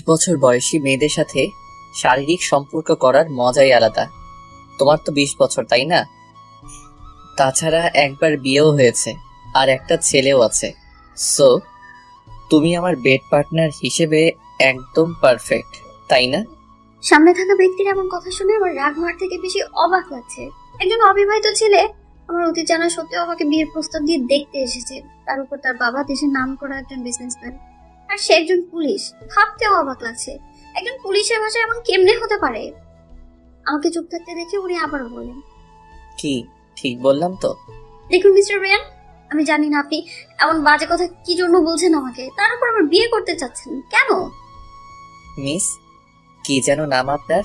বছর বয়সী মেয়েদের সাথে শারীরিক সম্পর্ক করার মজাই আলাদা। তোমার তো 20 বছর, তাই না? তাছাড়া একবার বিয়েও হয়েছে আর একটা ছেলেও আছে। সো তুমি আমার বেড পার্টনার হিসেবে একদম পারফেক্ট, তাই না? সামনে থাকা ব্যক্তির এমন কথা শুনে আমার রাগ হওয়ার থেকে বেশি অবাক লাগছে। একজন অবিবাহিত ছেলে আমার অতীত জানা সত্ত্বেও আমাকে বিয়ের প্রস্তাব দিয়ে দেখতে এসেছে। তার উপর তার বাবা দেশের নাম করা একজন বিজনেসম্যান, আর সে একজন পুলিশ। ভাবতেও অবাক লাগছে, একজন পুলিশের ভাষায় এমন কেমনে হতে পারে। আমাকে চুপ থাকতে দেখে উনি আবারও বললেন, কি ঠিক বললাম তো? দেখুন মিস্টার রিয়ান, আমি জানি না আপনি এমন বাজে কথা কি জন্য বলছেন আমাকে, তার উপর আবার বিয়ে করতে চাচ্ছেন কেন? মিস, কি যেন নাম আপনার?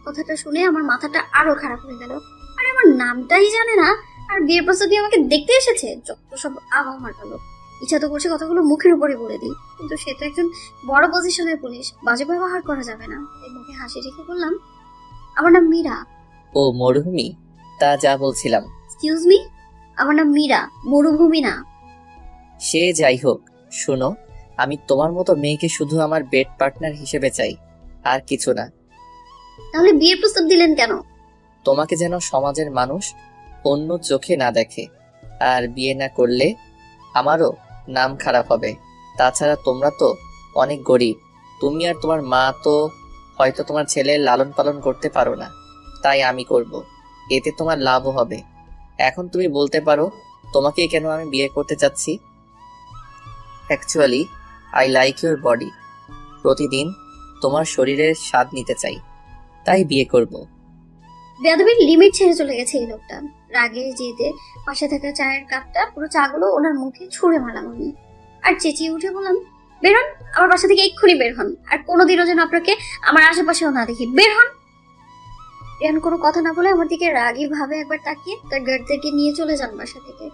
কথাটা শুনে আমার মাথাটা আরো খারাপ হয়ে গেল। আর আমার নামটাই জানে না, আর বিয়ের প্রস্তাব দিয়ে আমাকে দেখতে এসেছে। যত সব আবহাওয়ার গেল। ইচ্ছা তো করছে কথাগুলো মুখের উপরে বলে দিই, কিন্তু সে তো একজন বড় পজিশনের পুলিশ, বাজে ব্যবহার করা যাবে না। এই মুখে হাসি রেখে বললাম, আমার নাম মীরা। ও মরুভূমি, তা যা বলছিলাম। এক্সকিউজ মি, আমার নাম মীরা, মরুভূমি না। সে যাই হোক, শোনো, আমি তোমার মতো মেয়েকে শুধু আমার বেড পার্টনার হিসেবে চাই, আর কিছু না। তাহলে বিয়ের প্রস্তাব দিলেন কেন? তোমাকে যেন সমাজের মানুষ অন্য চোখে না দেখে, আর বিয়ে না করলে আমারও নাম খারাপ হবে। তাছাড়া তোমরা তো অনেক গরিব, তুমি আর তোমার মা তো হয়তো তোমার ছেলের লালন পালন করতে পারো না, তাই আমি করব। এতে তোমার লাভও হবে। এখন তুমি বলতে পারো তোমাকে কেন আমি বিয়ে করতে চাচ্ছি। Actually I like your body. প্রতিদিন তোমার শরীরের স্বাদ নিতে চাই, তাই বিয়ে করব। বেয়াদবির লিমিট ছেড়ে চলে গেছে এই লোকটা। রাগে যেতে পাশে থাকা চায়ের কাপটা, পুরো চাগুলো ওনার মুখে ছুঁড়ে মারলাম আমি, আর চেঁচিয়ে উঠে বললাম, বের হন আমার বাসা থেকে, এক্ষুনি বের হন, আর কোনোদিনও যেন আপনাকে আমার আশেপাশেও না দেখি, বের হন। রিয়ান কোনো কথা না বলে আমার দিকে রাগী ভাবে একবার তাকিয়ে তার গার্ডদেরকে নিয়ে চলে যান বাসা থেকে।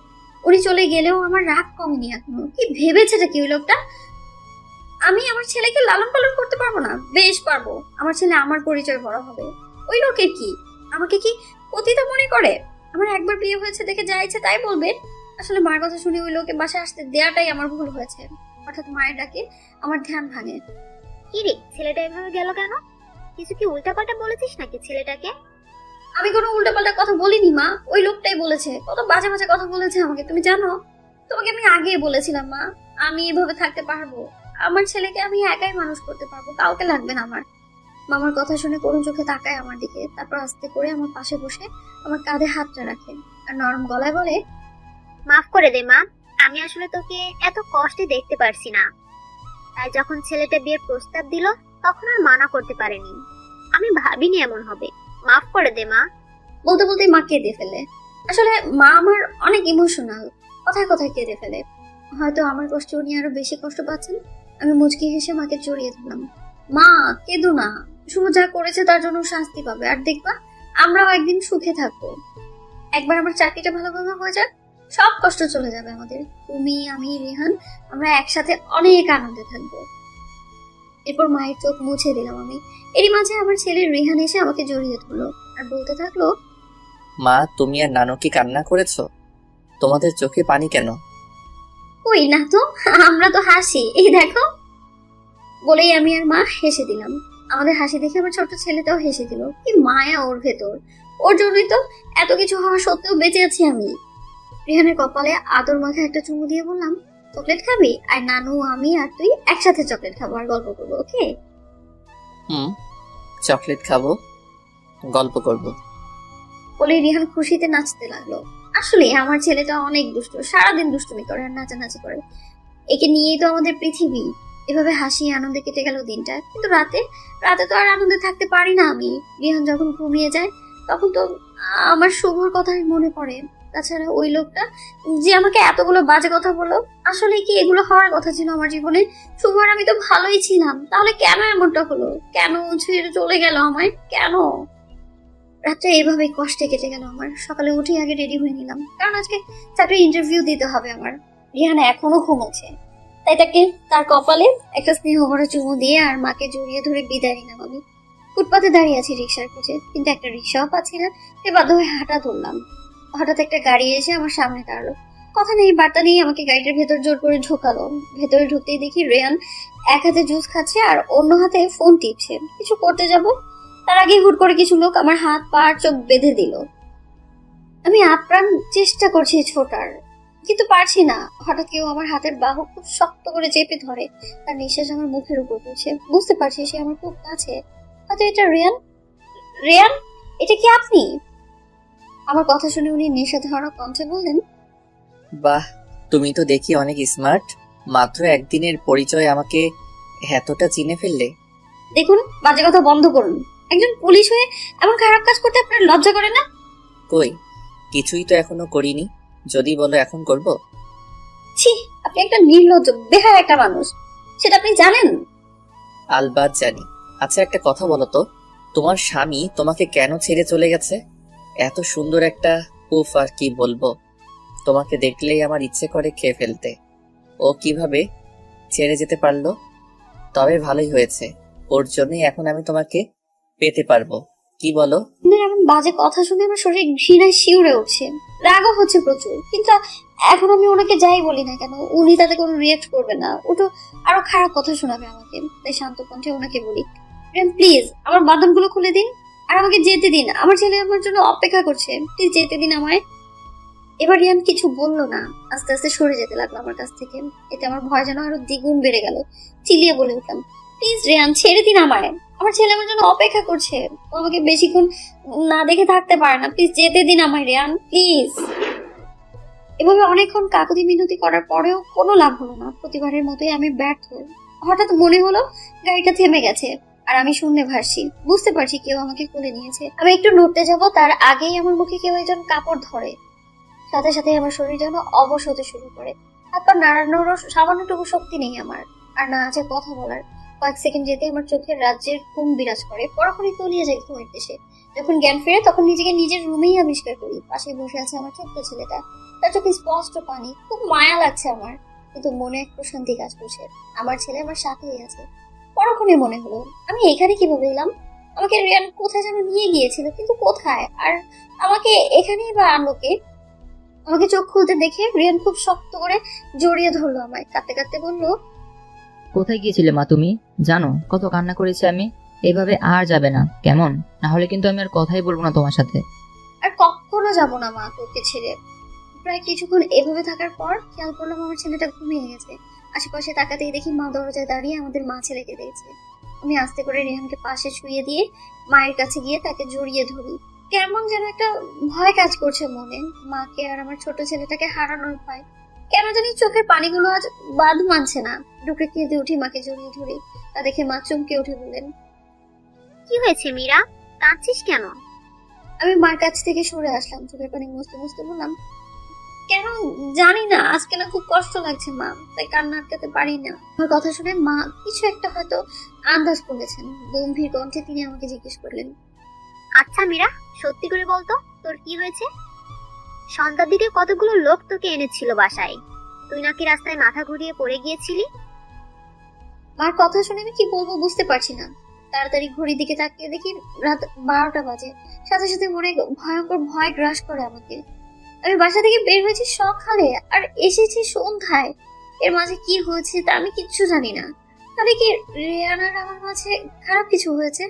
উনি চলে গেলেও আমার রাগ কমেনি এখনো। কি ভেবেছেটা কি ওই লোকটা? আমি আমার ছেলেকে লালন পালন করতে পারবো না? বেশ পারবো। আমার ছেলে আমার পরিচয় বড় হবে। ওই লোকের কি? আমাকে কি পতিত মনে করে? আমার একবার বিয়ে হয়েছে দেখে যা ইচ্ছে তাই বলবে? আসলে মার কথা শুনে ওই লোকে বাসায় আসতে দেয়াটাই আমার ভুল হয়েছে। হঠাৎ মায়ের ডাকে আমার ধ্যান ভাঙে। কি রে, ছেলেটা এভাবে গেল কেন? কিছু কি উল্টাপাল্টা বলেছিস নাকি ছেলেটাকে? আমি কোনো উল্টাপাল্টা কথা বলিনি মা, ওই লোকটাই বলেছে। কত বাজে বাজে কথা বলেছে আমাকে, তুমি জানো? তোমাকে আমি আগেই বলেছিলাম মা, আমি এভাবে থাকতে পারবো। আমার ছেলেকে আমি একাই মানুষ করতে পারবো, কাউকে লাগবে না আমার। মামার কথা শুনে করুণ চোখে তাকায় আমার দিকে, তারপর আস্তে করে আমার পাশে বসে আমার কাঁধে হাতটা রাখে আর নরম গলায় বলে, মাফ করে দে মা, আমি আসলে তোকে এত কষ্টে দেখতে পারছি না, তাই যখন ছেলেটা বিয়ের প্রস্তাব দিল তখন আর মানা করতে পারিনি। আমি ভাবিনি এমন হবে, মাফ করে দে মা। বলতে বলতে মা কেঁদে ফেলে। আসলে মা আমার অনেক ইমোশনাল, কথায় কথায় কেঁদে ফেলে। হয়তো আমার কষ্ট উনি আরো বেশি কষ্ট পাচ্ছেন। আমি মুচকি হেসে মাকে জড়িয়ে ধরলাম। মা কেঁদো না, শুভ যা করেছে তার জন্য শাস্তি পাবে, আর দেখবা আমরাও একদিন সুখে থাকবো। একবার আমার চাকরিটা ভালোভাবে হয়ে যাক, সব কষ্ট চলে যাবে আমাদের। তুমি, আমি, রেহান, আমরা একসাথে অনেক আনন্দে থাকবো। এরপর মায়ের চোখ মুছে দিলাম আমি। এরই মাঝে আমার ছেলে রেহান এসে আমাকে জড়িয়ে ধরলো আর বলতে থাকলো, মা, তুমি আর নানু কি কান্না করেছো? তোমাদের চোখে পানি কেন? ওই না তো, আমরা তো হাসি, এই দেখো। বলেই আমি আর মা হেসে দিলাম। আমাদের হাসি দেখে আমার ছোট্ট ছেলেটাও হেসে দিল। কি মায়া ওর ভেতর, ওর জন্যই তো এত কিছু হওয়া সত্ত্বেও বেঁচে আছি আমি। রেহানের কপালে আদর মাখা একটা চুমু দিয়ে বললাম, চকলেট খাবি? আর নানু, আমি আর তুই একসাথে চকলেট খাবো আর গল্প করবো, ওকে? চকলেট খাবো, গল্প করব। বলে রিহান খুশিতে নাচতে লাগলো। আসলে আমার ছেলেটা অনেক দুষ্ট, সারাদিন দুষ্টুমি করে আর নাচানাচি করে। একে নিয়েই তো আমাদের পৃথিবী। এভাবে হাসি আনন্দে কেটে গেল দিনটা। কিন্তু রাতে রাতে তো আর আনন্দে থাকতে পারি না আমি। রিহান যখন ঘুমিয়ে যায় তখন তো আমার শুভর কথাই মনে পড়ে। তাছাড়া ওই লোকটা যে আমাকে এতগুলো বাজে কথা বললো, আসলে কি এগুলো হওয়ার কথা ছিল আমার জীবনে? শুভ আর আমি তো ভালোই ছিলাম, তাহলে কেন এমনটা হলো? কেন ছেড়ে চলে গেল আমায়? কেন? রাতটা এইভাবে কষ্টে কেটে গেল আমার। সকালে উঠে আগে রেডি হয়ে নিলাম, কারণ আজকে চাকরির ইন্টারভিউ দিতে হবে আমার। রিহান এখনো ঘুমোচ্ছে, তাই তাকে তার কপালে একটা স্নেহ ভরা চুমু দিয়ে আর মাকে জড়িয়ে ধরে বিদায় নিলাম আমি। ফুটপাতে দাঁড়িয়ে আছি রিক্সার খুঁজে, কিন্তু একটা রিক্সাও পাচ্ছি না। বাধ্য হয়ে হাঁটা ধরলাম। হঠাৎ একটা গাড়ি এসে আমার সামনে দাঁড়ালো। কথা নেই বার্তা নেই আমাকে গাড়িটার ভেতর জোর করে ঢোকালো। ভেতরে ঢুকতেই দেখি রেয়ান এক হাতে জুস খাচ্ছে আর অন্য হাতে ফোন টিপছে। কিছু করতে যাব তার আগে হুট করে কিছু লোক আমার হাত পা আর চোখ বেঁধে দিল। আমি আপ্রাণ চেষ্টা করছি ছোটার, কিন্তু পারছি না। হঠাৎ কেউ আমার হাতের বাহু খুব শক্ত করে চেপে ধরে, তার নিঃশ্বাস আমার মুখের উপর পড়ছে। বুঝতে পারছি সে আমার খুব কাছে। হয়তো এটা রেয়ান। রেয়ান, এটা কি আপনি? আমার কথা শুনে উনি নেশা ধরা কণ্ঠে বললেন, বাহ, তুমি তো দেখি অনেক স্মার্ট। মাত্র একদিনের পরিচয় আমাকে এতটা চিনে ফেললে। দেখুন, বাজে কথা বন্ধ করুন। একজন পুলিশ হয়ে এমন খারাপ কাজ করতে আপনার লজ্জা করে না? কই, কিছুই তো এখনো করিনি। যদি বলো এখন করব। ছি, আপনি একটা নির্লজ্জ বেহায়া একটা মানুষ, সেটা আপনি জানেন? আলবাত জানি। আচ্ছা, একটা কথা বলো তো, তোমার স্বামী তোমাকে কেন ছেড়ে চলে গেছে? এত সুন্দর একটা উফ, আর কি বলবো, তোমাকে দেখলেই আমার ইচ্ছে করে খেয়ে ফেলতে। ও কিভাবে ছেড়ে যেতে পারলো? তবে ভালোই হয়েছে, ওর জন্যই এখন আমি তোমাকে পেতে পারবো। কি বলো? আপনার এমন বাজে কথা শুনে আমার শরীর ঘৃণায় শিউরে উঠছে, রাগও হচ্ছে প্রচুর। কিন্তু এখন আমি ওনাকে যাই বলি না কেন, উনি তাতে কোনো রিয়েক্ট করবে না, ওটা আরো খারাপ কথা শোনাবে আমাকে। তাই শান্ত কণ্ঠে ওনাকে বলি, প্লিজ আমার বাঁধনগুলো খুলে দিন আর আমাকে যেতে দিন। আমার ছেলে আমার জন্য অপেক্ষা করছে, প্লিজ যেতে দিন আমায়। এবার রিয়ান কিছু বললো না, আস্তে আস্তে সরে যেতে লাগলো আমার কাছ থেকে। এতে আমার ভয় যেন আরো দ্বিগুণ বেড়ে গেল। চিল্লিয়ে বলে উঠলাম, প্লিজ রিয়ান, ছেড়ে দিন আমায়। আমার ছেলে আমার জন্য অপেক্ষা করছে, ও আমাকে বেশিক্ষণ না দেখে থাকতে পারে না। প্লিজ যেতে দিন আমায় রিয়ান, প্লিজ। এভাবে অনেকক্ষণ কাকুতি মিনতি করার পরেও কোনো লাভ হলো না। প্রতিবারের মতোই আমি ব্যর্থ। হঠাৎ মনে হলো গাড়িটা থেমে গেছে আর আমি শূন্যে ভাসছি। বুঝতে পারছি কেউ আমাকে কোলে নিয়েছে। আমি একটু নড়তে যাব, তার আগেই আমার মুখে কেউ একজন কাপড় ধরে। সাথে সাথে আমার শরীর যেন অবশ হতে শুরু করে। হাত পা নাড়ানোরও সামান্যটুকু শক্তি নেই আমার, আর না আছে কথা বলার। কয়েক সেকেন্ড যেতে আমার চোখের রাজ্যের ঘুম বিরাজ করে, পরক্ষণই তলিয়ে যায় ঘুমের দেশে। যখন জ্ঞান ফেরে তখন নিজেকে নিজের রুমেই আবিষ্কার করি। পাশে বসে আছে আমার ছোট্ট ছেলেটা, তার চোখে স্পষ্ট পানি। খুব মায়া লাগছে আমার, কিন্তু মনে এক প্রশান্তি কাজ করছে। আমার ছেলে আমার সাথেই আছে। পরক্ষণে মনে হলো, আমি এখানে কিভাবে এলাম? আমাকে রিয়ান কোথায় যেন নিয়ে গিয়েছিল, কিন্তু কোথায়? আর আমাকে এখানেই বা আনলো কে? আমাকে চোখ খুলতে দেখে রিয়ান খুব শক্ত করে জড়িয়ে ধরলো আমায়, কাঁদতে কাঁদতে বলল, কোথায় গিয়েছিলে মা তুমি? জানো কত কান্না করেছি আমি। এভাবে আর যাবে না কেমন? না হলে কিন্তু আমি আর কথাই বলবো না তোমার সাথে। আর কখনো যাব না মা তোকে ছেড়ে। প্রায় কিছুক্ষণ এভাবে থাকার পর খেয়াল করলাম আমার ছেলেটা ঘুমিয়ে গেছে। আশেপাশে তাকাতেই দেখি মা দরজায় দাঁড়িয়ে আমাদের মা ছেলেকে দিয়েছে। আমি আস্তে করে রেহানকে পাশে শুয়ে দিয়ে মায়ের কাছে গিয়ে তাকে জড়িয়ে ধরি। কেমন যেন একটা ভয় কাজ করছে মনে, মাকে আর আমার ছোট ছেলেটাকে হারানোর ভয়। কেন জানি চোখের পানিগুলো আজ বাদ মানছে না। ঢুকে কেঁদে উঠি মাকে জড়িয়ে ধরি। তা দেখে মা চমকে উঠে বলেন, কি হয়েছে মীরা, কাঁদছিস কেন? আমি মার কাছ থেকে সরে আসলাম, চোখের পানি মুছতে মুছতে বললাম, কেন জানি না, আজকে না খুব কষ্ট লাগছে মা, তাই কান্না আটকাতে পারি না। আমার কথা শুনে মা কিছু একটা হয়তো আন্দাজ করেছেন। গম্ভীর কণ্ঠে তিনি আমাকে জিজ্ঞেস করলেন, আচ্ছা মীরা, সত্যি করে বলতো তোর কি হয়েছে? সন্ধ্যার দিকে কতগুলো লোক তোকে এনেছিল বাসায়, তুই নাকি রাস্তায় মাথা ঘুরিয়ে পড়ে গিয়েছিলি। মার কথা শুনে আমি কি বলবো বুঝতে পারছি না। তাড়াতাড়ি ঘড়ির দিকে তাকিয়ে দেখি রাত 12টা বাজে। সাথে সাথে মনে ভয়ঙ্কর ভয় গ্রাস করে আমাকে। আমি বাসা থেকে বের হয়েছি সকালে আর এসেছি সন্ধ্যায়। এর মাঝে কি হয়েছে তা আমি কিচ্ছু জানি না। তাহলে কি রেয়ানার আমার মাঝে খারাপ কিছু হয়েছে?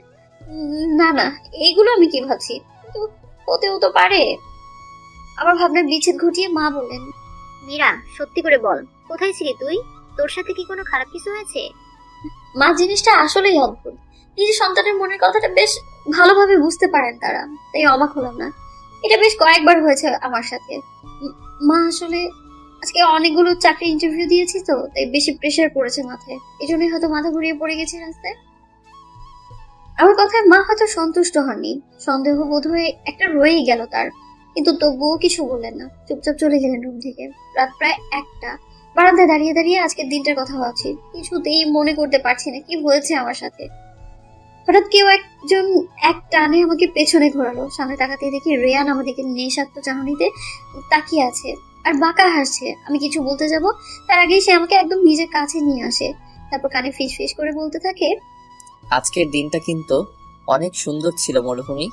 না না, এইগুলো আমি কি ভাবছি, কিন্তু হতেও তো পারে। আমার ভাবনার বিচ্ছেদ ঘটিয়ে মা বললেন, মীরা সত্যি করে বল, কোথায় ছিলি তুই? তোর সাথে কি কোনো খারাপ কিছু হয়েছে? মা জিনিসটা আসলেই অদ্ভুত। নিজের সন্তানের মনের কথাটা বেশ ভালোভাবে বুঝতে পারেন তারা, তাই অবাক হলাম না। এটা বেশ কয়েকবার হয়েছে আমার সাথে। মা আসলে আজকে অনেকগুলো চাকরি ইন্টারভিউ দিয়েছি তো, তাই বেশি প্রেশার পড়েছে মাথায়, এই জন্যই হয়তো মাথা ঘুরিয়ে পড়ে গেছে রাস্তায়। আমার কথায় মা হয়তো সন্তুষ্ট হননি, সন্দেহ বোধ হয়ে একটা রয়েই গেল তার, কিন্তু তবুও কিছু বললেন না, চুপচাপ চলে গেলেন রুম থেকে। রাত প্রায় 1টা। বারান্দায় দাঁড়িয়ে দাঁড়িয়ে আজকের দিনটার কথা ভাবছি, কিছুতেই মনে করতে পারছি না কি হয়েছে আমার সাথে। হঠাৎ কেউ একজন এক টানে আমাকে পেছনে ঘোরালো। সামনে তাকাতে দেখি রেয়ান আমাদেরকে নেশাত্ম চাহনিতে তাকিয়ে আছে আর বাঁকা হাসছে। আমি কিছু বলতে যাব, তার আগেই সে আমাকে একদম নিজের কাছে নিয়ে আসে। তারপর কানে ফিস ফিস করে বলতে থাকে, আজকের দিনটা কিন্তু অনেক সুন্দর ছিল মরুভূমি।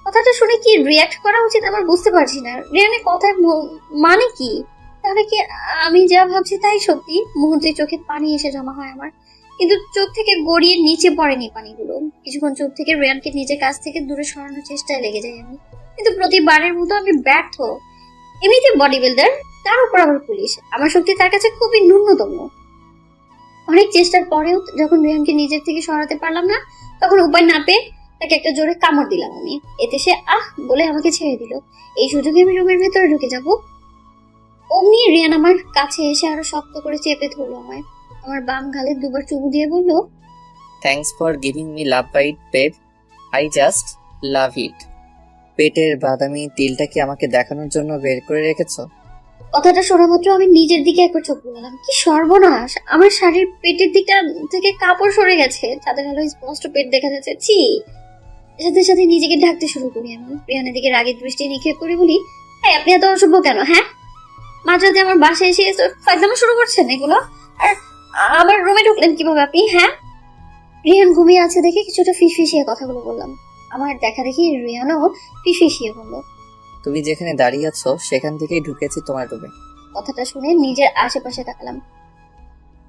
কথাটা শুনে কি রিয়াক্ট করা উচিত আমার বুঝতে পারছি না। রিয়ানের কথার মানে কি? তাহলে কি আমি যা ভাবছি তাই সত্যি? মুহূর্তে চোখে পানি এসে জমা হয় আমার, কিন্তু চোখ থেকে গড়িয়ে নিচে পড়েনি পানিগুলো। কিছুক্ষণ চোখ থেকে রিয়ানকে নিজের কাছ থেকে দূরে সরানোর চেষ্টায় লেগে যাই আমি, কিন্তু প্রতিবারের মতো আমি ব্যর্থ। এমনিতে বডি বিল্ডার, তার উপর আবার পুলিশ, আমার শক্তি তার কাছে খুবই ন্যূনতম। অনেক চেষ্টার পরেও যখন রিয়ানকে নিজের থেকে সরাতে পারলাম না, তখন উপায় না পেয়ে তাকে একটা জোরে কামড় দিলাম আমি। এতে সে আহ বলে আমাকে ছেড়ে দিল। এই সুযোগে আমি রুমের ভেতরে ঢুকে যাব, অমনি রিয়ান আমার কাছে এসে আরো শক্ত করে চেপে ধরলো আমায়। আমার বাম গালে দুবার চুমু দিয়ে বলল, thanks for giving me love bite babe, I just love it. পেটের বাদামি তিলটা কি আমাকে দেখানোর জন্য বের করে রেখেছো? কথাটা শোনা মাত্র আমি নিজের দিকে একবার চোখ বুলালাম। কি সর্বনাশ! আমার শাড়ির পেটের দিকটা থেকে কাপড় সরে গেছে, চাঁদের আলো স্পষ্ট পেট দেখা যাচ্ছে। ছি! সাথে সাথে নিজেকে ঢাকতে শুরু করি আমি। রিয়ানের দিকে রাগের দৃষ্টি নিক্ষেপ করে বলি, হ্যাঁ আপনি এত অসভ্য কেন? হ্যাঁ, মাঝরাতে আমার বাসায় এসে ফাইজলামো শুরু করছেন এগুলো? আর আমার রুমে ঢুকলেন কিভাবে আপনি? হ্যাঁ। রিয়ান ঘুমিয়ে আছে দেখে কিছুটা ফিসফিসিয়ে কথাগুলো বললাম। আমার দেখা দেখি রিয়ানও ফিসফিসিয়ে বলল, তুমি যেখানে দাঁড়িয়ে আছো সেখান থেকেই ঢুকেছি তোমার রুমে। কথাটা শুনে নিজের আশেপাশে তাকালাম।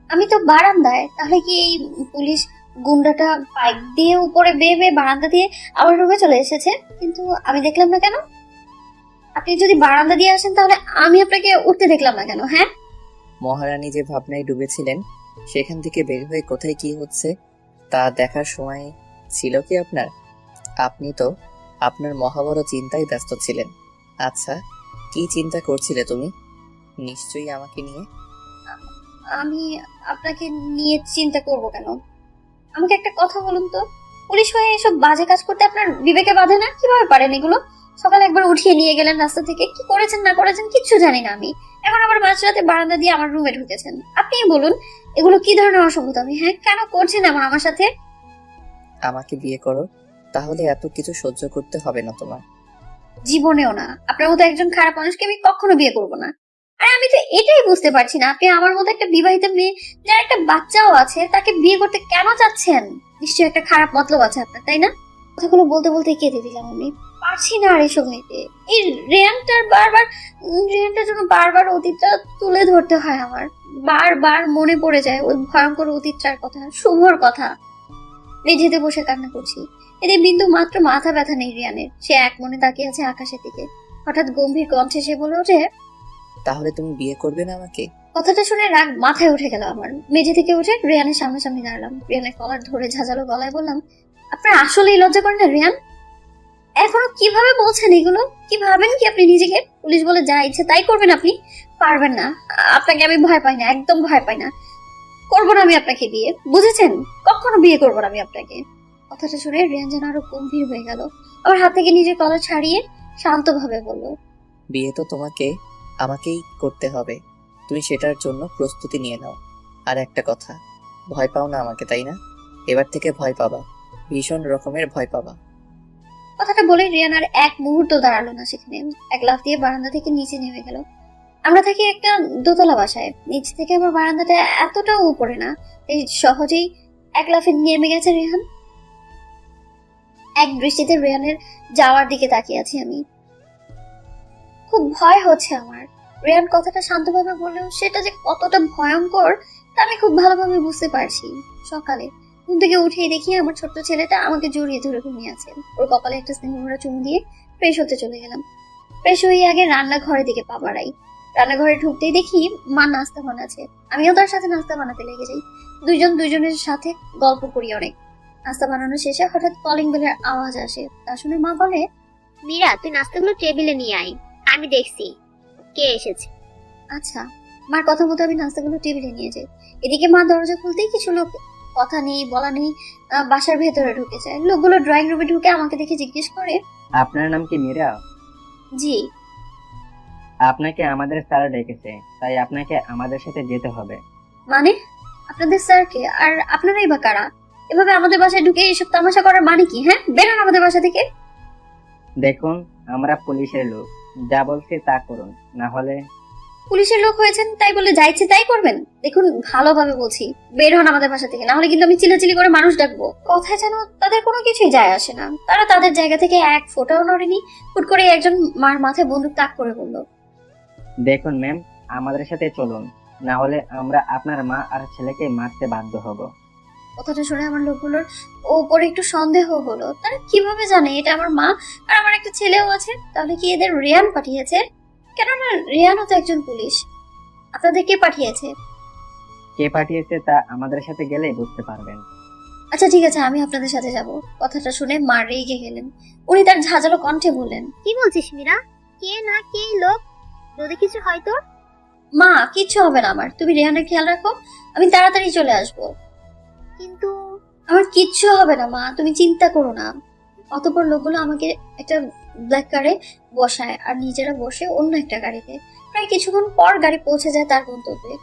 আমি তো বারান্দায়, তাহলে কি এই পুলিশ গুন্ডাটা পাইপ দিয়ে উপরে বেয়ে বেয়ে বারান্দা দিয়ে আমার রুমে চলে এসেছে? কিন্তু আমি দেখলাম না কেন? আপনি যদি বারান্দা দিয়ে আসেন তাহলে আমি আপনাকে উঠতে দেখলাম না কেন? হ্যাঁ, মহারানী যে ভাবনায় ডুবেছিলেন সেখান থেকে বের হয়ে কোথায় কি হচ্ছে তা দেখার সময় ছিল কি আপনার? আপনি তো আপনার মহাবড় চিন্তায় ব্যস্ত ছিলেন। আচ্ছা, কি চিন্তা করছিলে তুমি? নিশ্চয়ই আমাকে নিয়ে। আমি আপনাকে নিয়ে চিন্তা করব কেন? আমাকে একটা কথা বলুন তো, পুলিশ হয়ে এসব বাজে কাজ করতে আপনার বিবেকে বাধে না? কিভাবে পারেন এগুলো? সকালে একবার উঠিয়ে নিয়ে গেলেন রাস্তা থেকে, কি করেছেন না করেছেন কিচ্ছু জানি না আমি। এখন আবার মাঝরাতে বারান্দা দিয়ে আমার রুমে ঢুকেছেন। আপনি বলুন, এগুলো কি ধরনের অসভ্যতা? আমি হ্যাঁ কেন করছেন এমন আমার সাথে? আমাকে বিয়ে করো, তাহলে এত কিছু সহ্য করতে হবে না তোমার। জীবনেও না। আপনার মতো একজন খারাপ মানুষকে আমি কখনো বিয়ে করব না। আর আমি তো এটাই বুঝতে পারছি না, আপনি আমার মতো একটা বিবাহিত মেয়ে যার একটা বাচ্চাও আছে তাকে বিয়ে করতে কেন চাচ্ছেন? নিশ্চয়ই একটা খারাপ মতলব আছে আপনার, তাই না? কথাগুলো বলতে বলতে কেঁদে দিলাম আমি। পারছি না আর এসব নিতে। এই রেয়ানটার জন্য বারবার অতীতটা তুলে ধরতে হয় আমার। বারবার মনে পড়ে যায় ওই ভয়ঙ্কর অতীতটার কথা, শুভর কথা। মেঝেতে বসে কান্না করছি। এতে বিন্দু মাত্র মাথা ব্যথা নেই রিয়ানের। সে এক মনে তাকিয়ে আছে আকাশের দিকে। হঠাৎ গম্ভীর কণ্ঠে সে বলে ওঠে, তাহলে তুমি বিয়ে করবে না আমাকে? কথাটা শুনে রাগ মাথায় উঠে গেল আমার। মেঝে থেকে উঠে রিয়ানের সামনাসামনি দাঁড়ালাম। রিয়ানের কলার ধরে ঝাঁঝালো গলায় বললাম, আপনার আসলেই লজ্জা করে না রিয়ান? এখনো কিভাবে বলছেন এগুলো? কি ভাবেন কি আপনি নিজেকে? পুলিশ বলে যা ইচ্ছে তাই করবেন আপনি? পারবেন না। আপনাকে আমি ভয় পাই না, একদম ভয় পাই না। করবো না আমি আপনাকে বিয়ে, বুঝেছেন? কখনো বিয়ে করবো না আমি আপনাকে। কথাটা শুনে রিয়ান যেন আরো গম্ভীর হয়ে গেল। আমার হাত থেকে নিজের কলার ছাড়িয়ে শান্তভাবে বলল, বিয়ে তো আমাকেই করতে হবে। তুমি সেটার জন্য প্রস্তুতি নিয়ে নাও। আর একটা কথা, ভয় পাও না আমাকে, তাই না? এবার থেকে ভয় পাবা, ভীষণ রকমের ভয় পাবা। কথাটা বলে রিয়ান আর এক মুহূর্ত দাঁড়ালো না সেখানে। এক লাফ দিয়ে বারান্দা থেকে নিচে নেমে গেল। আমরা থাকি একটা দোতলা বাসায়। নিচ থেকে আমার বারান্দাটা এতটাও উপরে না, এই সহজেই এক লাফে নেমে গেছে রেহান। এক দৃষ্টিতে রেহানের যাওয়ার দিকে তাকিয়ে আছি আমি। খুব ভয় হচ্ছে আমার। রেহান কথাটা শান্তভাবে বললেও সেটা যে কতটা ভয়ঙ্কর তা আমি খুব ভালোভাবে বুঝতে পারছি। সকালে ঘুম থেকে উঠেই দেখি আমার ছোট্ট ছেলেটা আমাকে জড়িয়ে ধরে ঘুমিয়ে আছে। ওর কপালে একটা স্নেহভরা চুমু দিয়ে ফ্রেশ হতে চলে গেলাম। ফ্রেশ হয়ে আগে রান্নাঘরের দিকে পা বাড়াই। রান্নাঘরে ঢুকতেই দেখি মা নাস্তা বানাচ্ছে। আমিও তার সাথে নাস্তা বানাতে লেগে যাই। দুজনের সাথে গল্প করি অনেক। নাস্তা বানানো শেষে হঠাৎ কলিং বেলের আওয়াজ আসে। তা শুনে মা বলে, মীরা, তুই নাস্তাগুলো টেবিলে নিয়ে আয়, আমি দেখছি কে এসেছে। আচ্ছা। মার কথা মতো আমি নাস্তাগুলো টেবিলে নিয়ে যাই। এদিকে মা দরজা খুলতেই কিছু লোক, কথা নেই বলা নেই, বাসার ভেতরে ঢুকে যায়। লোকগুলো ড্রয়িং রুমে ঢুকে আমাকে দেখে জিজ্ঞেস করে, আপনার নাম কি মীরা? জি। আপনাকে আমাদের স্যার ডেকেছে, তাই আপনাকে আমাদের সাথে যেতে হবে। মানে আপনাদের স্যারকে? আর আপনারাই বা কারা? এভাবে আমাদের বাসায় ঢুকে এসব তামাশা করার মানে কি? হ্যাঁ, বেরোন আমাদের বাসা থেকে। দেখুন, আমরা পুলিশের লোক, যা বলছি তা করুন, না হলে। পুলিশের লোক হয়েছেন তাই বলে যা ইচ্ছে তাই করবেন? দেখুন ভালোভাবে বলছি, বের হন আমাদের বাসা থেকে, না হলে কিন্তু আমি চিল্লাচিল্লি করে মানুষ ডাকবো। কথায় যেন তাদের কোনো কিছুই যায় আসে না। তারা তাদের জায়গা থেকে এক ফোঁটাও নড়েনি। হুট করে একজন মার মাথায় বন্দুক তাক করে বলল, দেখুন ম্যাম, আমাদের সাথে চলুন, না হলে আমরা আপনার মা আর ছেলেকে মারতে বাধ্য হব। কথাটা শুনে আমার লোকগুলোর ওপরে একটু সন্দেহ হলো। তারা কিভাবে জানে এটা আমার মা আর আমার একটা ছেলেও আছে? তাহলে কি এদের রিয়ান পাঠিয়েছে? কেননা রিয়ানও তো একজন পুলিশ। আপনাদের কে পাঠিয়েছে? কে পাঠিয়েছে তা আমাদের সাথে গেলেই বুঝতে পারবেন। আচ্ছা ঠিক আছে, আমি আপনাদের সাথে যাব। কথাটা শুনে মা রেগে গেলেন। উনি তার ঝাঁঝালো কণ্ঠে বললেন, কি বলছিস মীরা? কে না কে এই লোক? যদি কিছু হয় তোর? মা কিচ্ছু হবে না আমার, তুমি রেহানের খেয়াল রাখো, আমি তাড়াতাড়ি চলে আসবো। কিন্তু আমার কিচ্ছু হবে না মা, তুমি চিন্তা করো না। অতঃপর লোকগুলো আমাকে একটা ব্ল্যাক কারে বসায় আর নিজেরা বসে অন্য একটা গাড়িতে। প্রায় কিছুক্ষণ পর গাড়ি পৌঁছে যায় তার গন্তব্যে।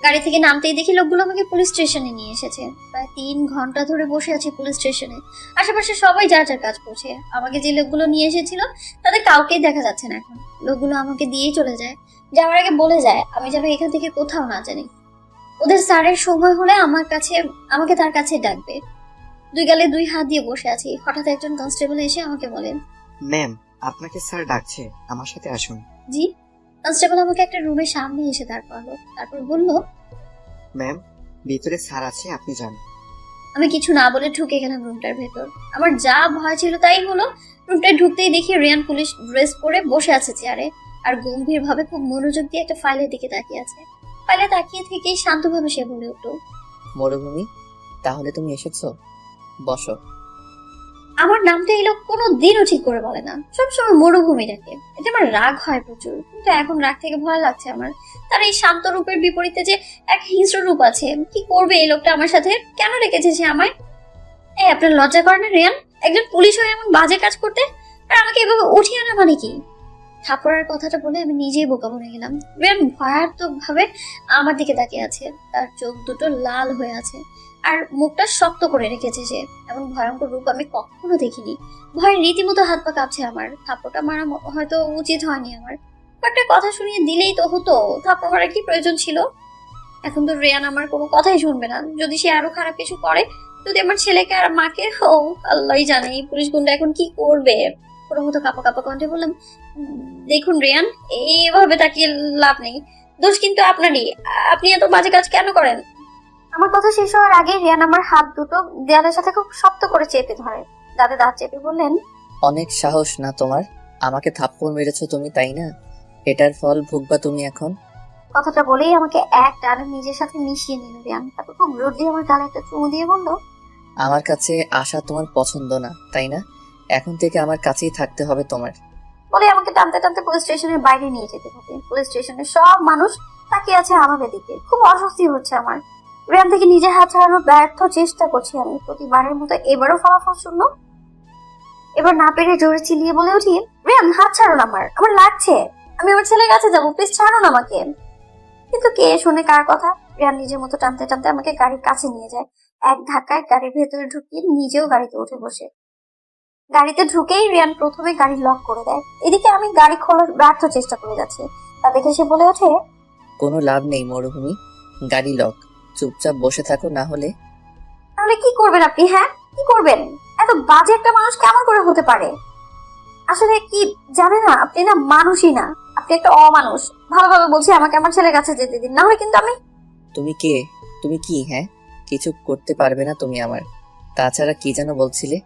গাড়ি থেকে নামতেই দেখি লোকগুলো আমাকে পুলিশ স্টেশনে নিয়ে এসেছে। প্রায় 3 ঘন্টা ধরে বসে আছি পুলিশ স্টেশনে। আশেপাশে সবাই যার যার কাজ করছে। আমাকে যে লোকগুলো নিয়ে এসেছিল তাদের কাউকেই দেখা যাচ্ছে না এখন। লোকগুলো আমাকে দিয়েই চলে যায়। যাওয়ার আগে বলে যায় আমি যেন এখান থেকে কোথাও না জানি। ওদের স্যারের সময় হলে আমাকে তার কাছে ডাকবে। 2 গালে 2 হাত দিয়ে বসে আছি। হঠাৎ একজন কনস্টেবল এসে আমাকে বলেন, ম্যাম, আপনাকে স্যার ডাকছে, আমার সাথে আসুন। জি। কনস্টেবল আমাকে একটা রুমের সামনে এসে দাঁড় করালো। তারপর বলল, ম্যাম, ভিতরে স্যার আছে, আপনি যান। আমি কিছু না বলে ঢুকে গেলাম রুমটার ভেতর। আমার যা ভয় ছিল তাই হলো। রুমটায় ঢুকতেই দেখি রিয়ান পুলিশ ড্রেস পরে বসে আছে চেয়ারে আর গম্ভীর ভাবে খুব মনোযোগ দিয়ে একটা ফাইলের দিকে তাকিয়ে আছে। ফাইলে তাকিয়ে থেকেই শান্তভাবে সে বলে উঠল, মরুভূমি, তাহলে তুমি এসেছো, বসো। আমার নামটা এই লোক কোনো দিনও ঠিক করে বলে না, সবসময় মরুভূমি ডাকে। এতে আমার রাগ হয় প্রচুর, কিন্তু এখন রাগ থেকে ভয় লাগছে আমার। তার এই শান্ত রূপের বিপরীতে যে এক হিংস্র রূপ আছে। কি করবে এই লোকটা আমার সাথে? কেন রেখেছে সে আমায়? এই আপনার লজ্জা করে না রিয়ান, একজন পুলিশ হয়ে এমন বাজে কাজ করতে? আর আমাকে এভাবে উঠিয়ে আনা মানে কি? থাপড়ার কথাটা বলে আমি নিজেই বোকা বনে গেলাম। রিয়ান ভয়ার্থক ভাবে আমার দিকে তাকিয়ে আছে। তার চোখ দুটো লাল হয়ে আছে আর মুখটা শক্ত করে রেখেছে সে। এমন ভয়ঙ্কর রূপ আমি কখনো দেখিনি। ভয় রীতিমতো হাত পা কাঁপছে আমার। থাপ্পড়টা মারা হয়তো উচিত হয়নি আমার। একটা কথা শুনিয়ে দিলেই তো হতো, থাপ্পড় মারার কি প্রয়োজন ছিল? এখন তো রিয়ান আমার কোনো কথাই শুনবে না। যদি সে আরো খারাপ কিছু করে, যদি আমার ছেলেকে আর মাকে, ও আল্লাহই জানে এই পুলিশ গুন্ডা এখন কি করবে। কোনো মতো কাপা কাপা কণ্ঠে বললাম, দেখুন রিয়ান, এইভাবে তাকিয়ে লাভ নেই, দোষ কিন্তু আপনারই। আপনি এত বাজে কাজ কেন করেন? আমার কথা শেষ হওয়ার আগে রিয়ান আমার হাত দুটো দেয়ালের সাথে খুব শক্ত করে চেপে ধরে। দাঁতে দাঁত চেপে বললেন, অনেক সাহস না তোমার? আমাকে থাপ্পড় মেরেছো তুমি, তাই না? এটার ফল ভুগবা তুমি এখন। কথাটা বলেই আমাকে এক টানে নিজের সাথে মিশিয়ে নিল রিয়ান। তারপর খুব রোদ্রি আমার গালে একটা চুমু দিয়ে বলল, আমার কাছে আসা তোমার পছন্দ না, তাই না? এখন থেকে আমার কাছেই থাকতে হবে তোমার। বলে আমাকে টানতে টানতে পুলিশ স্টেশনের বাইরে নিয়ে যেতে থাকে। পুলিশ স্টেশনের সব মানুষ তাকিয়ে আছে আমাদের দিকে। খুব অস্বস্তি হচ্ছে আমার। রিয়ান থেকে নিজের হাত ছাড়ানোর ব্যর্থ চেষ্টা করছি আমি। প্রতিবারের মতো এবারও ফলাফল শূন্য। এবার না পেরে জোরে চিল্লিয়ে বলে উঠি, রিয়ান হাত ছাড়ুন, আমার লাগছে, আমি আমার ছেলের কাছে যাবো, প্লিজ ছাড়ুন আমাকে। কিন্তু কে শুনে কার কথা? রিয়ান নিজের মতো টানতে টানতে আমাকে গাড়ির কাছে নিয়ে যায়। এক ধাক্কায় গাড়ির ভেতরে ঢুকিয়ে নিজেও গাড়িতে উঠে বসে। গাড়িতে ঢুকেই রিয়ান প্রথমে গাড়ি লক করে দেয়। এদিকে আমি গাড়ি খোলার ব্যর্থ চেষ্টা করে যাচ্ছি। তা দেখে সে বলে ওঠে, কোনো লাভ নেই মরুভূমি, গাড়ি লক, চুপচাপ বসে থাকো, না হলে। তাহলে কি করবেন আপনি? হ্যাঁ, কি করবেন? এত বাজে একটা মানুষ কেমন করে হতে পারে? আসলে কি জানেন না, আপনি না মানুষই না, আপনি একটা অমানুষ। ভালোভাবে বলছি, আমাকে আমার ছেলের কাছে যেতে দিন, না হলে কিন্তু আমি। তুমি কে? তুমি কি? হ্যাঁ, কিছু করতে পারবে না তুমি আমার। তাছাড়া কি যেন বলছিলে,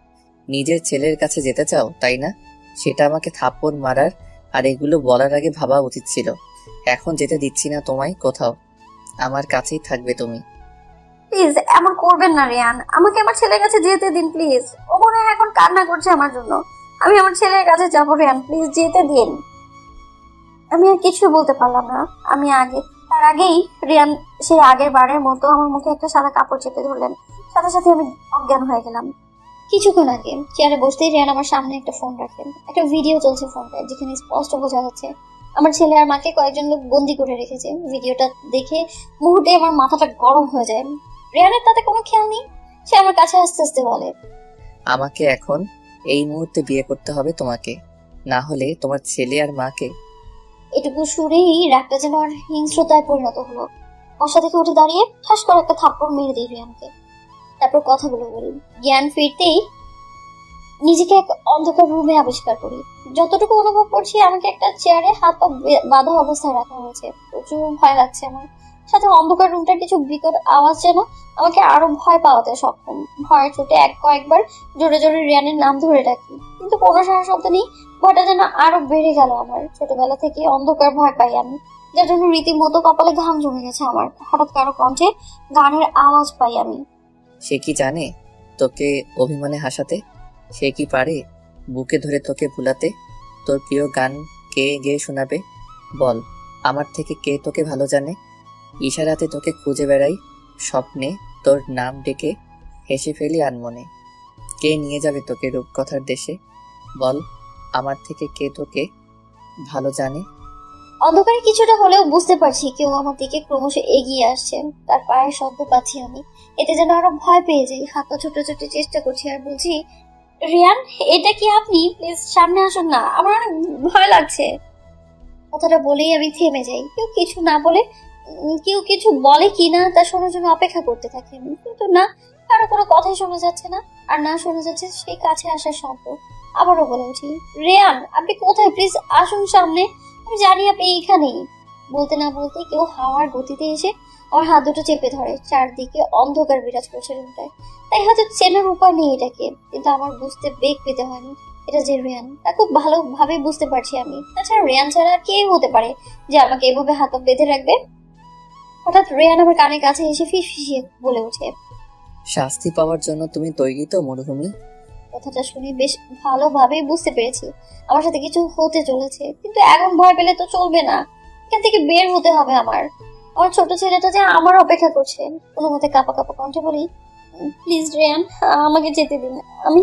নিজের ছেলের কাছে যেতে চাও, তাই না? সেটা আমাকে থাপ্পড় মারার আর এগুলো বলার আগে ভাবা উচিত ছিল। এখন যেতে দিচ্ছি না তোমায় কোথাও, আমার কাছেই থাকবে তুমি। প্লিজ এমন করবেন না রিয়ান, আমাকে আমার ছেলের কাছে যেতে দিন প্লিজ। ও মনে হয় এখন কান্না করছে আমার জন্য। আমি আমার ছেলের কাছে যাবো রিয়ান, প্লিজ যেতে দিন। আমি আর কিছু বলতে পারলাম না। তার আগেই রিয়ান সেই আগের বারের মতো আমার মুখে একটা সাদা কাপড় চেপে ধরলেন। সাথে সাথে আমি অজ্ঞান হয়ে গেলাম। কিছুক্ষণ আগে চেয়ারে বসতেই রিয়ান আমার সামনে একটা ফোন রাখেন। একটা ভিডিও চলছে ফোনটায়, যেখানে স্পষ্ট বোঝা যাচ্ছে আমার ছেলে আর মাকে কয়েকজন লোক বন্দি করে রেখেছে। ভিডিওটা দেখে মুহূর্তে আমার মাথাটা গরম হয়ে যায়। রিয়ানের তাতে কোনো খেয়াল নেই। সে আমার কাছে আস্তে আস্তে বলে, আমাকে এখন এই মুহূর্তে বিয়ে করতে হবে তোমাকে, না হলে তোমার ছেলে আর মাকে। এটুকু শুনেই রাগটা যেন আর হিংস্রতায় পরিণত হলো। বসা থেকে উঠে দাঁড়িয়ে ঠাস করে একটা থাপ্পড় মেরে দিই রিয়ানকে। তারপর কথাগুলো বলি। জ্ঞান ফিরতেই নিজেকে এক অন্ধকার রুমে আবিষ্কার করি। যতটুকু অনুভব করছি, আমাকে একটা চেয়ারে হাত পা বাঁধা অবস্থায় রাখা হয়েছে। প্রচুর ভয় লাগছে আমার। সাথে অন্ধকার রুমটার কিছু বিকট আওয়াজ যেন আমাকে আরো ভয় পাওয়াতে সক্ষম। ভয়ের চোটে কয়েকবার জোরে জোরে রিয়ানের নাম ধরে ডাকি, কিন্তু কোনো সারা শব্দ নেই। ভয়টা যেন আরো বেড়ে গেল আমার। ছোটবেলা থেকে অন্ধকার ভয় পাই আমি, যার জন্য রীতিমতো কপালে ঘাম জমে গেছে আমার। হঠাৎ কারো কণ্ঠে গানের আওয়াজ পাই আমি। সে কি জানে তোকে অভিমানে হাসাতে? সে কি পারে বুকে ধরে তোকে ভুলাতে? তোর প্রিয় গান কে গেয়ে শোনাবে? বল, আমার থেকে কে তোকে ভালো জানে? ইশারাতে তোকে খুঁজে বেড়াই, স্বপ্নে তোর নাম ডেকে হেসে ফেলি আনমনে। কে নিয়ে যাবে তোকে রূপকথার দেশে? বল, আমার থেকে কে তোকে ভালো জানে? অন্ধকারে কিছুটা হলেও বুঝতে পারছি কেউ আমার দিকে ক্রমশ এগিয়ে আসছে। তার পায়ের শব্দ পাচ্ছি আমি। এতে যেন আরো ভয় পেয়ে যাই। হাত পা ছোট ছোট চেষ্টা করছি আর বলছি, রিয়ান, এটা কি আপনি? প্লিজ সামনে আসুন না, আমার অনেক ভয় লাগছে। কথাটা বলেই আমি থেমে যাই। কেউ কিছু না বলে, কেউ কিছু বলে কিনা তা শোনার জন্য অপেক্ষা করতে থাকি আমি, কিন্তু না, কারো কোনো কথাই শোনা যাচ্ছে না। আর না শোনা যাচ্ছে সেই কাছে আসার শব্দ। আবারও বলে উঠি, রিয়ান, আপনি কোথায়? প্লিজ আসুন সামনে, আমি জানি আপনি এইখানেই। বলতে না বলতে কেউ হাওয়ার গতিতে এসে আমার হাত দুটো চেপে ধরে। চারদিকে অন্ধকার বিরাজ করছে রুমটায়। তাই হয়তো চেনার উপায় নেই এটাকে, কিন্তু আমার বুঝতে বেগ পেতে হয়নি এটা যে রিয়ান, তা খুব ভালোভাবে বুঝতে পারছি আমি। তাছাড়া রিয়ান ছাড়া আর কে হতে পারে যে আমাকে এভাবে হাত পা বেঁধে রাখবে? হঠাৎ রিয়ান আমার কানের কাছে এসে ফিসফিসিয়ে বলে ওঠে, শাস্তি পাওয়ার জন্য তুমি তৈরি তো মরুভূমি? কথাটা শুনে বেশ ভালোভাবেই বুঝতে পেরেছি আমার সাথে কিছু হতে চলেছে, কিন্তু এখন ভয় পেলে তো চলবে না। এখান থেকে বের হতে হবে আমার। আমার ছোট ছেলেটা যে আমার অপেক্ষা করছে। কোনো মতে কাঁপা কাঁপা কণ্ঠে বলি, প্লিজ রিয়ান, আমাকে যেতে দিন। আমি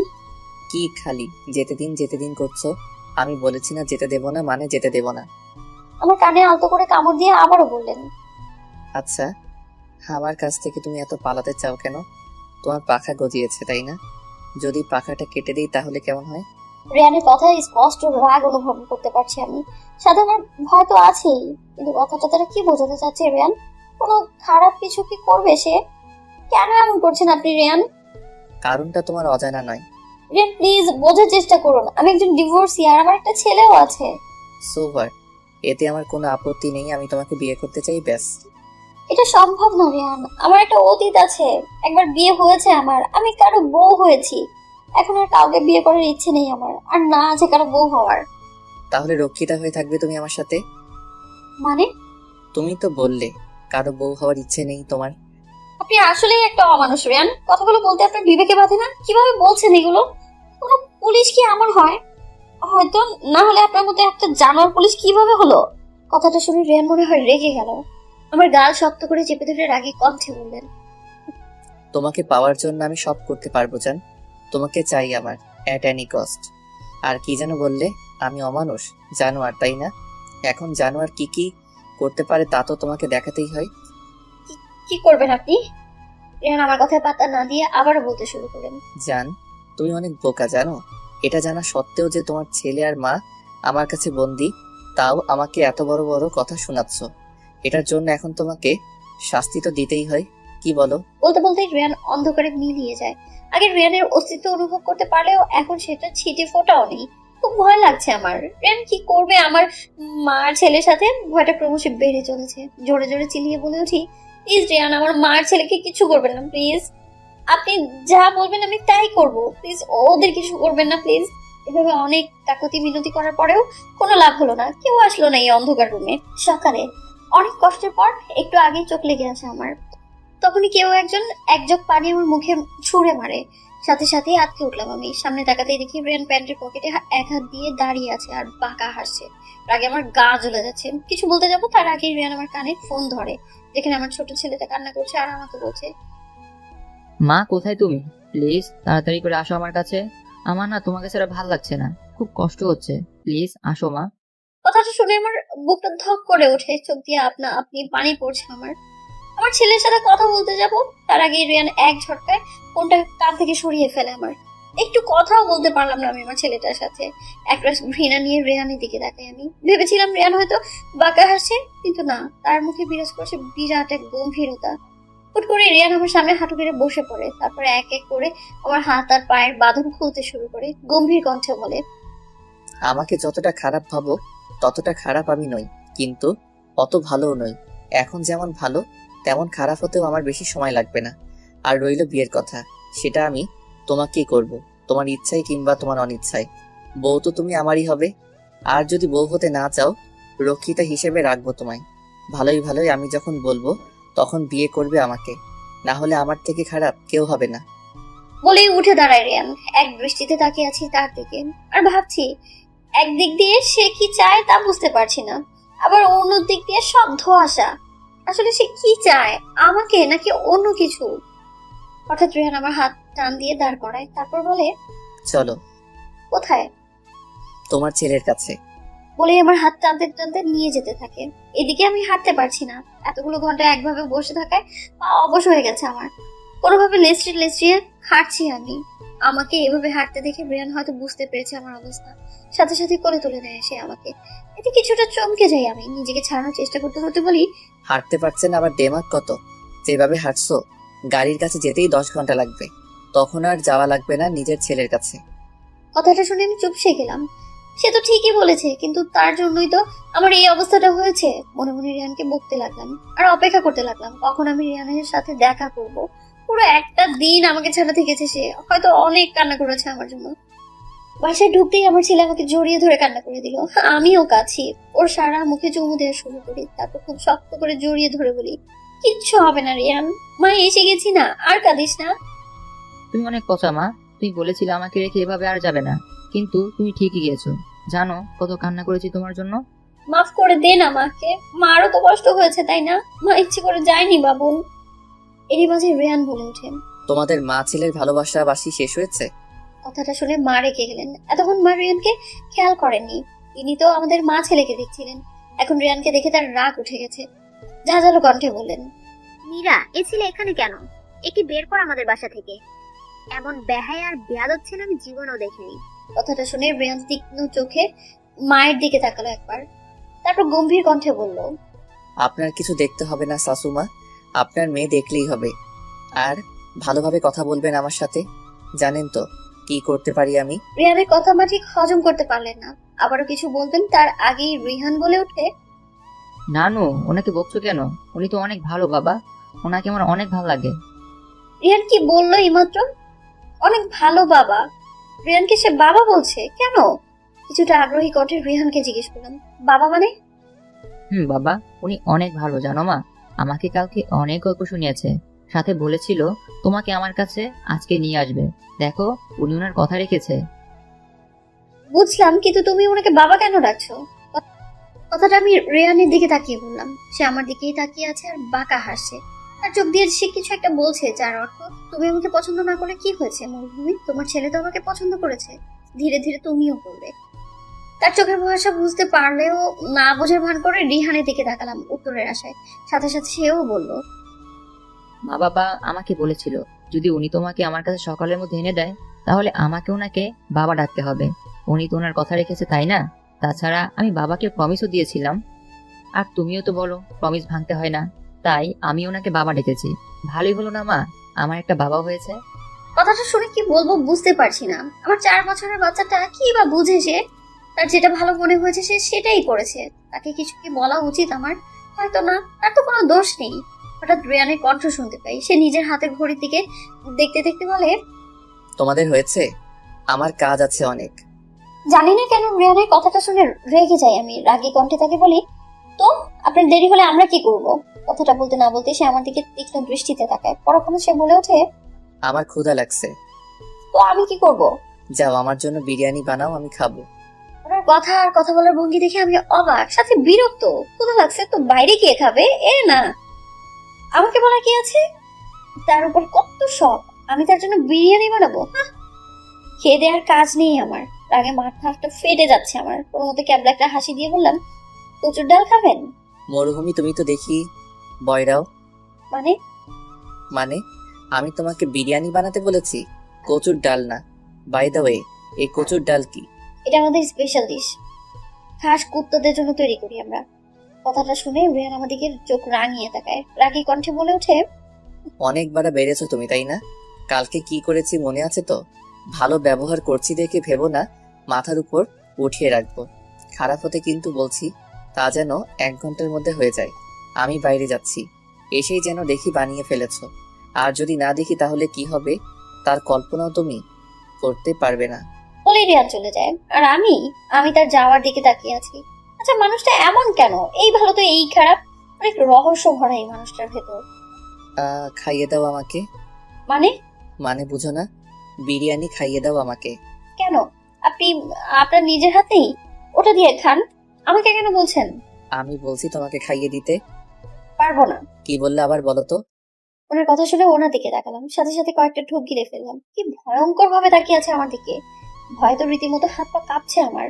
কি খালি যেতে দিন করছো? আমি বলেছি না যেতে দেব না, মানে যেতে দেব না। আমার কানে আলতো করে কামড় দিয়ে আবারও বললেন, আচ্ছা, আমার কাছ থেকে তুমি এত পালাতে চাও কেন? তোমার পাখা গজিয়েছে তাই না? যদি পাখাটা কেটে দিই তাহলে কেমন হয়? রিয়ানের কথায় স্পষ্ট রাগ অনুভব করতে পারছি আমি। সাধারণ ভয় তো আছেই, কিন্তু কথাটা তারা কি বোঝাতে চাচ্ছে? রিয়ান কোনো খারাপ কিছু কি করবে সে? কেন এমন করছেন আপনি রিয়ান? কারণটা তোমার অজানা নয়। রিয়ান, প্লিজ বোঝার চেষ্টা করুন। আমি একজন ডিভোর্সি আর আমার একটা ছেলেও আছে। সোভার, এতে আমার কোনো আপত্তি নেই। আমি তোমাকে বিয়ে করতে চাই, ব্যাস। এটা সম্ভব না রিয়ান, আমার একটা অতীত আছে। একবার বিয়ে হয়েছে আমার, আমি কারো বউ হয়েছি। এখন আর কাউকে বিয়ে করার ইচ্ছে নেই আমার, আর না আছে কারো বউ হওয়ার। তাহলে রক্ষিতা হয়ে থাকবে তুমি আমার সাথে? মানে? তুমি তো বললে কারো বউ হওয়ার ইচ্ছে নেই তোমার। আপনি আসলেই একটা অমানুষ রিয়ান। কথাগুলো বলতে আপনার বিবেকে বাধে না? কিভাবে বলছেন এগুলো? কোনো পুলিশ কি এমন হয়? হয়তো, না হলে আপনার মতো একটা জানোয়ার পুলিশ কিভাবে হলো? কথাটা শুনে রিয়ান মনে হয় রেগে গেল। আমার গাল শক্ত করে চেপে ধরে রাগী কণ্ঠে বললেন, তোমাকে পাওয়ার জন্য আমি সব করতে পারবো জান। তোমাকে চাই আমার, অ্যাট এনি কস্ট। আর কি যেন বললে? আমি অমানুষ, জানোয়ার, তাই না? এখন জানোয়ার কি কি করতে পারে তা তো তোমাকে দেখাতেই হয়। কি করবেন আপনি? রিয়ান আমার কথায় পাত্তা না দিয়ে আবারও বলতে শুরু করলেন, জান, তুমি অনেক বোকা জানো। এটা জানা সত্ত্বেও যে তোমার ছেলে আর মা আমার কাছে বন্দি, তাও আমাকে এত বড় বড় কথা শোনাচ্ছ। এটার জন্য এখন তোমাকে শাস্তি তো দিতেই হয়, কি বলো? বলতে বলতে রিয়ান অন্ধকারে মিলিয়ে যায়। আগে রিয়ানের অস্তিত্ব অনুভব করতে পারলেও এখন সেটা ছিটে ফোটাও নেই। খুব ভয় লাগছে আমার। রিয়ান কি করবে আমার মার ছেলের সাথে? ভয়টা ক্রমশ বেড়ে চলেছে। জোরে জোরে চিল্লিয়ে বলে উঠি, প্লিজ রিয়ান, আমার মার ছেলেকে কিছু করবেন না প্লিজ। আপনি যা বলবেন আমি তাই করব। প্লিজ ওদের কিছু করবেন না প্লিজ। এভাবে অনেক কাকুতি মিনতি করার পরেও কোনো লাভ হলো না। কেউ আসলো না এই অন্ধকার রুমে। সকালে অনেক কষ্টের পর একটু আগেই চোখ লেগে আছে আমার। তখনই কেউ একজন এক জগ পানি আমার মুখে ছুঁড়ে মারে। সাথে সাথেই আটকে উঠলাম আমি। সামনে তাকাতেই দেখি রিয়ান প্যান্টের পকেটে এক হাত দিয়ে দাঁড়িয়ে আছে আর বাঁকা হাসছে। রাগে আমার গা জ্বলে যাচ্ছে। কিছু বলতে যাবো তার আগেই রিয়ান আমার কানে ফোন ধরে, যেখানে আমার ছোট ছেলেটা কান্না করছে আর আমাকে বলছে, মা কোথায় তুমি? প্লিজ তাড়াতাড়ি করে আসো আমার কাছে। আমার না তোমাকে ছাড়া ভাল লাগছে না, খুব কষ্ট হচ্ছে। প্লিজ আসো মা। কথাটা শুনে আমার বুকটা ধক করে ওঠে। চোখ দিয়ে আপনা আপনি পানি পড়ছে আমার। আমার ছেলের সাথে কথা বলতে যাব তার আগে রিয়ান এক ঝটকায় ফোনটা কান থেকে সরিয়ে ফেলে আমার। একটু কথাও বলতে পারলাম না আমি আমার ছেলেটার সাথে। একটা ঘৃণা নিয়ে রেহানের দিকে তাকাই আমি। ভেবেছিলাম রেহান হয়তো বাঁকা হাসছে, কিন্তু না, তার মুখে বিরাজ করছে বিরাট এক গম্ভীরতা। হুট করে রেহান আমার সামনে হাঁটু গেড়ে বসে পড়ে, তারপরে এক এক করে আমার হাত আর পায়ের বাঁধন খুলতে শুরু করে। গম্ভীর কণ্ঠে বলে, আমাকে যতটা খারাপ ভাবো ততটা খারাপ আমি নই, কিন্তু অত ভালোও নই। এখন যেমন ভালো তেমন খারাপ হতেও আমার বেশি সময় লাগবে না। আর রইল বিয়ের কথা, সেটা আমি তোমাকেই করব, তোমার ইচ্ছায় কিংবা তোমার অনিচ্ছায়। বউ তো তুমি আমারই হবে। আর যদি বউ হতে না চাও, রক্ষিতা হিসেবে রাখবো তোমায়। ভালোই ভালোই আমি যখন বলবো তখন বিয়ে করবে আমাকে, না হলে আমার থেকে খারাপ কেউ হবে না। বলেই উঠে দাঁড়ায় রেহান। এক দৃষ্টিতে তাকিয়ে আছি তার দিকে, আর ভাবছি একদিক দিয়ে সে কি চায় তা বুঝতে পারছি না, আবার অন্য দিক দিয়ে সব ধোঁয়াশা। আসলে সে কি চায়, আমাকে নাকি অন্য কিছু? হঠাৎ রেহান আমার হাত টান দিয়ে দাঁড় করায়, তারপর বলে, চলো কোথায়? তোমার ছেলের কাছে। বলে আমার হাত টানতে টানতে নিয়ে যেতে থাকে। এদিকে আমি হাঁটতে পারছি না, এতগুলো ঘন্টা একভাবে বসে থাকায় পা অবশ হয়ে গেছে আমার। কোনোভাবে লেস্ট্রিয়ে লেস্ট্রিয়ে হাঁটছি আমি। আমাকে এভাবে হাঁটতে দেখে রেহান হয়তো বুঝতে পেরেছে আমার অবস্থা, সাথে সাথে কোলে তুলে নেয় সে আমাকে। এতে কিছুটা চমকে যাই আমি, নিজেকে ছাড়ানোর চেষ্টা করতে করতে বলি, হাঁটতে পারছেন আবার দেমাগ কত? যেভাবে হাঁটছো গাড়ির কাছে যেতেই 10 ঘন্টা লাগবে, তখন আর যাওয়া লাগবে না নিজের ছেলের কাছে। কথাটা শুনে আমি চুপসে গেলাম। সে তো ঠিকই বলেছে, কিন্তু তার জন্যই তো আমার এই অবস্থাটা হয়েছে। মনে মনে রিহানকে বকতে লাগলাম আর অপেক্ষা করতে লাগলাম কখন আমি রিহানের সাথে দেখা করব। পুরো একটা দিন আমাকে ছাড়া থেকেছে সে, হয়তো অনেক কান্না করেছে আমার জন্য। বাসায় ঢুকতেই আমার ছেলে আমাকে জড়িয়ে ধরে কান্না করে দিল। আমিও কাছি, ওর সারা মুখে চুমু দেওয়া শুরু করি, তারপর খুব শক্ত করে জড়িয়ে ধরে বলি, কিচ্ছু হবে না রিহান, মা এসে গেছি না, আর কাঁদিস না। তুমি অনেক পচা মা, তুমি বলেছিলে আমাকে রেখে এভাবে আর যাবে না, কিন্তু তুমি ঠিকই গিয়েছো। জানো কত কান্না করেছি তোমার জন্য। মাফ করে দে না মাকে, মারও তো কষ্ট হয়েছে তাই না? মা ইচ্ছে করে যায়নি বাবু। এরই মাঝে রেহান বলে ওঠেন, তোমাদের মা ছেলের ভালোবাসাবাসি শেষ হয়েছে? কথাটা শুনে মা রেখে গেলেন। এতক্ষণ মা রিয়ানকে খেয়াল করেননি, তিনি তো আমাদের মা ছেলেকে দেখছিলেন। এখন রিয়ানকে দেখে তার রাগ উঠে গেছে, ঝাঁঝালো কণ্ঠে বললেন, মীরা, এ ছেলে এখানে কেন? একে বের কর আমাদের বাসা থেকে। এমন বেহায়া আর বেয়াদব ছেলে আমি জীবনেও দেখিনি। কথাটা শুনে রিয়ান তীক্ষ্ণ চোখে মায়ের দিকে তাকালো একবার, তারপর গম্ভীর কণ্ঠে বলল, আপনার কিছু দেখতে হবে না শাশুমা, আপনার মেয়ে দেখলেই হবে। আর ভালোভাবে কথা বলবেন আমার সাথে, জানেন তো কি করতে পারি আমি। রিয়ানের কথা মা ঠিক হজম করতে পারলেন না, আবারও কিছু বলবেন তার আগেই রিহান বলে ওঠে, নানু, ওনাকে বকছো কেন? উনি তো অনেক ভালো বাবা, ওনাকে আমার অনেক ভালো লাগে। রিয়ান কি বললো এইমাত্র? অনেক ভালো বাবা? রিয়ানকে সে বাবা বলছে কেন? কিছুটা আগ্রহী কণ্ঠে রিহানকে জিজ্ঞেস করলাম, বাবা মানে? বাবা, উনি অনেক ভালো জানো মা, আমাকে কালকে অনেক গল্প শুনিয়েছে, সাথে বলেছিল তোমাকে আমার কাছে আজকে নিয়ে আসবে। দেখো, উনি ওনার কথা রেখেছে। বুঝলাম, কিন্তু তুমি ওনাকে বাবা কেন ডাকছো? কথাটা আমি রেহানের দিকে তাকিয়ে বললাম। সে আমার দিকেই তাকিয়ে আছে আর বাঁকা হাসছে। তার চোখ দিয়ে সে কিছু একটা বলছে, যার অর্থ, তুমি আমাকে পছন্দ না করে কি হয়েছে মরুভূমি, তোমার ছেলে তো আমাকে পছন্দ করেছে, ধীরে ধীরে তুমিও করবে। তার চোখের ভাষা বুঝতে পারলেও না বোঝার ভান করে রিহানের দিকে তাকালাম উত্তরের আশায়। সাথে সাথে সেও বলল, মা বাবা আমাকে বলেছিল যদি উনি তোমাকে আমার কাছে সকালের মধ্যে এনে দেয়, তাহলে আমাকে ওনাকে বাবা ডাকতে হবে। উনি তো ওনার কথা রেখেছে তাই না? তাছাড়া আমি বাবাকে প্রমিসও দিয়েছিলাম, আর তুমিও তো বলো প্রমিস ভাঙতে হয় না, তাই আমি ওনাকে বাবা ডেকেছি। ভালোই হলো না মা, আমার একটা বাবা হয়েছে। কথাটা শুনে কি বলবো বুঝতে পারছি না। আমার 4 বছরের বাচ্চাটা কি বা বুঝে সে? তার যেটা ভালো মনে হয়েছে সে সেটাই করেছে, তাকে কিছু কি বলা উচিত আমার? হয়তো না, তার তো কোনো দোষ নেই। হঠাৎ রিয়ানের কণ্ঠ শুনতে পাই, সে নিজের হাতের ঘড়ির দিকে দেখতে দেখতে বলে, তোমাদের হয়েছে, আমার কাজ আছে অনেক। জানি না কেন রিয়ানের কথাটা শুনে রেগে যাই আমি। রাগী কণ্ঠে তাকে বলি, তো আপনার দেরি হলে আমরা কি করব? কথাটা বলতে না বলতে সে আমার দিকে তীক্ষ্ণ দৃষ্টিতে তাকায়। পরক্ষণে সে বলে ওঠে, আমার ক্ষুধা লাগছে। তো আমি কি করব? যাও আমার জন্য বিরিয়ানি বানাও, আমি খাবো। ওনার কথা আর কথা বলার ভঙ্গি দেখে আমি অবাক, সাথে বিরক্ত। ক্ষুধা লাগছে তো বাইরে গিয়ে খাবে, এ না, আমাকে বলা কি আছে? তার উপর কত শখ, আমি তার জন্য বিরিয়ানি বানাবো? খেয়ে দেওয়ার কাজ নেই আমার। রাগে মাথা ফেটে যাচ্ছে আমার। ওর মধ্যে ক্যাবলা একটা হাসি দিয়ে বললাম, কচুর ডাল খাবেন? মরুভূমি, তুমি তো দেখি বয়রাও। মানে? মানে আমি তোমাকে বিরিয়ানি বানাতে বলেছি, কচুর ডাল না। বাই দ্য ওয়ে, এই কচুর ডাল কি? এটা আমাদের স্পেশাল ডিশ, খাস কুত্তাদের জন্য তৈরি করি আমরা। কথাটা শুনে রেহান আমাদেরকে চোখ রাঙিয়ে তাকায়, রাগী কণ্ঠে বলে ওঠে, অনেকবার বেড়েছো তুমি, তাই না? কালকে কি করেছি মনে আছে তো? ভালো ব্যবহার করছি দেখে ভেবো না মাথার উপর উঠিয়ে রাখবো। খারাপ হতে কিন্তু বলছি, তা যেন 1 ঘন্টার মধ্যে হয়ে যায়। আমি বাইরে যাচ্ছি, এসেই যেন দেখি বানিয়ে ফেলেছো। আর যদি না দেখি তাহলে কি হবে তার কল্পনাও তুমি করতে পারবে না। বলে রেহান চলে যায়। আর আমি তার যাওয়ার দিকে তাকিয়ে আছি। আচ্ছা, মানুষটা এমন কেন? এই ভালো তো এই খারাপ, অনেক রহস্য ভরা এই মানুষটার ভেতর। খাইয়ে দাও আমাকে। মানে? মানে বুঝো না? বিরিয়ানি খাইয়ে দাও আমাকে। কেন? আপনি আপনার নিজের হাতেই ওটা দিয়ে খান, আমাকে কেন বলছেন? আমি বলছি তোমাকে খাইয়ে দিতে। পারবো না। কি বললে আবার বলো তো? ওনার কথা শুনে ওনার দিকে তাকালাম, সাথে সাথে কয়েকটা ঢোক গিলে ফেললাম। কি ভয়ঙ্কর ভাবে তাকিয়ে আছে আমার দিকে। ভয় তো রীতিমতো হাত পা কাঁপছে আমার।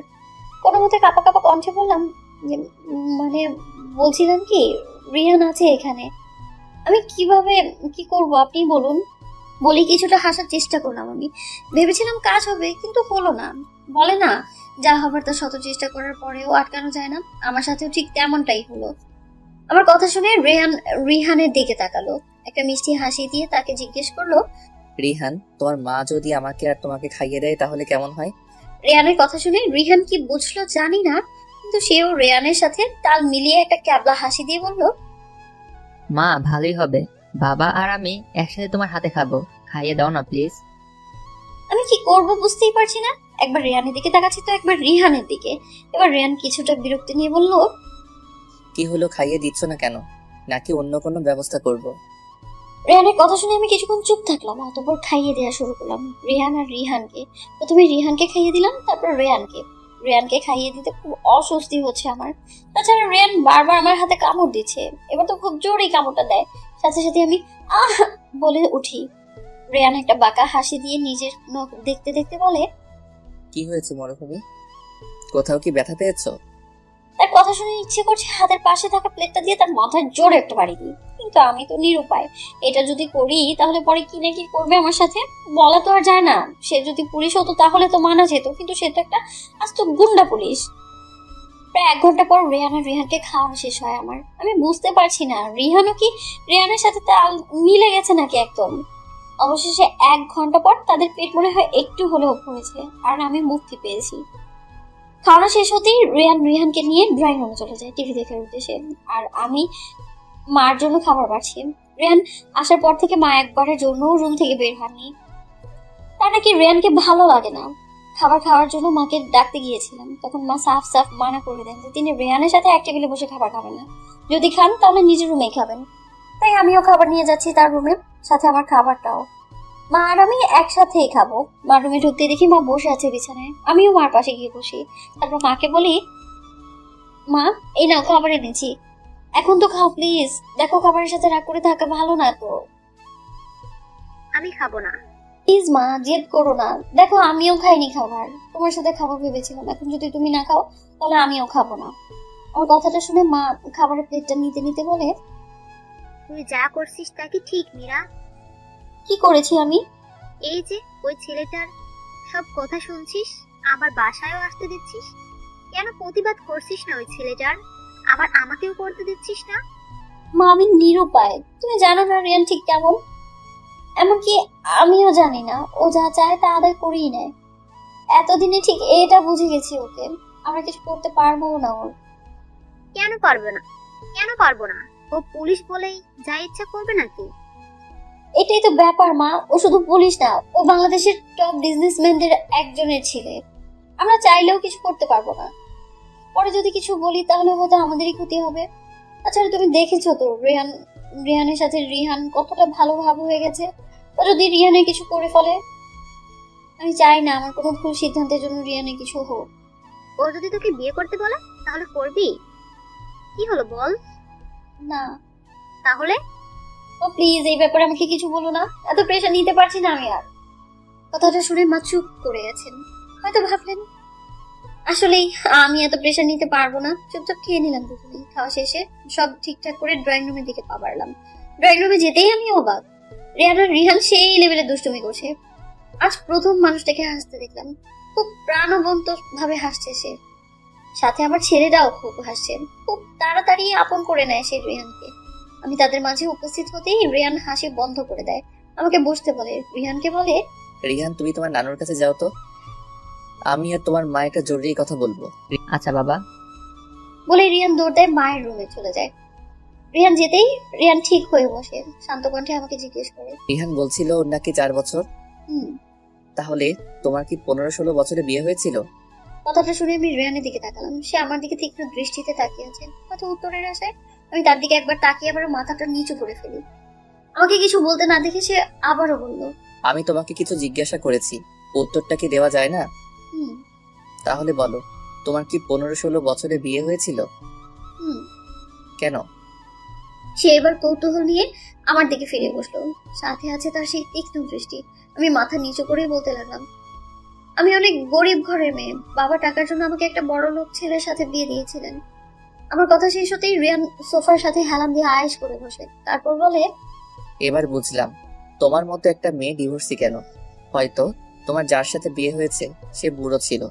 কোনো মতে কাঁপা কাঁপা কণ্ঠে বললাম যে, মানে বলছিলাম কি, রিহান আছে এখানে, আমি কিভাবে কি করব আপনি বলুন। বলি কিছুটা হাসার চেষ্টা করলাম। আমি ভেবেছিলাম কাজ হবে, কিন্তু হলো না। বলে না, যা হবার তা শত চেষ্টা করার পরেও আটকানো যায় না। আমার সাথেও ঠিক তেমনটাই হলো। আমার কথা শুনে রিহানের দিকে তাকালো, একটা মিষ্টি হাসি দিয়ে তাকে জিজ্ঞেস করলো, রিহান, তোমার মা যদি আমাকে আর তোমাকে খাইয়ে দেয় তাহলে কেমন হয়? রেয়ানের কথা শুনে রিহান কি বুঝলো জানি না, কিন্তু সেও রেয়ানের সাথে তাল মিলিয়ে একটা ক্যাবলা হাসি দিয়ে বলল, মা ভালোই হবে, বাবা আর আমি একসাথে তোমার হাতে খাবো, খাইয়ে দাও না প্লিজ। আমি কি করব বুঝতেই পারছি না। একবার রেয়ানের দিকে তাকাচ্ছি তো একবার রিহানের দিকে। এবার রেয়ান কিছুটা বিরক্তি নিয়ে বলল, কি হলো, খাইয়ে দিচ্ছ না কেন? নাকি অন্য কোনো ব্যবস্থা করব? রেহানের কথা শুনে আমি কিছুক্ষণ চুপ থাকলাম, অতঃপর খাইয়ে দেওয়া শুরু করলাম রেহান আর রিহানকে। প্রথমে রিহানকে খাইয়ে দিলাম, তারপর রেয়ানকে খাইয়ে দিতে খুব অস্বস্তি হচ্ছে আমার। তাছাড়া রেয়ান বারবার আমার হাতে কামড় দিচ্ছে, এবার তো খুব জোরেই কামড়টা দেয়। সাথে সাথে আমি আহ বলে উঠি। রেয়ান একটা বাঁকা হাসি দিয়ে নিজের নখ দেখতে দেখতে বলে, কি হয়েছে মরহুমি? কোথাও কি ব্যথা পেয়েছো? তার কথা শুনে ইচ্ছে করছে হাতের পাশে থাকা প্লেটটা দিয়ে তার মাথায় জোরে একটা বাড়ি দিই, কিন্তু আমি তো নিরুপায়। এটা যদি করি তাহলে পরে কি না কি করবে আমার সাথে, বলা তো আর যায় না। সে যদি পুলিশ হতো তাহলে তো মানা যেত, কিন্তু সে তো একটা আস্ত গুন্ডা পুলিশ। প্রায় 1 ঘন্টা পর রেহান আর রিহানকে খাওয়ানো শেষ হয় আমার। আমি বুঝতে পারছি না রিহানও কি রেহানের সাথে তাল মিলে গেছে নাকি একদম। অবশেষে 1 ঘন্টা পর তাদের পেট মনে হয় একটু হলেও ভরেছে, আর আমি মুক্তি পেয়েছি। খাওয়ানো শেষ হতেই রিহানকে নিয়ে ড্রয়িং রুমে চলে যায় টিভি দেখার উদ্দেশ্যে, আর আমি মার জন্য খাবার বাড়ছি। রেহান আসার পর থেকে মা একবারের জন্য রুম থেকে বের হয়নি। তার নাকি রেহানকে ভালো লাগে না। খাবার খাওয়ার জন্য মাকে ডাকতে গিয়েছিলাম, তখন মা সাফ সাফ মানা করে দেন যে তিনি রেহানের সাথে এক টেবিলে বসে খাবার খাবেন না, যদি খান তাহলে নিজের রুমেই খাবেন। তাই আমিও খাবার নিয়ে যাচ্ছি তার রুমে, সাথে আমার খাবারটাও। মা আর আমি একসাথেই খাবো। মার রুমে ঢুকতে দেখি মা বসে আছে বিছানায়, আমিও মার পাশে গিয়ে বসি। তারপর মাকে বলি, মা এই নাও খাবার এনেছি, এখন তো খাও প্লিজ। দেখো খাবারের সাথে রাগ করে থাকা ভালো না তো। আমি খাবো না। প্লিজ মা, জেদ করো না। দেখো আমিও খাইনি খাবার, তোমার সাথে খাবো ভেবেছিলাম, এখন যদি তুমি না খাও তাহলে আমিও খাবো না। আমার কথাটা শুনে মা খাবারের প্লেটটা নিতে নিতে বলে, তুই যা করছিস তা কি ঠিক মীরা? কি করেছি আমি? এই যে ওই ছেলেটার সব কথা শুনছিস, আবার বাসায়ও আসতে দিচ্ছিস, কেন প্রতিবাদ করছিস না ওই ছেলেটার? আবার আমাকেও করতে দিচ্ছিস না? মা আমি নিরুপায়, তুমি জানো না রিয়ান ঠিক কেমন। এমনকি আমিও জানি না, ও যা চায় তা আদায় করেই নেয়। এতদিনে ঠিক এটা বুঝে গেছি ওকে, আমরা কিছু করতে পারবো না ওর। কেন পারবে না? কেন পারবো না? ও পুলিশ বলেই যা ইচ্ছা করবে নাকি? এটাই তো ব্যাপার মা, ও শুধু পুলিশ না, ও বাংলাদেশের টপ বিজনেসম্যানদের একজনের ছেলে। আমরা চাইলেও কিছু করতে পারবো না। পরে যদি কিছু বলি তাহলে হয়তো আমাদেরই ক্ষতি হবে। আচ্ছা তুমি দেখেছো তো রিহানের সাথে রিহান কতটা ভালো ভাব হয়ে গেছে। ও যদি রিহানের কিছু করে ফেলে, আমি চাই না আমার কোনো ভুল সিদ্ধান্তের জন্য রিহানের কিছু হোক। ও যদি তোকে বিয়ে করতে বলে তাহলে করবি? কি হলো বল? না। তাহলে? ও প্লিজ এই ব্যাপারে আমাকে কিছু বলো না, এত প্রেশার নিতে পারছি না আমি আর। কথাটা শুনে মা চুপ করে গেছেন, হয়তো ভাবলেন আসলেই আমি এত প্রেশার নিতে পারবো না। চুপচাপ খেয়ে নিলাম দুপুরে। খাওয়া শেষে সব ঠিকঠাক করে ড্রয়িং রুমের দিকে পা বাড়লাম। ড্রয়িং রুমে যেতেই আমি অবাক, রিহান সেই লেভেলে দুষ্টুমি করছে। আজ প্রথম মানুষটাকে হাসতে দেখলাম। খুব প্রাণবন্ত ভাবে হাসছে সে, সাথে আমার ছেলেরাও খুব হাসছে। খুব তাড়াতাড়ি আপন করে নেয় সে রিহানকে। আমি তাদের মাঝে উপস্থিত হতেই রিহান হাসি বন্ধ করে দেয়, আমাকে বসতে বলে। রিহানকে বলে, রিহান তুমি তোমার নানুর কাছে যাও তো, আমি আর তোমার মা একটা জরুরি কথা বলবো। আচ্ছা বাবা। বলে রিহান দৌড় দেয় মায়ের রুমে চলে যায়। রিহান যেতেই রিহান ঠিক হয়ে বসে শান্ত কণ্ঠে আমাকে জিজ্ঞেস করে, রিহান বলছিল ওর নাকি 4 বছর। হুম। তাহলে তোমার কি 15-16 বছরে বিয়ে হয়েছিল? কথাটা শুনে আমি রিহানের দিকে তাকালাম। সে আমার দিকে তীক্ষ্ণ দৃষ্টিতে তাকিয়ে আছে, হয়তো উত্তরের আশায়। আমি তার দিকে একবার তাকিয়ে আবার মাথাটা নিচু করে ফেলি। আমাকে কিছু বলতে না দেখে সে আবারও বলল, আমি তোমাকে কিছু জিজ্ঞাসা করেছি, উত্তরটা কি দেওয়া যায় না? হুম। তাহলে বলো, তোমার কি 15-16 বছরে বিয়ে হয়েছিল? হুম। কেন? সে এবার কৌতূহল নিয়ে আমার দিকে ফিরে বসলো, সাথে আছে তার সেই তীক্ষ্ণ দৃষ্টি। আমি মাথা নিচু করে বলতে লাগলাম, আমি অনেক গরিব ঘরের মেয়ে। বাবা টাকার জন্য আমাকে একটা বড় লোক ছেলের সাথে বিয়ে দিয়েছিলেন। আমার কথা শেষ হতেই রিয়ান সোফার সাথে হেলান দিয়ে আয়েশ করে বসে, তারপর বলে, এবার বুঝলাম তোমার মতো একটা মেয়ে ডিভোর্সি কেন। হয়তো তোমার যার সাথে বিয়ে হয়েছে সে বুড়ো ছিল,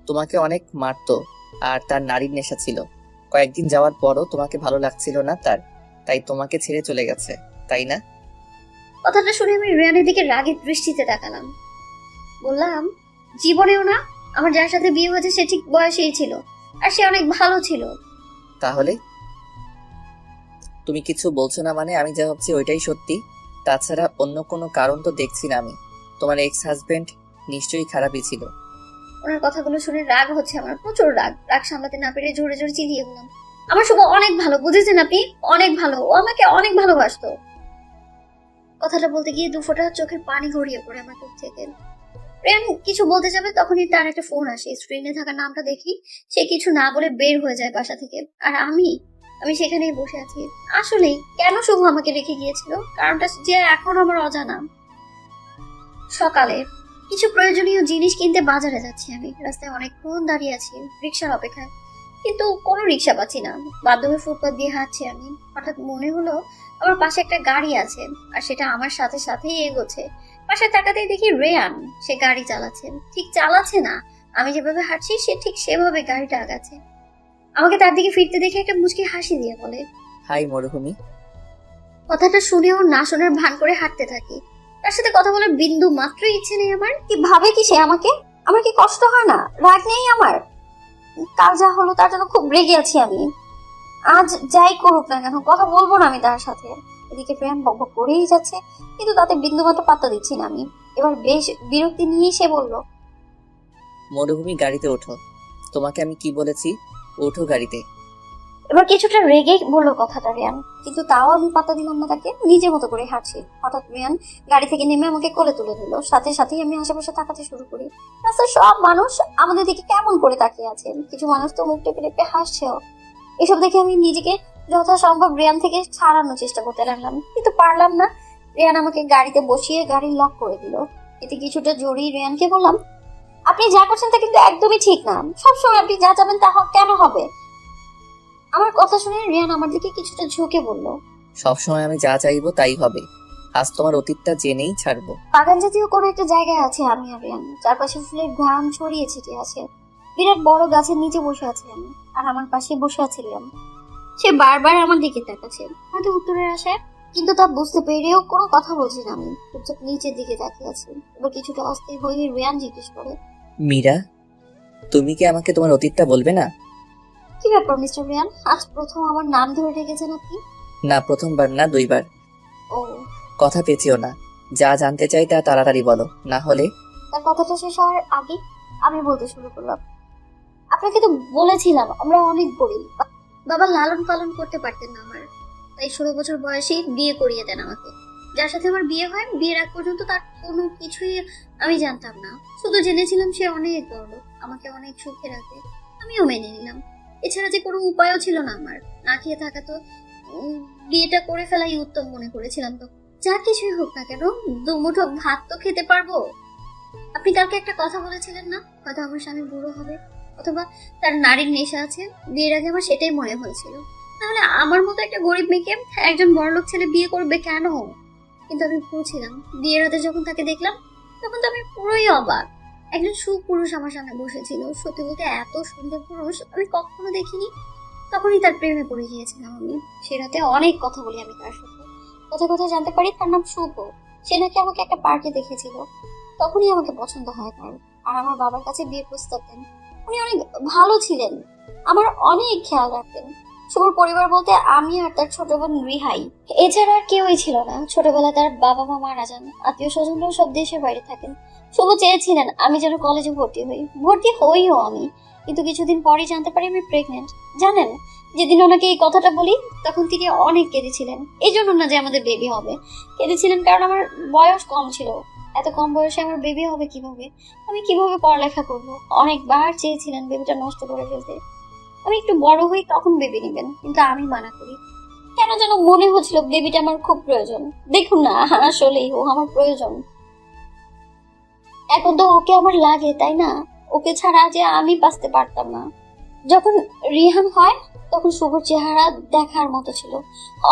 তোমাকে অনেক মারতো, আর তার নারীর নেশা ছিল। কয়েকদিন যাওয়ার পরও তোমাকে ভালো লাগছিল না তার, তাই তোমাকে ছেড়ে চলে গেছে, তাই না? কথাটা শুনে আমি রিয়ানের দিকে রাগের দৃষ্টিতে তাকালাম। বললাম, জীবনেও না। আমার যার সাথে বিয়ে হয়েছে সে ঠিক বয়সেই ছিল, আর সে অনেক ভালো ছিল। তাহলে তুমি কিছু বলছো না মানে আমি যা ভাবছি ওইটাই সত্যি? তাছাড়া অন্য কোনো কারণ তো দেখছি না আমি। তোমার এক্স হাজবেন্ড নিশ্চয়ই খারাপই ছিল। ওনার কথাগুলো শুনে রাগ হচ্ছে আমার, প্রচুর রাগ। রাগ সামলাতে না পেরে জোরে জোরে চিল্লিয়ে বললাম, আমার শুভ অনেক ভালো, বুঝেছেন আপনি? অনেক ভালো, ও আমাকে অনেক ভালোবাসতো। কথাটা বলতে গিয়ে 2 ফোঁটা চোখের পানি গড়িয়ে পড়ে আমার চোখ থেকে। রিয়ান কিছু বলতে যাবে, তখনই তার একটা ফোন আসে। স্ক্রিনে থাকা নামটা দেখি সে কিছু না বলে বের হয়ে যায় বাসা থেকে। আর আমি সেখানেই বসে আছি। আসলে কেন শুভ আমাকে রেখে গিয়েছিল, কারণটা যে এখন আমার অজানা। সকালে কিছু প্রয়োজনীয় জিনিস কিনতে বাজারে যাচ্ছি আমি। রাস্তায় অনেকক্ষণ দাঁড়িয়ে আছি রিক্সার অপেক্ষায়, কিন্তু কোনো রিক্সা পাচ্ছি না। বাধ্য হয়ে ফুটপাত দিয়ে হাঁটছি আমি। হঠাৎ মনে হলো আমার পাশে একটা গাড়ি আছে, আর সেটা আমার সাথে সাথেই এগোচ্ছে। পাশে তাকাতেই দেখি রেয়ান, সে গাড়ি চালাচ্ছে। ঠিক চালাচ্ছে না, আমি যেভাবে হাঁটছি সে ঠিক সেভাবে গাড়িটা আগাচ্ছে। আমাকে তার দিকে ফিরতে দেখে একটা মুচকি হাসি দিয়ে বলে, হাই মরুভূমি। কথাটা শুনেও না শোনার ভান করে হাঁটতে থাকি। তার সাথে কথা বলার বিন্দু মাত্র ইচ্ছে নেই আমার। কি ভাবে কি সে আমাকে? আমার কি কষ্ট হয় না? রাগ নেই আমার? কাল যা হলো তার জন্য খুব রেগে আছি আমি। আজ যাই করুক না কেন কথা বলবো না আমি তার সাথে। এদিকে প্রেম বকবক করেই যাচ্ছে, কিন্তু তাতে বিন্দু মাত্র পাত্তা দিচ্ছি না আমি। এবার বেশ বিরক্তি নিয়ে সে বলল, মরুভূমি গাড়িতে ওঠো। তোমাকে আমি কি বলেছি? ওঠো গাড়িতে। এবার কিছুটা রেগে বললো কথাটা রিয়ান, কিন্তু তাও আমি পাত্তা দিলাম না তাকে। নিজের মতো করে হাঁটছি। হঠাৎ রিয়ান গাড়ি থেকে নেমে আমাকে কোলে তুলে দিল। সাথে সাথেই আমি আশেপাশে তাকাতে শুরু করি। রাস্তার সব মানুষ আমাদের দিকে কেমন করে তাকিয়ে আছে। কিছু মানুষ তো মুখ টেপে টেপে হাসছেও। এসব দেখে আমি নিজেকে যথাসম্ভব রিয়ান থেকে ছাড়ানোর চেষ্টা করতে লাগলাম, কিন্তু পারলাম না। রিয়ান আমাকে গাড়িতে বসিয়ে গাড়ি লক করে দিল। এতে কিছুটা জড়িয়ে রিয়ানকে বললাম, আপনি যা করছেন তা কিন্তু একদমই ঠিক না। সবসময় আপনি যা চাবেন তা কেন হবে? আমার কথা শুনে রিয়ান আমার দিকে কিছুটা ঝুঁকে বলল, সবসময় আমি যা চাইবো তাই হবে। আজ তোমার অতীতটা জেনেই ছাড়বো। বাগান জাতীয় কোনো একটা জায়গায় আছে আমি আর রিয়ান। চারপাশে ফুলের ঘ্রাণ ছড়িয়ে ছিটিয়ে আছে। বিরাট বড় গাছের নিচে বসে আছি আমি, আর আমার পাশে বসে আছে রিয়ান। সে বারবার আমার দিকে তাকাচ্ছে, হয়তো উত্তরের আশায়, কিন্তু তা বুঝতে পেরেও কোনো কথা বলছি না আমি। চুপচাপ নিচের দিকে তাকিয়ে আছি। এবার কিছুটা অস্থির হয়ে রিয়ান জিজ্ঞেস করে, মীরা, তুমি কি আমাকে তোমার অতীতটা বলবে না? কি ব্যাপার মিস্টার রিয়ান, আজ প্রথম আমার নাম ধরে রেখেছেন আপনি? না, প্রথমবার না, 2 বার। ও। কথা পেঁচিও না, যা জানতে চাই তা তাড়াতাড়ি বলো, না হলে। তার কথাটা শেষ হওয়ার আগে আমি বলতে শুরু করলাম, আপনাকে তো বলেছিলাম আমরা অনেক গরিব। বাবা লালন পালন করতে পারতেন না আমার, তাই 16 বছর বয়সেই বিয়ে করিয়ে দেন আমাকে। যার সাথে আমার বিয়ে হয়, বিয়ের আগ পর্যন্ত তার কোনো কিছুই আমি জানতাম না। শুধু জেনেছিলাম সে অনেক বড়, আমাকে অনেক সুখে রাখে। আমিও মেনে নিলাম। এছাড়া যে কোনো উপায়ও ছিল না আমার। না খেয়ে থাকা তো বিয়েটা করে ফেলাই উত্তম মনে করেছিলাম। তো যা কিছুই হোক না কেন, 2 মুঠো ভাত তো খেতে পারবো। আপনি কালকে একটা কথা বলেছিলেন না, হয়তো আমার স্বামী বুড়ো হবে, অথবা তার নারীর নেশা আছে। বিয়ের আগে আমার সেটাই মনে হয়েছিল। তাহলে আমার মতো একটা গরিব মেয়েকে একজন বড়লোক ছেলে বিয়ে করবে কেন? কিন্তু আমি ভুলছিলাম। বিয়ের রাতে যখন তাকে দেখলাম, তখন তো আমি পুরোই অবাক। একজন সুপুরুষ আমার সামনে বসেছিল, সত্যি বলতে এত সুন্দর পুরুষ আমি কখনো দেখিনি। তখনই তার প্রেমে পড়ে গিয়েছিলাম আমি। সে রাতে অনেক কথা বলি আমি তার সাথে, কথা কথা জানতে পারি তার নাম শুভ। সে নাকি আমাকে একটা পার্কে দেখেছিল, তখনই আমাকে পছন্দ হয় তার। আর আমার বাবার কাছে বিয়ের প্রস্তাব দেন। উনি অনেক ভালো ছিলেন, আমার অনেক খেয়াল রাখতেন। শুভর পরিবার বলতে আমি আর তার ছোট বোন রিহাই, এছাড়া আর কেউই ছিল না। ছোটবেলায় তার বাবা মা মারা যান, আত্মীয় স্বজনরাও সব দেশের বাইরে থাকেন। শুভ চেয়েছিলেন আমি যেন কলেজে ভর্তি হইও আমি, কিন্তু কিছুদিন পরেই জানতে পারি আমি প্রেগনেন্ট। জানেন, যেদিন ওনাকে এই কথাটা বলি তখন তিনি অনেক কেঁদেছিলেন। এই জন্য না যে আমাদের বেবি হবে, কেঁদেছিলেন কারণ আমার বয়স কম ছিল। এত কম বয়সে আমার বেবি হবে কিভাবে, আমি কিভাবে পড়ালেখা করব। অনেকবার চেয়েছিলেন বেবিটা নষ্ট করে ফেলতে, আমি একটু বড় হই তখন বেবি নেবেন, কিন্তু আমি মানা করি। কেন যেন মনে হচ্ছিল বেবিটা আমার খুব প্রয়োজন। দেখুন না, আসলেই ও আমার প্রয়োজন। এখন তো ওকে আমার লাগে, তাই না? ওকে ছাড়া যে আমি বাঁচতে পারতাম না। যখন রিহান হয় তখন শুভর চেহারা দেখার মতো ছিল,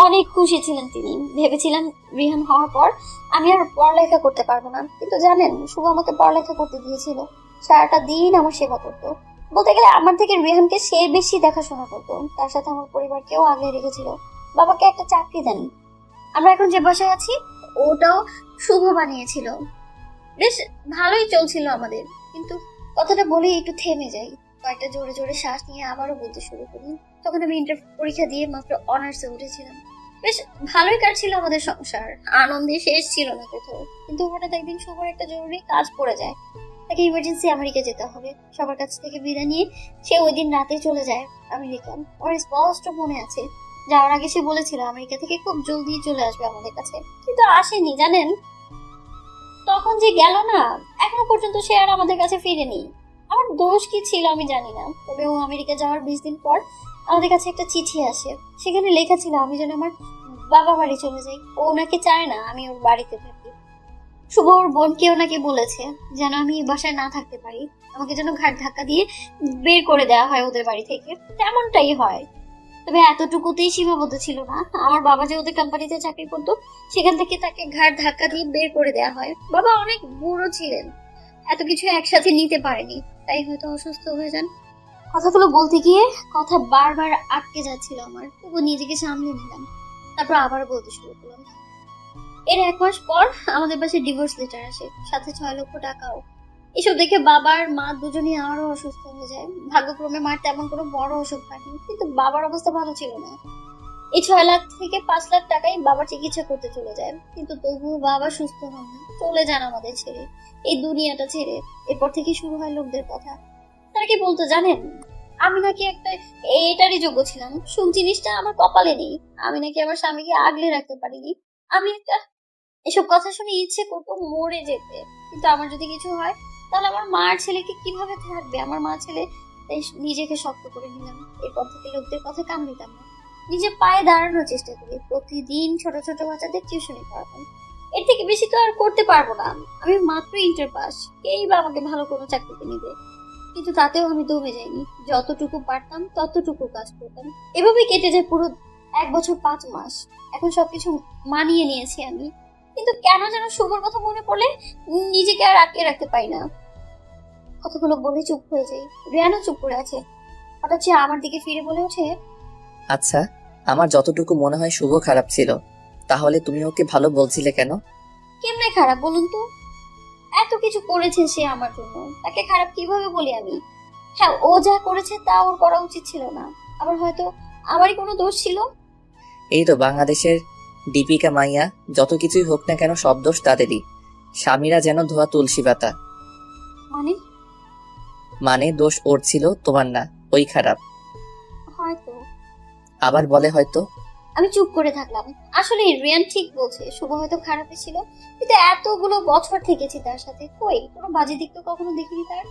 অনেক খুশি ছিলেন তিনি। ভেবেছিলেন রিহান হওয়ার পর আমি আর পড়ালেখা করতে পারবো না, কিন্তু জানেন শুভ আমাকে পড়ালেখা করতে দিয়েছিল। সারাটা দিন আমার সেবা করতো, বলতে গেলে আমার থেকে রিহানকে সে বেশি দেখাশোনা করতো। তার সাথে আমার পরিবারকেও আগলে রেখেছিল, বাবাকে একটা চাকরি দেন। আমরা এখন যে বাসায় আছি ওটাও শুভ বানিয়েছিল। বেশ ভালোই চলছিল আমাদের, কিন্তু কথাটা বলেই একটু থেমে যাই। কয়েকটা জোরে জোরে শ্বাস নিয়ে আবারও বলতে শুরু করি। তখন আমি ইন্টার পরীক্ষা দিয়ে মাত্র অনার্সে উঠেছিলাম। বেশ ভালোই কাটছিল আমাদের সংসার, আনন্দে শেষ ছিল না কোথাও। কিন্তু হঠাৎ একদিন শুভর একটা জরুরি কাজ পড়ে যায়, তাকে ইমার্জেন্সি আমেরিকা যেতে হবে। সবার কাছ থেকে বিদায় নিয়ে সে ওই দিন রাতে চলে যায় আমেরিকা। আমার স্পষ্ট মনে আছে, যাওয়ার আগে সে বলেছিল আমেরিকা থেকে খুব জলদি চলে আসবে আমাদের কাছে, কিন্তু আসেনি। জানেন তখন যে গেল না, এখনো পর্যন্ত সে আর আমাদের কাছে ফিরেনি। আমার দোষ কি ছিল আমি জানি না, তবে ও আমেরিকা যাওয়ার 20 দিন পর আমাদের কাছে একটা চিঠি আসে। সেখানে লেখা ছিল আমি যেন আমার বাবা বাড়ি চলে যাই। ও ওনাকে চায় না আমি ওর বাড়িতে থাকি। শুভ ওর বোনকে ওনাকে বলেছে যেন আমি বাসায় না থাকতে পারি, আমাকে যেন ঘাট ধাক্কা দিয়ে বের করে দেওয়া হয় ওদের বাড়ি থেকে। তেমনটাই হয়, তবে এতটুকুতেই সীমাবদ্ধ ছিল না। আমার বাবা যে ওদের কোম্পানিতে চাকরি করতো, সেখান থেকে তাকে ঘাট ধাক্কা দিয়ে বের করে দেওয়া হয়। বাবা অনেক বুড়ো ছিলেন, এত কিছু একসাথে নিতে পারেনি, তাই হয়তো অসুস্থ হয়ে যান। কথাগুলো বলতে গিয়ে কথা বারবার আটকে যাচ্ছিল আমার, তবু নিজেকে সামলে নিলাম। তারপর আবার বলতে শুরু করলাম। এর 1 মাস পর আমাদের পাশে ডিভোর্স লেটার আসে, সাথে 6 লক্ষ টাকাও। এসব দেখে বাবার মা দুজনেই আরো অসুস্থ হয়ে যায়। ভাগ্যক্রমে মার তেমন কোনো বড় অসুখ হয়নি, কিন্তু বাবার অবস্থা ভালো ছিল না। এই 6 লাখ থেকে 5 লাখ টাকাই বাবার চিকিৎসা করতে চলে যায়, কিন্তু তবুও বাবা সুস্থ হন না, চলে যান আমাদের ছেড়ে, এই দুনিয়াটা ছেড়ে। এরপর থেকে শুরু হয় লোকদের কথা। তারা কি বলতো জানেন, আমি নাকি একটা এটারই যোগ্য ছিলাম। সুখ জিনিসটা আমার কপালে নেই, আমি নাকি আমার স্বামীকে আগলে রাখতে পারিনি। আমি একটা এসব কথা শুনে ইচ্ছে করতো মরে যেতে, কিন্তু আমার যদি কিছু হয় তাহলে আমার মার ছেলেকে কিভাবে থাকবে আমার মা ছেলে। তাই নিজেকে শক্ত করে নিলাম। এরপর থেকে লোকদের কথা কান দিতাম না, নিজে পায়ে দাঁড়ানোর চেষ্টা করি। প্রতিদিন ছোট ছোট বাচ্চাদের টিউশনি করাতাম। এর থেকে বেশি তো আর করতে পারবো না, আমি মাত্র ইন্টার পাস, কেই বা আমাকে ভালো কোনো চাকরিতে নিবে। কিন্তু তাতেও আমি দমে যাইনি, যতটুকু পারতাম ততটুকু কাজ করতাম। এভাবে কেটে যায় পুরো 1 বছর 5 মাস। এখন সবকিছু মানিয়ে নিয়েছি আমি, কিন্তু কেন যেন শুভর কথা মনে পড়লে নিজেকে আর আটকে রাখতে পারি না। কথাগুলো বলে চুপ হয়ে যাই। রিয়ানও চুপ করে আছে। হঠাৎ সে আমার দিকে ফিরে বলে ওঠে, আচ্ছা, আমার যতটুকু মনে হয় শুভ খারাপ ছিল, তাহলে তুমি ওকে ভালো বলছিলে কেন? কেমনে খারাপ বলুন তো? এত কিছু করেছে সে আমার জন্য, তাকে খারাপ কিভাবে বলি আমি? হ্যাঁ, ও যা করেছে তা ওর করা উচিত ছিল না, আবার হয়তো আমারই কোনো দোষ ছিল। এই তো বাংলাদেশের দীপিকা মাইয়া, যত কিছুই হোক না কেন সব দোষ তাদেরই। স্বামীরা যেন ধোয়া তুলসী পাতা। মানে মানে দোষ ওর ছিল, তোমার না। ওই খারাপ। হয়তো। আবার বলে হয়তো। আমি চুপ করে থাকলাম। আসলে রিয়ান ঠিক বলছে, শুভ হয়তো খারাপই ছিল, কিন্তু এতগুলো বছর থেকেছি তার সাথে, কই কোনো বাজে দিক তো কখনো দেখিনি তার।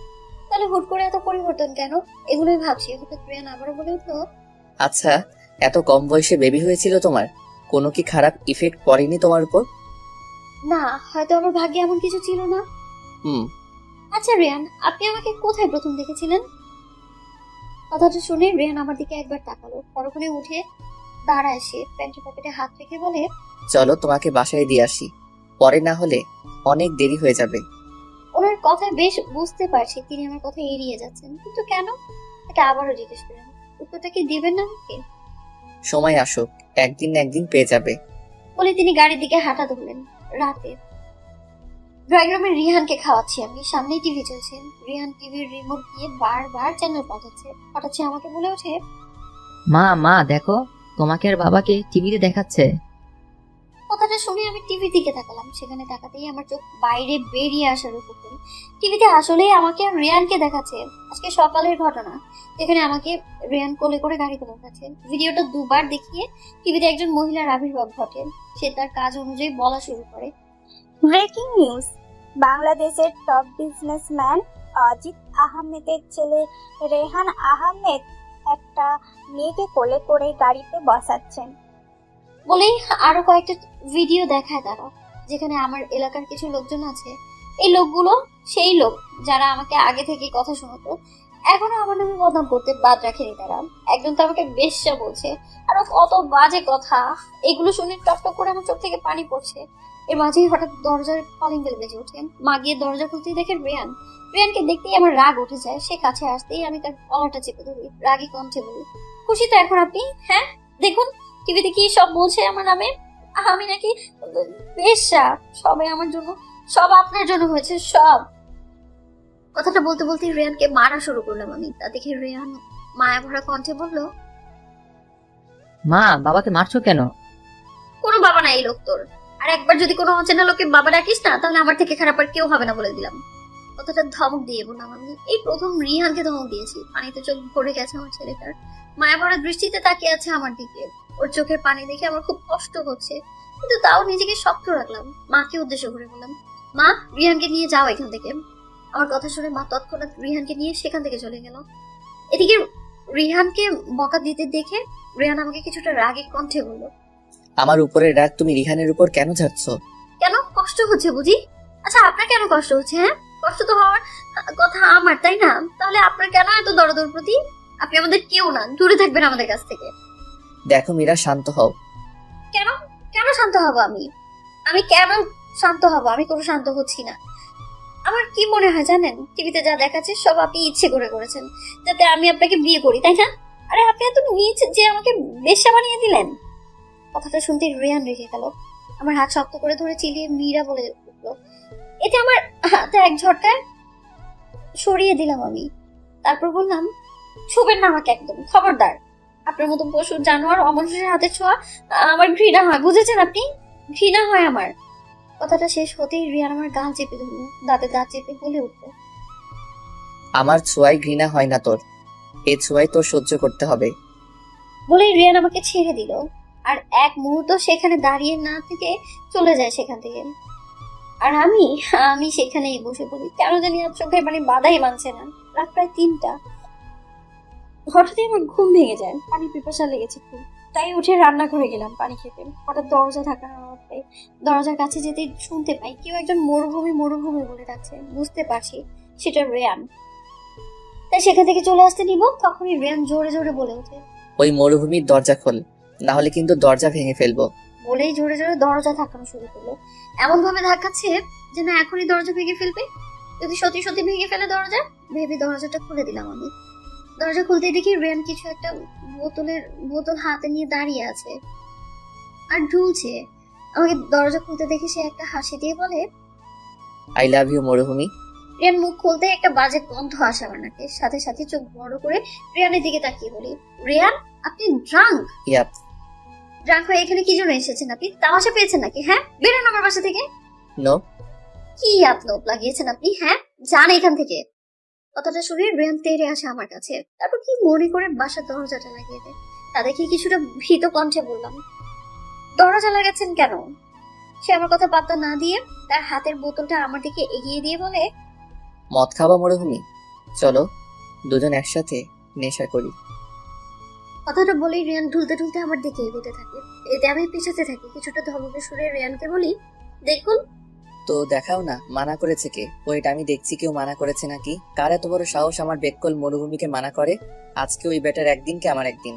তাহলে হুট করে এত পরিবর্তন কেন, এগুলোই ভাবছি। হঠাৎ রিয়ান আবারও বলে উঠলো, আচ্ছা, এত কম বয়সে বেবি হয়েছিল তোমার, কোনো কি খারাপ ইফেক্ট পড়েনি তোমার উপর? না, হয়তো আমার ভাগ্যে এমন কিছু ছিল না। হুম। আচ্ছা রিয়ান, আপনি আমাকে কোথায় প্রথম দেখেছিলেন? কথাটা শুনে রিয়ান আমার দিকে একবার তাকালো, পরক্ষণে উঠে দাঁড়ায় সে, প্যান্টের পকেটে হাত রেখে বলে, চলো তোমাকে বাসায় দিয়ে আসি, পরে না হলে অনেক দেরি হয়ে যাবে। কথায় বেশ বুঝতে পারছি তিনি আমার কথা এড়িয়ে যাচ্ছেন, কিন্তু কেন? এটা আবারও জিজ্ঞেস করেন। উত্তরটা কি দিবেন না আমাকে? সময় আসুক, একদিন না একদিন পেয়ে যাবে। বলে তিনি গাড়ির দিকে হাঁটা ধরলেন। রাতে ড্রয়িং রুমে রিহানকে খাওয়াচ্ছি আমি, সামনেই টিভি চলছে। রিহান টিভির রিমোট দিয়ে বারবার চ্যানেল পাঠাচ্ছে। আমাকে বলে ওঠে, মা মা দেখো, তোমাকে আর বাবাকে টিভিতে দেখাচ্ছে। কথাটা শুনে আমি টিভির দিকে তাকালাম। সেখানে তাকাতেই আমার চোখ বাইরে বেরিয়ে আসার উপক্রম। টিভিতে আসলেই আমাকে আর রিয়ানকে দেখাচ্ছে। আজকে সকালের ঘটনা, যেখানে আমাকে রিয়ান কোলে করে গাড়িতে বসাচ্ছে। ভিডিওটা দুবার দেখিয়ে টিভিতে একজন মহিলার আবির্ভাব ঘটে। সে তার কাজ অনুযায়ী বলা শুরু করে, ব্রেকিং নিউজ, বাংলাদেশের টপ বিজনেসম্যান অজিত আহমেদের ছেলে রেহান আহমেদ একটা মেয়েকে কোলে করে গাড়িতে বসাচ্ছেন। বলেই আরো কয়েকটা ভিডিও দেখায় তারা, যেখানে আমার এলাকার কিছু লোকজন আছে। এই লোকগুলো সেই লোক যারা আমাকে আগে থেকে কথা শোনাতো, এখনো আমার নামে বদনাম করতে বাদ রাখেনি তারা। একজন তো আমাকে বেশ্যা বলছে, আরো কত বাজে কথা। এগুলো শুনে টকটক করে আমার চোখ থেকে পানি পড়ছে। এর মাঝেই হঠাৎ দরজার কলিং বেল বেজে ওঠে। মা গিয়ে দরজা খুলতেই দেখে রিয়ানকে দেখতেই আমার রাগ উঠে যায়। সে কাছে আসতেই আমি তার গলাটা চেপে ধরি, রাগী কণ্ঠে বলি, খুশি তো এখন আপনি? হ্যাঁ, দেখুন টিভিতে কি সব বলছে আমার নামে, আমি নাকি বেশ্যা। সবাই আমার জন্য, সব আপনার জন্য হয়েছে, সব। কথাটা বলতে বলতে রিয়ানকে মারা শুরু করলাম আমি। তা দেখে রিয়ান মায়া ভরা কণ্ঠে বলল, মা বাবাকে মারছো কেন? কোনো বাবা না এই লোক তোর। আর একবার যদি কোনো অচেনা লোকে বাবা ডাকিস না, তাহলে আমার থেকে খারাপ আর কেউ হবে না বলে দিলাম। কথাটা ধমক দিয়ে বললাম আমি। এই প্রথম রিহানকে ধমক দিয়েছি। পানিতে চোখ ভরে গেছে আমার ছেলেটার। মায়া ভরা দৃষ্টিতে তাকিয়ে আছে আমার দিকে। ওর চোখের পানি দেখে আমার খুব কষ্ট হচ্ছে, কিন্তু তাও নিজেকে শক্ত রাখলাম। মাকে উদ্দেশ্য করে বললাম, মা রিহানকে নিয়ে যাও এখান থেকে। আমার কথা শুনে মা তৎক্ষণাৎ রিহানকে নিয়ে সেখান থেকে চলে গেল। এদিকে রিহানকে বকা দিতে দেখে রিহান আমাকে কিছুটা রাগী কণ্ঠে বলল, আমার উপরের রাগ তুমি রিহানের উপর কেন ঝাড়ছ? কেন, কষ্ট হচ্ছে বুঝি? আচ্ছা আপনার কেন কষ্ট হচ্ছে? হ্যাঁ, কষ্ট তো হওয়ার কথা আমার, তাই না? তাহলে আপনার কেন এত দরদ ওর প্রতি? আপনি আমাদের কেউ না, দূরে থাকবেন আমাদের কাছ থেকে। দেখো মীরা, শান্ত হও। কেন কেন শান্ত হব আমি? আমি কেন শান্ত হব? আমি কোনো শান্ত হচ্ছি না। আমার কি মনে হয় জানেন, টিভিতে যা দেখাচ্ছে সব আপনি ইচ্ছে করে করেছেন, যাতে আমি আপনাকে বিয়ে করি, তাই না? আরে আপনি এত নিচ যে আমাকে বেশ্যা বানিয়ে দিলেন। কথাটা শুনতে রিয়ান রেখে গেল। আমার হাত শক্ত করে ধরে চিলিয়ে মীরা বলে উঠলো। এতে আমার হাতে এক ঝটকায় সরিয়ে দিলাম আমি। তারপর বললাম, ছুবেন না আমাকে একদম, খবরদার। আপনার মতো পশু জানোয়ার অমানুষের হাতে ছোঁয়া আমার ঘৃণা হয়, বুঝেছেন আপনি? ঘৃণা হয় আমার। কথাটা শেষ হতেই রিয়ান আমার গাল চেপে ধরল, দাঁতে দাঁত চেপে বলে উঠল, আমার ছোঁয়ায় ঘৃণা হয় না তোর, এ ছোঁয়ায় তোর সহ্য করতে হবে। বলেই রিয়ান আমাকে ছেড়ে দিল। আর এক মুহূর্ত সেখানে দাঁড়িয়ে না থেকে চলে যায় সেখান থেকে। আর আমি সেখানেই বসে পড়ি। কেন জানি আর চোখের পানি বাধাই মানছে না। রাত প্রায় 3টা। হঠাৎই আমার ঘুম ভেঙে যায়। পানি পিপাসা লেগেছে খুব, তাই উঠে রান্না করে গেলাম পানি খেতে। হঠাৎ দরজা ধাক্কার আওয়াজ পাই। দরজার কাছে যেতেই শুনতে পাই কেউ একজন মরুভূমি মরুভূমি বলে ডাকছে। বুঝতে পারছি সেটা রিয়ান, তাই সেখান থেকে চলে আসতে নিব, তখনই রিয়ান জোরে জোরে বলে ওঠে, ওই মরুভূমির দরজা খোল, না হলে কিন্তু দরজা ভেঙে ফেলবো। বলেই জোরে জোরে দরজা ধাক্কানো শুরু করলো। এমন ভাবে ধাক্কাচ্ছে যেন এখনই দরজা ভেঙে ফেলবে। যদি সত্যি সত্যি ভেঙে ফেলে দরজা, ভেবে দরজাটা খুলে দিলাম আমি। দরজা খুলতে দেখি রিয়ান কিছু একটা বোতল হাতে নিয়ে দাঁড়িয়ে আছে আর ঢুলছে। আমাকে দরজা খুলতে দেখে সে একটা হাসি দিয়ে বলে, আই লাভ ইউ মরুভূমি। রিয়ান মুখ খুলতে একটা বাজে গন্ধ আসে আমার নাকে। সাথে সাথে চোখ বড় করে রিয়ানের দিকে তাকিয়ে বলি, রিয়ান আপনি ড্রাঙ্ক? ইয়াপ। ড্রাঙ্ক হয়ে এখানে কি জন্য এসেছেন আপনি? তামাশা পেয়েছেন নাকি? হ্যাঁ, বেরোন আমার বাসা থেকে। নো। কি আপলোপ লাগিয়েছেন আপনি? হ্যাঁ, যান এখান থেকে। কথাটা শুনে রিয়ান তেড়ে আসে আমার কাছে। তারপর কি মনে করে বাসার দরজাটা লাগিয়ে দেয়। তা দেখে কিছুটা ভীত কণ্ঠে বললাম, দরজা লাগাচ্ছেন কেন? সে আমার কথা পাত্তা না দিয়ে তার হাতের বোতলটা আমার দিকে এগিয়ে দিয়ে বলে, মদ খাবা মরুভূমি, চলো দুজন একসাথে নেশা করি। কথাটা বলেই রিয়ান ঢুলতে ঢুলতে আমার দিকে এগোতে থাকে। এতে আমি পিছাতে থাকি। কিছুটা ধমকে সুরে রিয়ানকে বলি, দেখুন। তো দেখাও না, মানা করেছে কে? ওইটা আমি দেখছি কেউ মানা করেছে নাকি? কার এত বড় সাহস আমার বেককল মরুভূমিকে মানা করে? আজকে ওই বেটার একদিন কে আমার একদিন।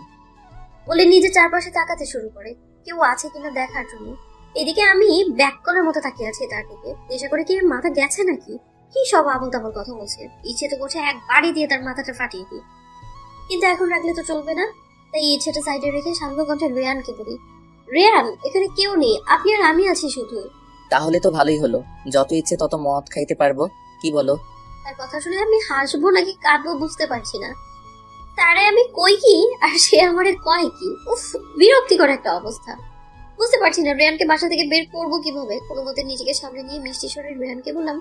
বলে নিজে চারপাশে তাকাতে শুরু করে কেউ আছে কিনা দেখার জন্য। এদিকে আমি ব্যাককলের মতো তাকিয়ে আছি তার দিকে। নেশা করে কি মাথা গেছে নাকি? কি সব আবল তাবল কথা বলছে। ইচ্ছে তো করছে এক বাড়ি দিয়ে তার মাথাটা ফাটিয়ে দিই, কিন্তু এখন রাখলে তো চলবে না। তাই ইচ্ছেটা সাইডে রেখে শান্ত কণ্ঠে রেয়ানকে বলি, রেয়ান এখানে কেউ নেই, আপনি আর আমি আছি শুধু। তাহলে তো ভালোই হলো, যত ইচ্ছে তত মদ খাইতে পারবো, কি বলো? তার কথা শুনে আমি হাসবো নাকি কাঁদবো বুঝতে পারছি না। তারে আমি কই কি আর সে আমারে কয় কি। উফ, বিরক্তিকর একটা অবস্থা। বুঝতে পারছি না রেয়ানকে বাসা থেকে বের করবো কিভাবে। কোনো মতে নিজেকে সামনে নিয়ে মিষ্টি স্বরে রেয়ানকে বললাম,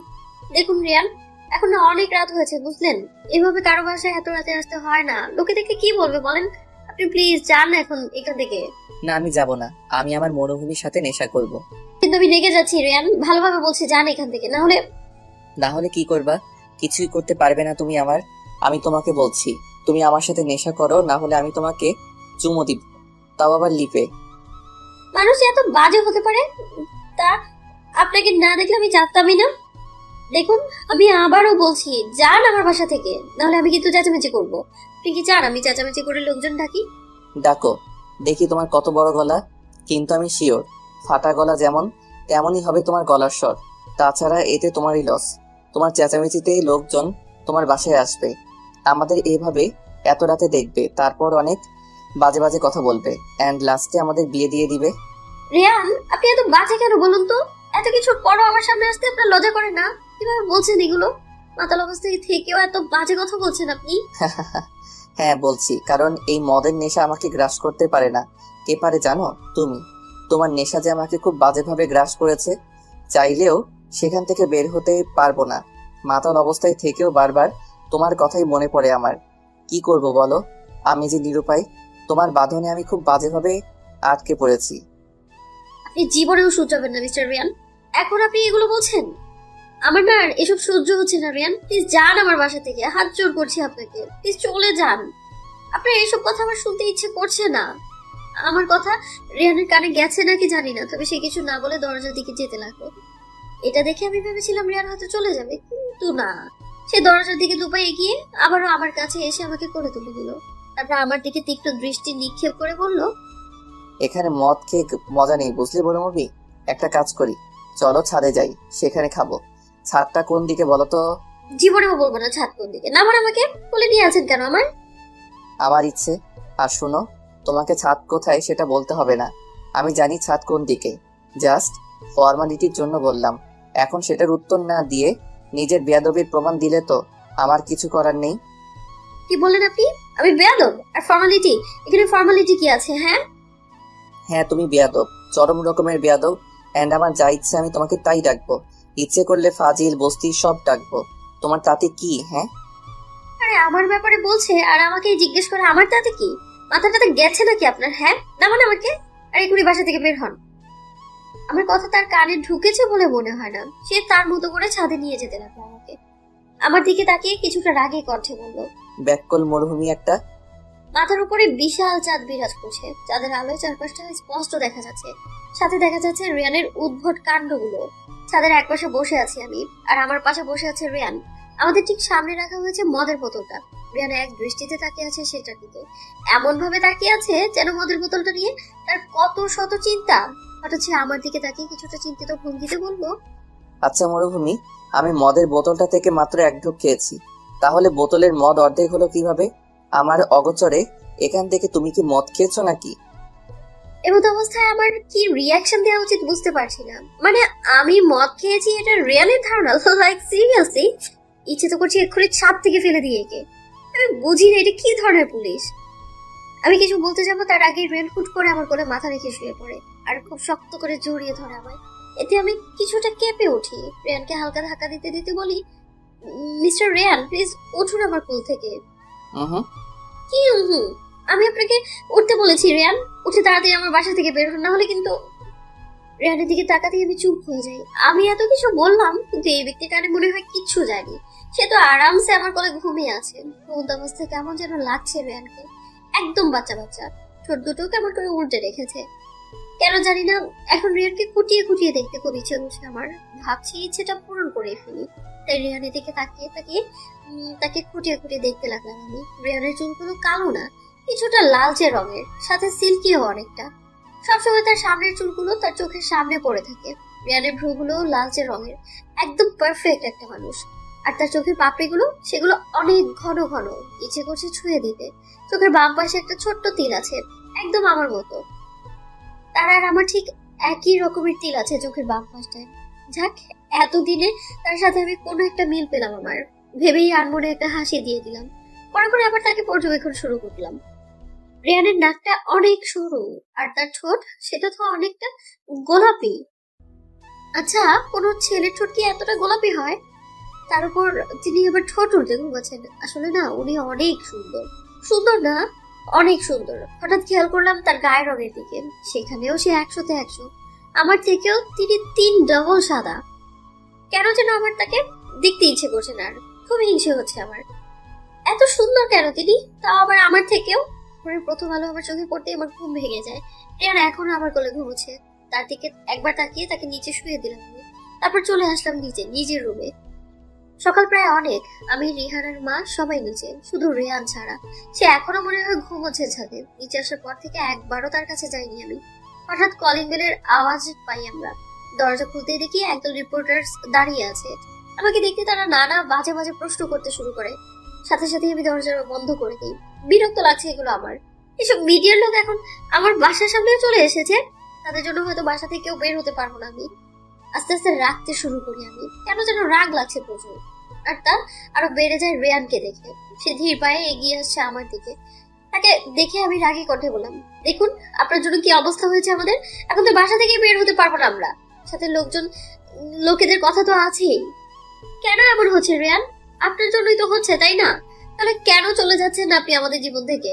দেখুন রেয়ান, এখন না অনেক রাত হয়েছে বুঝলেন, এভাবে কারো বাসায় এত রাতে আসতে হয় না, লোকে দেখে কি বলবে বলেন, আপনি প্লিজ যান এখন এখান থেকে। না, আমি যাব না, আমি আমার মরুভূমির সাথে নেশা করব। কিন্তু আমি রেগে যাচ্ছি রেয়ান, ভালোভাবে বলছি যান এখান থেকে, না হলে কি করবা? কিছুই করতে পারবে না তুমি আমার। আমি তোমাকে বলছি, তুমি আমার সাথে নেশা করো, না হলে আমি তোমাকে চুমো দিব, তাও আবার লিপে। মানুষ এত বাজে হতে পারে, তা আপনাকে না দেখলে আমি জানতামই না। দেখুন আমি আবারও বলছি যান আমার বাসা থেকে, নাহলে আমি কিন্তু চেঁচামেচি করবো। আপনি কি চান আমি চেঁচামেচি করে লোকজন ডাকি? ডাকো, দেখি তোমার কত বড় গলা। কিন্তু আমি শিওর, ফাটা গলা যেমন তেমনই হবে তোমার গলার স্বর। তাছাড়া এতে তোমারই লস। তোমার চেঁচামেচিতেই লোকজন তোমার বাসায় আসবে, আমাদের এইভাবে এত রাতে দেখবে, তারপর অনেক বাজে বাজে কথা বলবে, এন্ড লাস্টে আমাদের বিয়ে দিয়ে দিবে। রেয়ান আপনি এত বাজে কেন বলুন তো? এত কিছুর পরও আমার সামনে আসতে আপনার লজ্জা করে না? কিভাবে বলছেন এগুলো? মাতাল অবস্থায় থেকেও এত বাজে কথা বলছেন আপনি। হ্যাঁ বলছি, কারণ এই মদের নেশা আমাকে গ্রাস করতে পারে না। কে পারে জানো? তুমি। তোমার নেশা যে আমাকে খুব বাজেভাবে গ্রাস করেছে, চাইলেও সেখান থেকে বের হতে পারবো না। মাতাল অবস্থায় থেকেও বারবার তোমার কথাই মনে পড়ে আমার। কি করব বলো? আমি যে নিরুপায়, তোমার বাঁধনে আমি খুব বাজেভাবে আটকে পড়েছি। আপনি জীবনেও শুধরাবেন না মিস্টার রিয়ান। এখন আপনি এগুলো বলছেন? আমার না আর এসব সহ্য হচ্ছে না রিয়ান, প্লিজ যান আমার বাসা থেকে, হাত জোর করছি আপনাকে, প্লিজ চলে যান। আপনার এসব কথা আমার শুনতে ইচ্ছে করছে না। আমার কথা রিয়ানের কানে গেছে নাকি জানি না, তবে সে কিছু না বলে দরজার দিকে যেতে লাগলো। এটা দেখে আমি ভেবেছিলাম রিয়ান হয়তো চলে যাবে, কিন্তু না, সে দরজার দিকে দুপায়ে এগিয়ে আবারও আমার কাছে এসে আমাকে করে তুলে দিল। তারপর আমার দিকে তীক্ষ্ণ দৃষ্টি নিক্ষেপ করে বলল, এখানে মদ খেয়ে মজা নেই বুঝলি বড় মুভি। একটা কাজ করি, চলো ছাদে যাই, সেখানে খাবো। ছাদটা কোন দিকে বলো তো? জীবনেও বলবো না ছাদ কোন দিকে। নামান আমাকে, বলে নিয়ে আছেন কেন আমার? আমার ইচ্ছে। আর শোনো, তোমাকে ছাদ কোথায় সেটা বলতে হবে না, আমি জানি ছাদ কোন দিকে। জাস্ট ফর্মালিটির জন্য বললাম। এখন সেটার উত্তর না দিয়ে নিজের বেয়াদবির প্রমাণ দিলে তো আমার কিছু করার নেই। কি বললেন আপনি? আমি বেয়াদব? আর ফর্মালিটি? এখানে ফর্মালিটি কি আছে? হ্যাঁ হ্যাঁ, তুমি বেয়াদব, চরম রকমের বেয়াদব। এন্ড আমার যা ইচ্ছে আমি তোমাকে তাই ডাকবো। ইচ্ছে করলে ফাজিল, বস্তি সব ডাকবো। তোমার তাতে কি? হ্যাঁ, আরে আমার ব্যাপারে বলছে আর আমাকে জিজ্ঞেস করে আমার তাতে কি? মাথাটাতে গেছে নাকি আপনার? হ্যাঁ নামান আমাকে, আর এখনই বাসা থেকে বের হন। আমার কথা তার কানে ঢুকেছে বলে মনে হয় না। সে তার মতো করে ছাদে নিয়ে যেতে লাগলো আমাকে। আমার দিকে তাকিয়ে কিছুটা রাগে কণ্ঠে বলল, ব্যাককল মরুভূমি একটা। মাথার উপরে বিশাল চাঁদ বিরাজ করছে, চাঁদের আলোয় চারপাশটা স্পষ্ট দেখা যাচ্ছে। সাথে দেখা যাচ্ছে রিয়ানের উদ্ভট কাণ্ডগুলো। ছাদের একপাশে বসে আছি আমি, আর আমার পাশে বসে আছে রিয়ান। আমাদের ঠিক সামনে রাখা হয়েছে মদের বোতলটা। রিয়ান এক দৃষ্টিতে তাকিয়ে আছে সেটার দিকে, এমন ভাবে তাকিয়ে আছে যেন মদের বোতলটা নিয়ে তার কত শত চিন্তা। হঠাৎ সে আমার দিকে তাকিয়ে কিছুটা চিন্তিত ভঙ্গিতে বলল, আচ্ছা মরুভূমি, আমি মদের বোতলটা থেকে মাত্র এক ঢোক খেয়েছি, তাহলে বোতলের মদ অর্ধেক হলো কিভাবে? আমার অগোচরে এখান থেকে তুমি কি মদ খেয়েছো নাকি? এমত অবস্থায় আমার কি রিয়াকশন দেওয়া উচিত বুঝতে পারছি না। মানে আমি মদ খেয়েছি এটা রিয়ানের ধারণা? Like seriously? ইচ্ছে তো করছি এক্ষুনি ছাদ থেকে ফেলে দিয়ে একে। আমি বুঝি না এটা কি ধরনের পুলিশ। আমি কিছু বলতে যাবো তার আগে রিয়ান হুট করে আমার কোলে মাথা রেখে শুয়ে পড়ে আর খুব শক্ত করে জড়িয়ে ধরে আমায়। এতে আমি কিছুটা কেঁপে উঠি। রিয়ানকে হালকা ধাক্কা দিতে দিতে বলি, মিস্টার রিয়ান প্লিজ উঠুন আমার কোল থেকে। কি আমি আপনাকে উঠতে বলেছি রিয়ান, উঠে তাড়াতাড়ি আমার বাসা থেকে বের হন, না হলে কিন্তু। রিয়ানের দিকে তাকাতেই আমি চুপ হয়ে যাই। আমি এত কিছু বললাম, কিন্তু এই ব্যক্তির কানে মনে হয় কিচ্ছু যায়নি। সে তো আরামসে আমার কোলে ঘুমিয়ে আছে। ঘুমন্ত অবস্থায় কেমন যেন লাগছে রিয়ানকে, একদম বাচ্চা বাচ্চা। ঠোঁট দুটো কেমন করে উল্টে রেখেছে কেন জানি না। এখন রিয়ানকে খুঁটিয়ে খুঁটিয়ে দেখতে খুব ইচ্ছে হচ্ছে আমার। ভাবছি ইচ্ছেটা পূরণ করে ফেলি। তাই রিয়ানের দিকে তাকিয়ে তাকিয়ে তাকে খুঁটিয়ে খুঁটিয়ে দেখতে লাগলাম আমি। রিয়ানের চুলগুলো কালো না, কিছুটা লালচে রঙের, সাথে সিল্কিও অনেকটা। সবসময় তার সামনের চুলগুলো তার চোখের সামনে পড়ে থাকে। রিয়ানের ভ্রুগুলো লালচে রঙের, একদম পারফেক্ট একটা মানুষ। আর তার চোখের পাপড়িগুলো সেগুলো অনেক ঘন ঘন, ইচ্ছে করছে ছুঁয়ে দিতে। চোখের বাম পাশে একটা ছোট্ট তিল আছে, একদম আমার মতো। তার আর আমার ঠিক একই রকমের তিল আছে চোখের বাম পাশটায়। যাক, এতদিনে তার সাথে আমি কোনো একটা মিল পেলাম আমার, ভেবেই আনমনে একটা হাসি দিয়ে দিলাম। পরে করে আবার তাকে পর্যবেক্ষণ শুরু করলাম। রেহানের নাকটা অনেক সরু, আর তার ঠোঁট সেটা তো অনেকটা গোলাপি। আচ্ছা, কোন ছেলের ঠোঁট কি এতটা গোলাপি হয়? তার উপর তিনি আবার ঠোঁট উঠে ঘুমাচ্ছেন। আসলে না, উনি অনেক সুন্দর। সুন্দর না, অনেক সুন্দর। হঠাৎ খেয়াল করলাম তার গায়ের রঙের দিকে, সেখানেও সে 100-তে 100। আমার থেকেও তিনি 3 ডবল সাদা। কেন যেন আমার তাকে দেখতে ইচ্ছে করছে না, আর খুব হিংসে হচ্ছে আমার। এত সুন্দর কেন তিনি, তাও আবার আমার থেকেও। প্রথম আলো আমার চোখে পড়তে আমার ঘুম ভেঙে যায়। রিয়ানা এখনো আমার কোলে ঘুমোচ্ছে। তার দিকে একবার তাকিয়ে তাকে নিচে শুয়ে দিলাম আমি। তারপর চলে আসলাম নিজের রুমে। সকাল প্রায় অনেক। আমি, রিহানার মা সবাই নিচে, শুধু রেয়ান ছাড়া। সে এখনো মনে হয় ঘুমোচ্ছে ছাদে। নিচে আসার পর থেকে একবারও তার কাছে যাইনি আমি। হঠাৎ কলিং বেলের আওয়াজ পাই আমরা। দরজা খুলতেই দেখি একদল রিপোর্টার দাঁড়িয়ে আছে। আমাকে দেখতে তারা নানা বাজে বাজে প্রশ্ন করতে শুরু করে। সাথে সাথে আমি দরজা বন্ধ করে দিই। বিরক্ত লাগছে এগুলো আমার। এসব মিডিয়ার লোক এখন আমার বাসার সামনে চলে এসেছে। তাদের জন্য হয়তো বাসা থেকেও বের হতে পারবো না আমি। আস্তে আস্তে রাখতে শুরু করি আমি, কেন যেন রাগ লাগছে প্রচুর। আর তা আরো বেড়ে যায় রেয়ানকে দেখে। সে ধীর পায়ে এগিয়ে আসছে আমার দিকে। তাকে দেখে আমি রাগী কণ্ঠে বললাম, দেখুন আপনার জন্য কি অবস্থা হয়েছে আমাদের। এখন তো বাসা থেকে বের হতে পারবো না আমরা। সাথে লোকেদের কথা তো আছেই। কেন এমন হচ্ছে রেয়ান? আপনার জন্যই তো হচ্ছে, তাই না? তাহলে কেন চলে যাচ্ছেন আপনি আমাদের জীবন থেকে?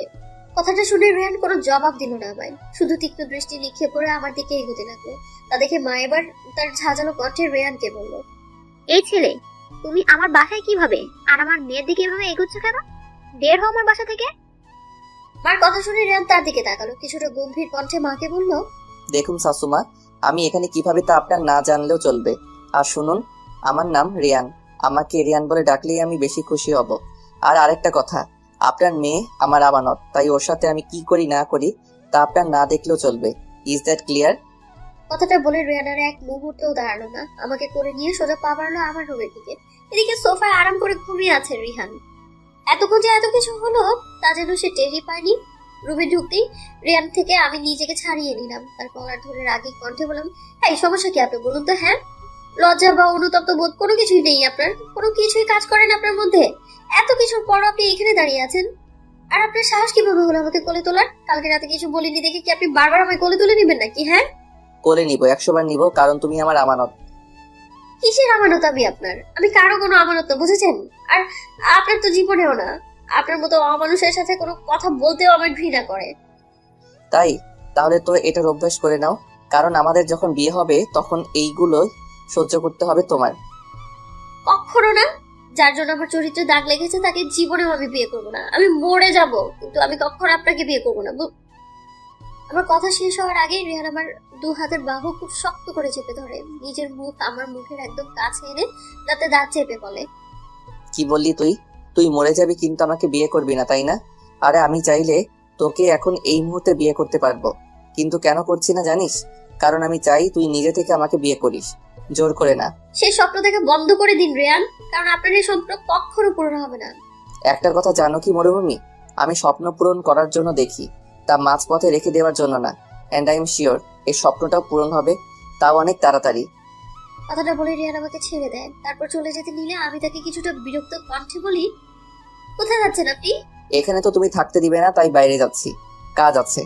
কথাটা শুনে রেহান কোনো জবাব দিল না আমায়, শুধু তীক্ষ্ণ দৃষ্টি নিক্ষেপ করে আমার দিকে এগোতে লাগলো। তা দেখে মা এবার তার ঝাঁঝালো কণ্ঠে রেহানকে বলল, এই ছেলে, তুমি আমার বাসায় কিভাবে, আর আমার মেয়ের দিকে এভাবে এগোচ্ছ কেন? বের হও আমার বাসা থেকে। মার কথা শুনে রেহান তার দিকে তাকালো, কিছুটা গম্ভীর কণ্ঠে মাকে বলল, দেখুন শাশুমা, আমি এখানে কিভাবে তা আপনার না জানলেও চলবে। আর শুনুন, আমার নাম রিয়ান। আমাকে রিয়ান বলে ডাকলেই আমি বেশি খুশি হব। আর আরেকটা কথা, আপনার মেয়ে আমার আমানত, তাই ওর সাথে আমি কি করি না করি তা আপনার না দেখলেও চলবে। Is that clear? কথাটা বলে রেহানার এক মুহূর্তেও দাঁড়ালো না, আমাকে করে নিয়ে সোজা পা বাড়লো আমার রুমের দিকে। এদিকে সোফায় আরাম করে ঘুমিয়ে আছে রিহান। এতক্ষণ যে এত কিছু হলো তা যেন সে টেরই পায়নি। রুমে ঢুকতেই রিয়ান থেকে আমি নিজেকে ছাড়িয়ে নিলাম। তার কলার ধরে রাগী কণ্ঠে বললাম, এই সমস্যা কি আপনি বলুন তো? হ্যাঁ, লজ্জা বা অনুতপ্ত বোধ কোনো কিছুই নেই আপনার? কোনো কিছুই কাজ করেন আপনার মধ্যে? এত কিছুর পর আপনি এখানে দাঁড়িয়ে আছেন। আর আপনার সাহস কিভাবে হলো আমাকে কোলে তোলার? কালকে রাতে কিছু বলিনি দেখে কি আপনি বারবার আমায় কোলে তুলে নেবেন নাকি? হ্যাঁ, করে নিব, 100 বার নিব, কারণ তুমি আমার আমানত। কিসের আমানত আমি আপনার? আমি কারো কোনো আমানত না, বুঝেছেন? আর আপনার তো জীবনেও না। আপনার মতো অমানুষের সাথে কোনো কথা বলতেও আমার ঘৃণা করে। তাই তাহলে তো এটার অভ্যাস করে নাও, কারণ আমাদের যখন বিয়ে হবে তখন এইগুলো সহ্য করতে হবে তোমার। কখনো না। যার জন্য আমার চরিত্রে দাগ লেগেছে তাকে জীবনেও আমি বিয়ে করবো না। আমি মরে যাব, কিন্তু আমি কখনো আপনাকে বিয়ে করবো না। আমার কথা শেষ হওয়ার আগেই রেহান আমার 2 হাতের বাহু খুব শক্ত করে চেপে ধরে, নিজের মুখ আমার মুখের একদম কাছে এনে তাতে দাঁত চেপে বলে, কি বললি তুই? তুই মরে যাবি কিন্তু আমাকে বিয়ে করবি না, তাই না? আরে আমি চাইলে তোকে এখন এই মুহূর্তে বিয়ে করতে পারবো, কিন্তু কেন করছি না জানিস? কারণ আমি চাই তুই নিজে থেকে আমাকে বিয়ে করিস, জোর করে না। সেই স্বপ্ন থেকে বন্ধ করে দিন রেহান, কারণ আপনার এই স্বপ্ন কখনো পূরণ হবে না। একটা কথা জানো কি মরুভূমি, আমি স্বপ্ন পূরণ করার জন্য দেখি, তা মাঝপথে রেখে দেওয়ার জন্য না। অ্যান্ড আই এম শিওর এই স্বপ্নটাও পূরণ হবে, তাও অনেক তাড়াতাড়ি। কথাটা বলে রিয়ান আমাকে ছেড়ে দেয়। তারপর চলে যেতে নিলে আমি তাকে কিছুটা বিরক্ত কণ্ঠে বলি, কোথায় যাচ্ছেন আপনি? এখানে তো তুমি থাকতে দিবে না, তাই বাইরে যাচ্ছি, কাজ আছে।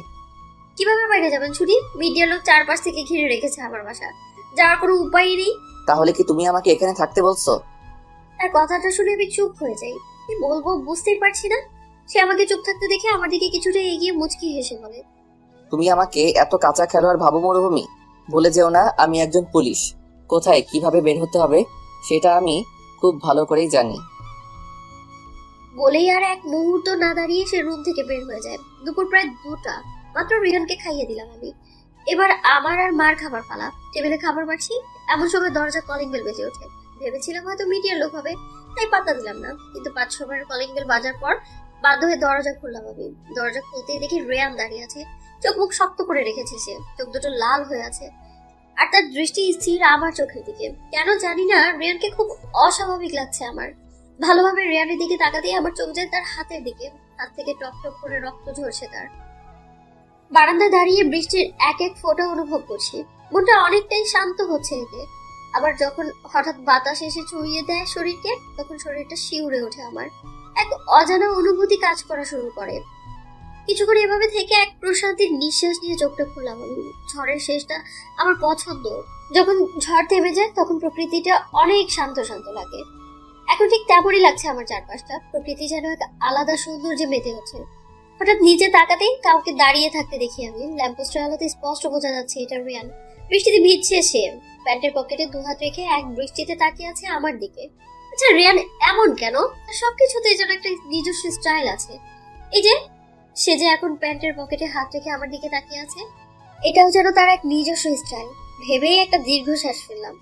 কিভাবে বাইরে যাবেন ছুটি? মিডিয়ার লোক চারপাশ থেকে ঘিরে রেখেছে আমার বাসা, যাওয়ার কোনো উপায়ই নেই। তাহলে কি তুমি আমাকে এখানে থাকতে বলছো? তার কথাটা শুনে আমি চুপ হয়ে যাই। কি বলবো বুঝতেই পারছি না। সে আমাকে চুপ থাকতে দেখে আমার দিকে কিছুটা এগিয়ে মুচকি হেসে বলে, তুমি আমাকে এত কাঁচা খেলোয়াড় ভাবো মরুভূমি? ভুলে যেও না আমি একজন পুলিশ। কোথায় কিভাবে বের হতে হবে সেটা আমি খুব ভালো করেই জানি। বলেই আর এক মুহূর্ত না দাঁড়িয়ে সে রুম থেকে বের হয়ে যায়। দুপুর প্রায় 2টা, মাত্র রিহানকে খাইয়ে দিলাম আমি। এবার আমার আর মার খাবার পালা। টেবিলে খাবার বাড়ছি, এমন সময় দরজা কলিং বেল বেজে ওঠে। ভেবেছিলাম হয়তো মিডিয়ার লোক হবে, তাই পাত্তা দিলাম না। কিন্তু 5-6 বার কলিং বেল বাজার পর বাধ্য হয়ে দরজা খুললাম আমি। দরজা খুলতেই দেখি রেয়ান দাঁড়িয়ে আছে। চোখ মুখ শক্ত করে রেখেছে সে, চোখ দুটো লাল হয়ে আছে। আর তার দৃষ্টি স্থির আমার চোখের দিকে। কেন জানি না রিয়ানকে খুব অস্বাভাবিক লাগছে আমার। ভালোভাবে রিয়ানের দিকে তাকাতেই আমার চোখ যায় তার হাতের দিকে। হাত থেকে টপ টপ করে রক্ত ঝরছে তার। বারান্দায় দাঁড়িয়ে বৃষ্টির এক এক ফোঁটা অনুভব করছি। মনটা অনেকটাই শান্ত হচ্ছে এতে। আবার যখন হঠাৎ বাতাস এসে ছড়িয়ে দেয় শরীরকে, তখন শরীরটা শিউরে ওঠে আমার। এক অজানা অনুভূতি কাজ করা শুরু করে। কিছুক্ষণ এভাবে থেকে এক প্রশান্তির নিঃশ্বাস নিয়ে চোখটা খুললাম আমি। ঝড়ের শেষটা আমার পছন্দ। যখন ঝড় থেমে যায় তখন প্রকৃতিটা অনেক শান্ত শান্ত লাগে। এখন ঠিক তেমনই লাগছে আমার চারপাশটা। প্রকৃতি যেন এক আলাদা সৌন্দর্যে মেতে হচ্ছে। হঠাৎ নিচে তাকাতেই কাউকে দাঁড়িয়ে থাকতে দেখি আমি। ল্যাম্পপোস্টের আলোতে স্পষ্ট বোঝা যাচ্ছে এটা রিয়ান। বৃষ্টিতে ভিজছে সে। প্যান্টের পকেটে দুহাত রেখে এক দৃষ্টিতে তাকিয়ে আছে আমার দিকে। আচ্ছা, রিয়ান এমন কেন? তার সবকিছুতে যেন একটা নিজস্ব স্টাইল আছে। এই যে সে যে এখন প্যান্টের পকেটে হাত রেখে আমার দিকে তাকিয়ে আছে, এটাও যেন তার এক নিজস্ব স্টাইল। ভেবেই একটা দীর্ঘশ্বাস ফেললাম।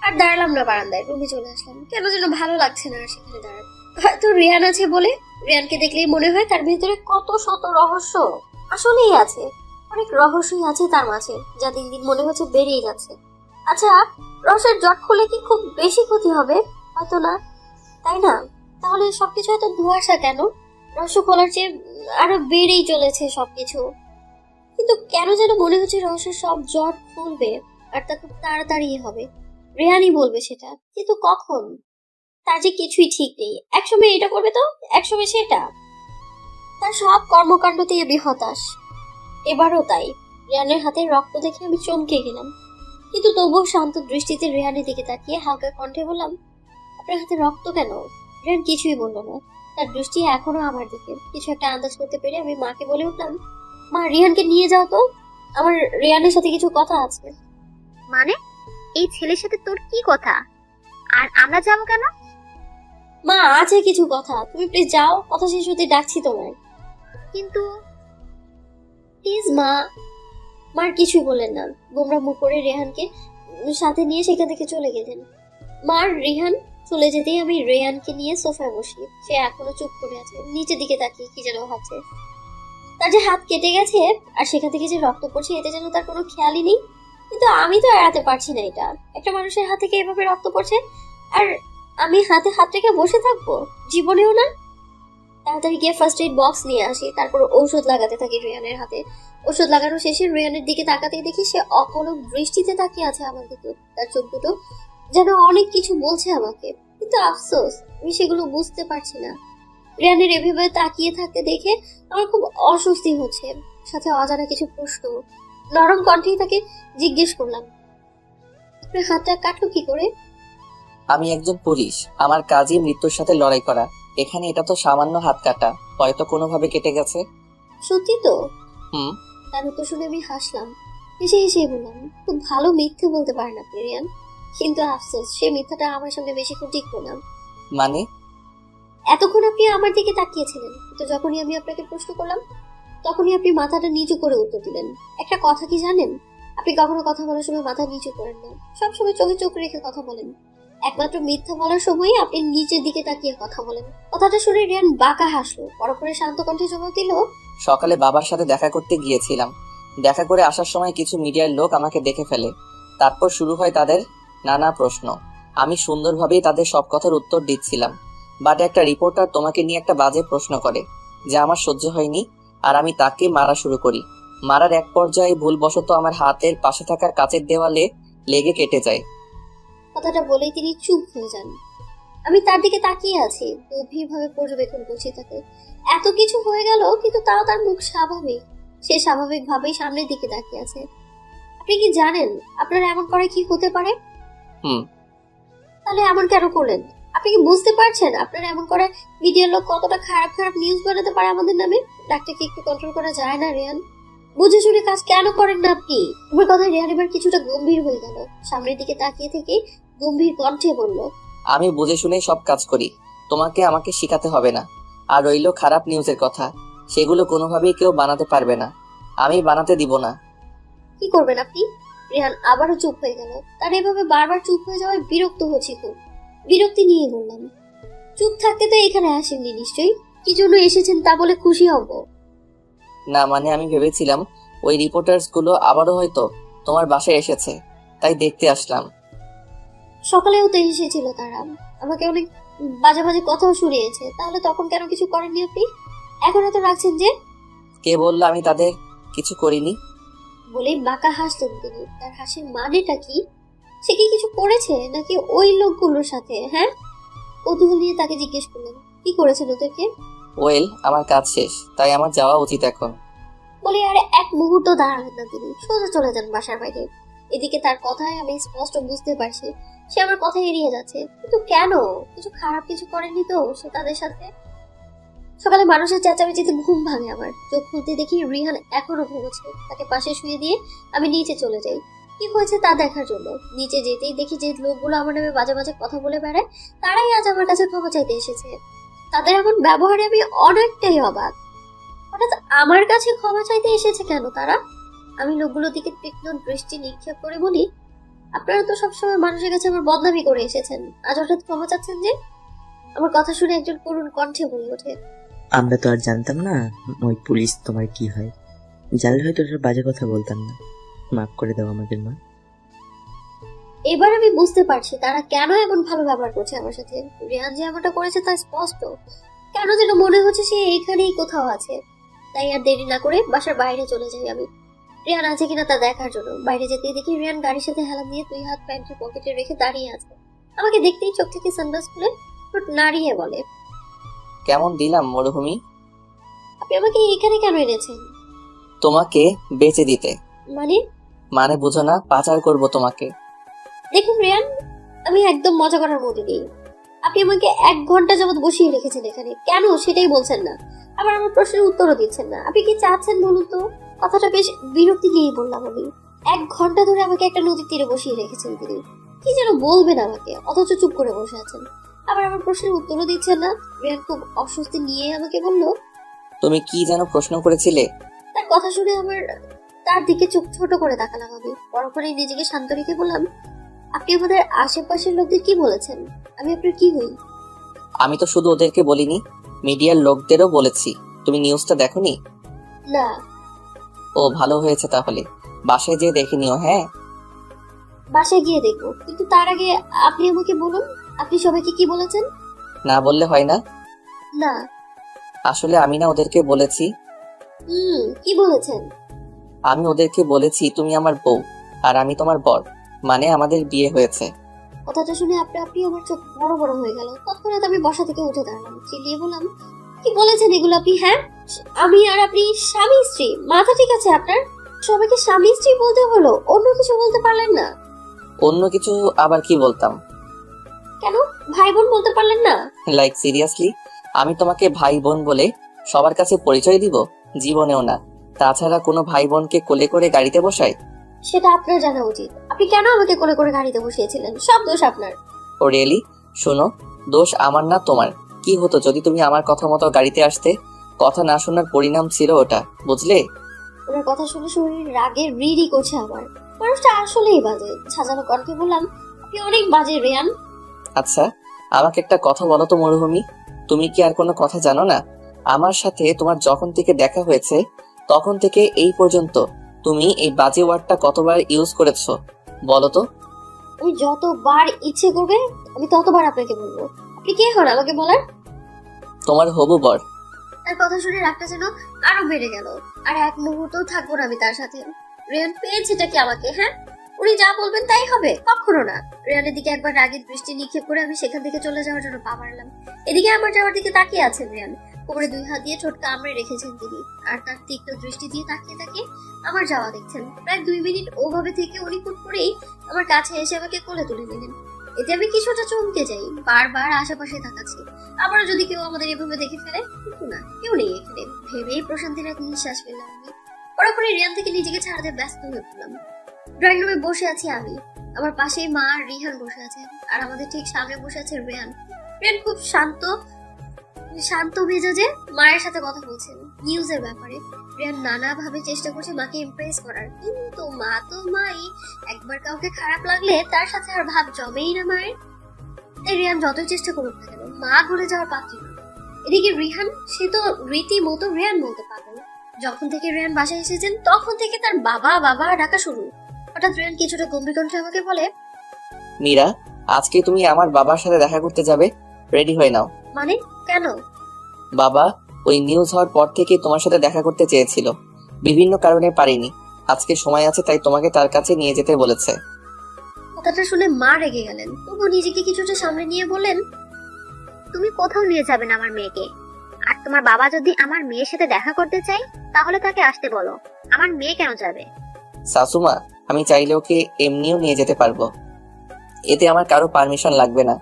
আর দাঁড়ালাম না বারান্দায়, রুমে চলে আসলাম। কেন যেন ভালো লাগছে না আর সেখানে দাঁড়াতে। হয়তো রিয়ান আছে বলে। রিয়ানকে দেখলেই মনে হয় তার ভেতরে কত শত রহস্য আসলেই আছে। অনেক রহস্যই আছে তার মাঝে, যা দিন দিন মনে হচ্ছে বেড়েই যাচ্ছে। আচ্ছা, রহস্যের জট খুলে কি খুব বেশি ক্ষতি হবে? হয়তো না, তাই না? তাহলে সবকিছু এত ধোঁয়াশা কেন? রহস্য খোলার চেয়ে আরো বেড়েই চলেছে সবকিছু। কিন্তু কেন যেন মনে হচ্ছে রহস্যের সব জট খুলবে, আর তা খুব তাড়াতাড়ি হবে। রেহানই বলবে সেটা, কিন্তু কখন? তার যে কিছুই ঠিক নেই। একসময় এটা করবে তো একসময় সেটা। তার সব কর্মকাণ্ডতেই আমি হতাশ। এবারও তাই। রেহানের হাতে রক্ত দেখে আমি চমকে গেলাম, কিন্তু তবুও শান্ত দৃষ্টিতে রেহানের দিকে তাকিয়ে হালকা কণ্ঠে বললাম, আপনার হাতে রক্ত কেন? রেহান কিছুই বলল না। তার দৃষ্টি এখনো আমার দিকে। কিছু একটা আন্দাজ করতে পেরে আমি মাকে বলে উঠলাম, মা, রিহানকে নিয়ে যাও তো, আমার রিহানের সাথে কিছু কথা আছে। মানে এই ছেলের সাথে তোর কি কথা? আর আমরা যাবো কেন? মা, আছে কিছু কথা, তুমি প্লিজ যাও, কথা শেষ হতে ডাকছি তোমায়। কিন্তু প্লিজ মা। মার কিছুই বললেন না। গোমরা মুখ করে রেহানকে সাথে নিয়ে সেখান থেকে চলে গেলেন। মার রেহান চলে যেতেই আমি রেহানকে নিয়ে সোফায় বসি। সে এখনো চুপ করে আছে, নিচের দিকে তাকিয়ে কি যেন ভাবছে। তার যে হাত কেটে গেছে আর সেখান থেকে যে রক্ত পড়ছে, এতে যেন তার কোনো খেয়ালই নেই। কিন্তু আমি তো এড়াতে পারছি না এটা। একটা মানুষের হাত থেকে এভাবে রক্ত পড়ছে, আর আমি হাতে হাত রেখে বসে থাকবো? জীবনেও না। তাড়াতাড়ি গিয়ে ফার্স্ট এইড বক্স নিয়ে আসি, তারপর ঔষধ লাগাতে থাকি রেহানের হাতে। ওষুধ লাগানো শেষে রেহানের দিকে তাকাতেই দেখি সে অপলক দৃষ্টিতে তাকিয়ে আছে আমার দিকে। তার চোখ দুটো যেন অনেক কিছু বলছে আমাকে, কিন্তু আফসোস আমি সেগুলো বুঝতে পারছি না। রেহানের এভাবে তাকিয়ে থাকতে দেখে আমার খুব অস্বস্তি হচ্ছে, সাথে অজানা কিছু প্রশ্ন। নরম কণ্ঠেই তাকে জিজ্ঞেস করলাম, আপনার হাতটা কাটলো কি করে? আমি একজন পুলিশ, আমার কাজই মৃত্যুর সাথে লড়াই করা। এখানে এটা তো সামান্য হাত কাটা, হয়তো কোনোভাবে কেটে গেছে। সত্যি তো? হুম। তার উত্তর শুনে আমি হাসলাম। হেসে হেসে বললাম, খুব ভালো মিথ্যে বলতে পারেন আপনি রিয়ান, কিন্তু আফসোস সে মিথ্যাটা আমার সঙ্গে বেশিক্ষণ টিকলো না। মানে? এতক্ষণ আপনি আমার দিকে তাকিয়েছিলেন, কিন্তু যখনই আমি আপনাকে প্রশ্ন করলাম তখনই আপনি মাথাটা নিচু করে উত্তর দিলেন। একটা কথা কি জানেন, আপনি কখনো কথা বলার সময় মাথা নিচু করেন না, সবসময় চোখে চোখ রেখে কথা বলেন। একমাত্র মিথ্যা বলার সময়ই আপনি নিচের দিকে তাকিয়ে কথা বলেন। কথাটা শুনে রিয়ান বাঁকা হাসলো, পরক্ষণে শান্ত কণ্ঠে জবাব দিল, সকালে বাবার সাথে দেখা করতে গিয়েছিলাম। দেখা করে আসার সময় কিছু মিডিয়ার লোক আমাকে দেখে ফেলে। তারপর শুরু হয় তাদের নানা প্রশ্ন। আমি সুন্দরভাবেই তাদের সব কথার উত্তর দিচ্ছিলাম, বাট একটা রিপোর্টার তোমাকে নিয়ে একটা বাজে প্রশ্ন করে, যা আমার সহ্য হয়নি, আর আমি তাকে মারা শুরু করি। মারার এক পর্যায়ে ভুলবশত আমার হাতের পাশে থাকা কাচের দেওয়ালে লেগে কেটে যায়। কথাটা বলেই তিনি চুপ হয়ে যান। আমি তার দিকে তাকিয়ে আছি, গভীরভাবে পর্যবেক্ষণ করছি তাকে। এত কিছু হয়ে গেল, কিন্তু তাও তার মুখ স্বাভাবিক। সে স্বাভাবিক ভাবেই সামনের দিকে তাকিয়ে আছে। আপনি কি জানেন আপনার এমন করে কি হতে পারে? তাহলে এমন কেন করলেন? আপনি কি বুঝতে পারছেন আপনার এমন করে মিডিয়ার লোক কতটা খারাপ খারাপ নিউজ বানাতে পারে আমাদের নামে? ডাক্তারকে একটু কন্ট্রোল করা যায় না রিয়ান? বুঝে শুনে কাজ কেন করেন না আপনি? আমার কথা রিয়ান এবার কিছুটা গম্ভীর হয়ে গেল। সামনের দিকে তাকিয়ে থেকে গম্ভীর কণ্ঠে বলল, আমি বুঝে শুনে সব কাজ করি, তোমাকে আমাকে শিখাতে হবে না। আর রইল খারাপ নিউজের কথা, সেগুলো কোনোভাবেই কেউ বানাতে পারবে না, আমি বানাতে দিব না। কি করবেন আপনি? রিহান আবারও চুপ হয়ে গেল। তার এভাবে বারবার চুপ হয়ে যাওয়ায় বিরক্ত হচ্ছি খুব। বিরক্তি নিয়ে বললাম, চুপ থাকতে তো এখানে আসেননি নিশ্চয়ই, কি জন্য এসেছেন তা বলে খুশি হব। না মানে আমি ভেবেছিলাম ওই রিপোর্টার্স গুলো আবারও হয়তো তোমার বাসায় এসেছে, তাই দেখতে আসলাম। সকালেও তো এসেছিল তারা, আমাকে অনেক বাজে বাজে কথাও শুনিয়েছে, তাহলে তখন কেন কিছু করেননি আপনি? এখন এত রাখছেন যে? কে বললো আমি তাদের কিছু করিনি? বলেই বাঁকা হাসলেন তিনি। তার হাসির মানেটা কি? সে কি কিছু করেছে নাকি ওই লোকগুলোর সাথে? হ্যাঁ, কৌতূহল নিয়ে তাকে জিজ্ঞেস করলাম, কি করেছেন ওদেরকে? ওয়েল, আমার কাজ শেষ, তাই আমার যাওয়া উচিত এখন। বলে আর এক মুহূর্ত দাঁড়ালেন না তিনি, সোজা চলে যান বাসার বাইরে। এদিকে তার কথায় আমি স্পষ্ট বুঝতে পারছি সে আমার কথা এড়িয়ে যাচ্ছে, কিন্তু কেন? কিছু খারাপ কিছু করেনি তো সে তাদের সাথে? সকালে মানুষের চেঁচামেচিতে ঘুম ভাঙে আমার। চোখ খুলতে দেখি রিহান এখনো ঘুমোচ্ছে। তাকে পাশে শুয়ে দিয়ে আমি নিচে চলে যাই কি হয়েছে তা দেখার জন্য। নিচে যেতেই দেখি যে লোকগুলো আমার নামে বাজে বাজে কথা বলে বেড়ায় তারাই আজ আমার কাছে ক্ষমা চাইতে এসেছে। তাদের এমন ব্যবহারে আমি অনেকটাই অবাক। হঠাৎ আমার কাছে ক্ষমা চাইতে এসেছে কেন তারা? আমি লোকগুলোর দিকে তীক্ষ্ণ দৃষ্টি নিক্ষেপ করে বলি, আপনারা তো সবসময় মানুষের কাছে আমার বদনামি করে এসেছেন, আজ হঠাৎ ক্ষমা চাচ্ছেন যে? আমার কথা শুনে একজন করুণ কণ্ঠে বলে ওঠে, আমরা তো আর জানতাম না ওই পুলিশ তোমার কি হয়। জানলে হয়তো ওসব বাজে কথা বলতাম না। মাফ করে দাও আমাদের মা। এবার আমি বুঝতে পারছি তারা কেন এমন ভালো ব্যবহার করছে আমার সাথে। রিয়ান যে এমনটা করেছে তা স্পষ্ট। কেন যেন মনে হচ্ছে সে এইখানেই কোথাও আছে। তাই আর দেরি না করে বাসার বাইরে চলে যাই আমি, রিয়ান আছে কিনা তা দেখার জন্য। বাইরে যেতেই দেখি রিয়ান গাড়ির সাথে হেলান দিয়ে 2 হাত প্যান্টের পকেটে রেখে দাঁড়িয়ে আছে। আমাকে দেখতেই চোখ থেকে সানগ্লাস খুলে ঠোঁট নাড়িয়ে বলে, কেমন দিলাম মরুভূমি? আপনি আমাকে এখানে কেন এনেছেন? তোমাকে বেচে দিতে। মানে বুঝো না? পাচার করব তোমাকে। দেখুন রিয়ান, আমি একদম মজা করার মধ্যে নেই। আপনি আমাকে 1 ঘন্টা যাবত বসিয়ে রেখেছেন এখানে, কেন সেটাই বলছেন না। আবার আমার প্রশ্নের উত্তরও দিচ্ছেন না। আপনি কি চাচ্ছেন বলুন তো? কথাটা বেশ বিরক্তি নিয়েই বললাম আমি। 1 ঘন্টা ধরে আমাকে একটা নদীর তীরে বসিয়ে রেখেছেন তিনি, কি যেন বলবেন আমাকে, অথচ চুপ করে বসে আছেন। আবার আমার প্রশ্নের উত্তরও দিচ্ছেন না। রিয়ান খুব অস্বস্তি নিয়ে আমাকে বলল, তুমি কি যেন প্রশ্ন করেছিলে? তার কথা শুনে আমার তার দিকে চোখ ছোট করে তাকালাম আমি। পরপরই নিজেকে শান্ত রেখে বললাম, আপনি আমাদের আশেপাশের লোকদের কি বলেছেন? আমি আপনার কি হই? আমি তো শুধু ওদেরকে বলিনি, মিডিয়ার লোকদেরও বলেছি। তুমি নিউজটা দেখোনি? না। ও, ভালো হয়েছে তাহলে। বাসায় যেয়ে দেখে নিও। হ্যাঁ, বাসায় গিয়ে দেখবো, কিন্তু তার আগে আপনি আমাকে বলুন, আপনি সবাইকে কি বলেছেন? না বললে হয় না? না। আসলে আমি না ওদেরকে বলেছি। কি বলেছেন? আমি ওদেরকে বলেছি তুমি আমার বউ আর আমি তোমার বর, মানে আমাদের বিয়ে হয়েছে। কথাটা শুনে আপনি আমার চোখ বড় বড় হয়ে গেল। তৎক্ষণাৎ আমি বসা থেকে উঠে দাঁড়ালাম, চিল্লিয়ে বললাম, কি বলেছেন এগুলো আপনি? হ্যাঁ, আমি আর আপনি স্বামী স্ত্রী? মাথা ঠিক আছে আপনার? সবাইকে স্বামী স্ত্রী বলতে হলো, অন্য কিছু বলতে পারলেন না? অন্য কিছু আবার কি বলতাম? কেন ভাই বোন বলতে পারলেন না? লাইক সিরিয়াসলি, আমি তোমাকে ভাই বোন বলে সবার কাছে পরিচয় দিব? জীবনেও না। তাছাড়া কোনো ভাই বোনকে কোলে করে গাড়িতে বসাই? সেটা আপনার জানা উচিত। আপনি কেন আমাকে কোলে করে গাড়িতে বসিয়েছিলেন? সব দোষ আপনার। ও রিয়েলি? শোনো, দোষ আমার না তোমার। কি হতো যদি তুমি আমার কথা মতো গাড়িতে আসতে? কথা না শোনার পরিণাম ছিল ওটা, বুঝলে? ওনার কথা শুনে শরীর রাগে রিরি করছে আমার। মানুষটা আসলেই বাজে। সাজানো কণ্ঠে বললাম, আপনি অনেক বাজে রিয়ান। আচ্ছা, আমাকে একটা কথা বলো তো মরুভূমি, তুমি কি আর কোনো কথা জানো না? আমার সাথে তোমার যখন থেকে দেখা হয়েছে তখন থেকে এই পর্যন্ত তুমি এই বাজে ওয়ার্ডটা কতবার ইউজ করেছো বলো তো? আমি যতবার ইচ্ছে করবে আমি ততবার আপনাকে বলবো। আপনি কে হন আমাকে বলার? তোমার হবু বর। তার কথা শুনে রাগটা যেন আরো বেড়ে গেল। আর এক মুহূর্ত থাকবো না আমি তার সাথে। রিয়ান পেয়েছেটা কি আমাকে? হ্যাঁ, উনি যা বলবেন তাই হবে? কখনো না। রিয়ানের দিকে একবার রাগের দৃষ্টি নিক্ষেপ করে আমি সেখান থেকে চলে যাওয়ার জন্য পা বাড়লাম। এদিকে আমার যাওয়ার দিকে তাকিয়ে আছেন রিয়ান। কোমরে 2 হাত দিয়ে ছোট কামড়ে রেখেছেন তিনি, আর তার তীক্ষ্ণ দৃষ্টি দিয়ে তাকিয়ে তাকিয়ে আমার যাওয়া দেখছেন। প্রায় 2 মিনিট ওভাবে থেকে উনি হুট করেই আমার কাছে এসে আমাকে কোলে তুলে নিলেন। এতে আমি কিছুটা চমকে যাই, বারবার আশেপাশে তাকাচ্ছি, আবারও যদি কেউ আমাদের এভাবে দেখে ফেলে। কিন্তু না, কেউ নেই এখানে ভেবেই প্রশান্তির এক নিঃশ্বাস ফেললাম আমি। পরে রিয়ান থেকে নিজেকে ছাড়াতে ব্যস্ত হয়ে পড়লাম। ড্রয়িং রুমে বসে আছি আমি, আমার পাশেই মা আর রিহান বসে আছে, আর আমাদের ঠিক সামনে বসে আছে রিয়ান। রিয়ান খুব শান্ত মেজাজে মায়ের সাথে কথা বলছেন নিউজের ব্যাপারে। রিয়ান নানাভাবে চেষ্টা করছে মাকে ইমপ্রেস করার, কিন্তু মা তো মাই, একবার কাউকে খারাপ লাগলে তার সাথে আর ভাব জমেই না মায়ের। তাই রিয়ান যতই চেষ্টা করুক না কেন মা ভুলে যাওয়ার পাত্রী না। এদিকে রিহান, সে তো রীতিমতো রিয়ান বলতে পাগল। যখন থেকে রিয়ান বাসায় এসেছেন তখন থেকে তার বাবা বাবা ডাকা শুরু। হঠাৎ রিয়ান কিছুটা গম্ভীর কণ্ঠে আমাকে বলে, মীরা, আজকে তুমি আমার বাবার সাথে দেখা করতে যাবে, রেডি হয়ে নাও। মানে কেন? বাবা ওই নিউজ হওয়ার পর থেকে তোমার সাথে দেখা করতে চেয়েছিল, বিভিন্ন কারণে পারিনি। আজকে সময় আছে তাই তোমাকে তার কাছে নিয়ে যেতে বলেছে। কথাটা শুনে মা রেগে গেলেন, তবু নিজেকে কিছুটা সামনে নিয়ে বললেন, তুমি কোথাও নিয়ে যাবে না আমার মেয়েকে। আর তোমার বাবা যদি আমার মেয়ের সাথে দেখা করতে চায় তাহলে তাকে আসতে বলো, আমার মেয়ে কেন যাবে? শাশুমা, আমি চাইলে ওকে এমনিও নিয়ে যেতে পারবো, এতে আমার কারো পারমিশন লাগবে না।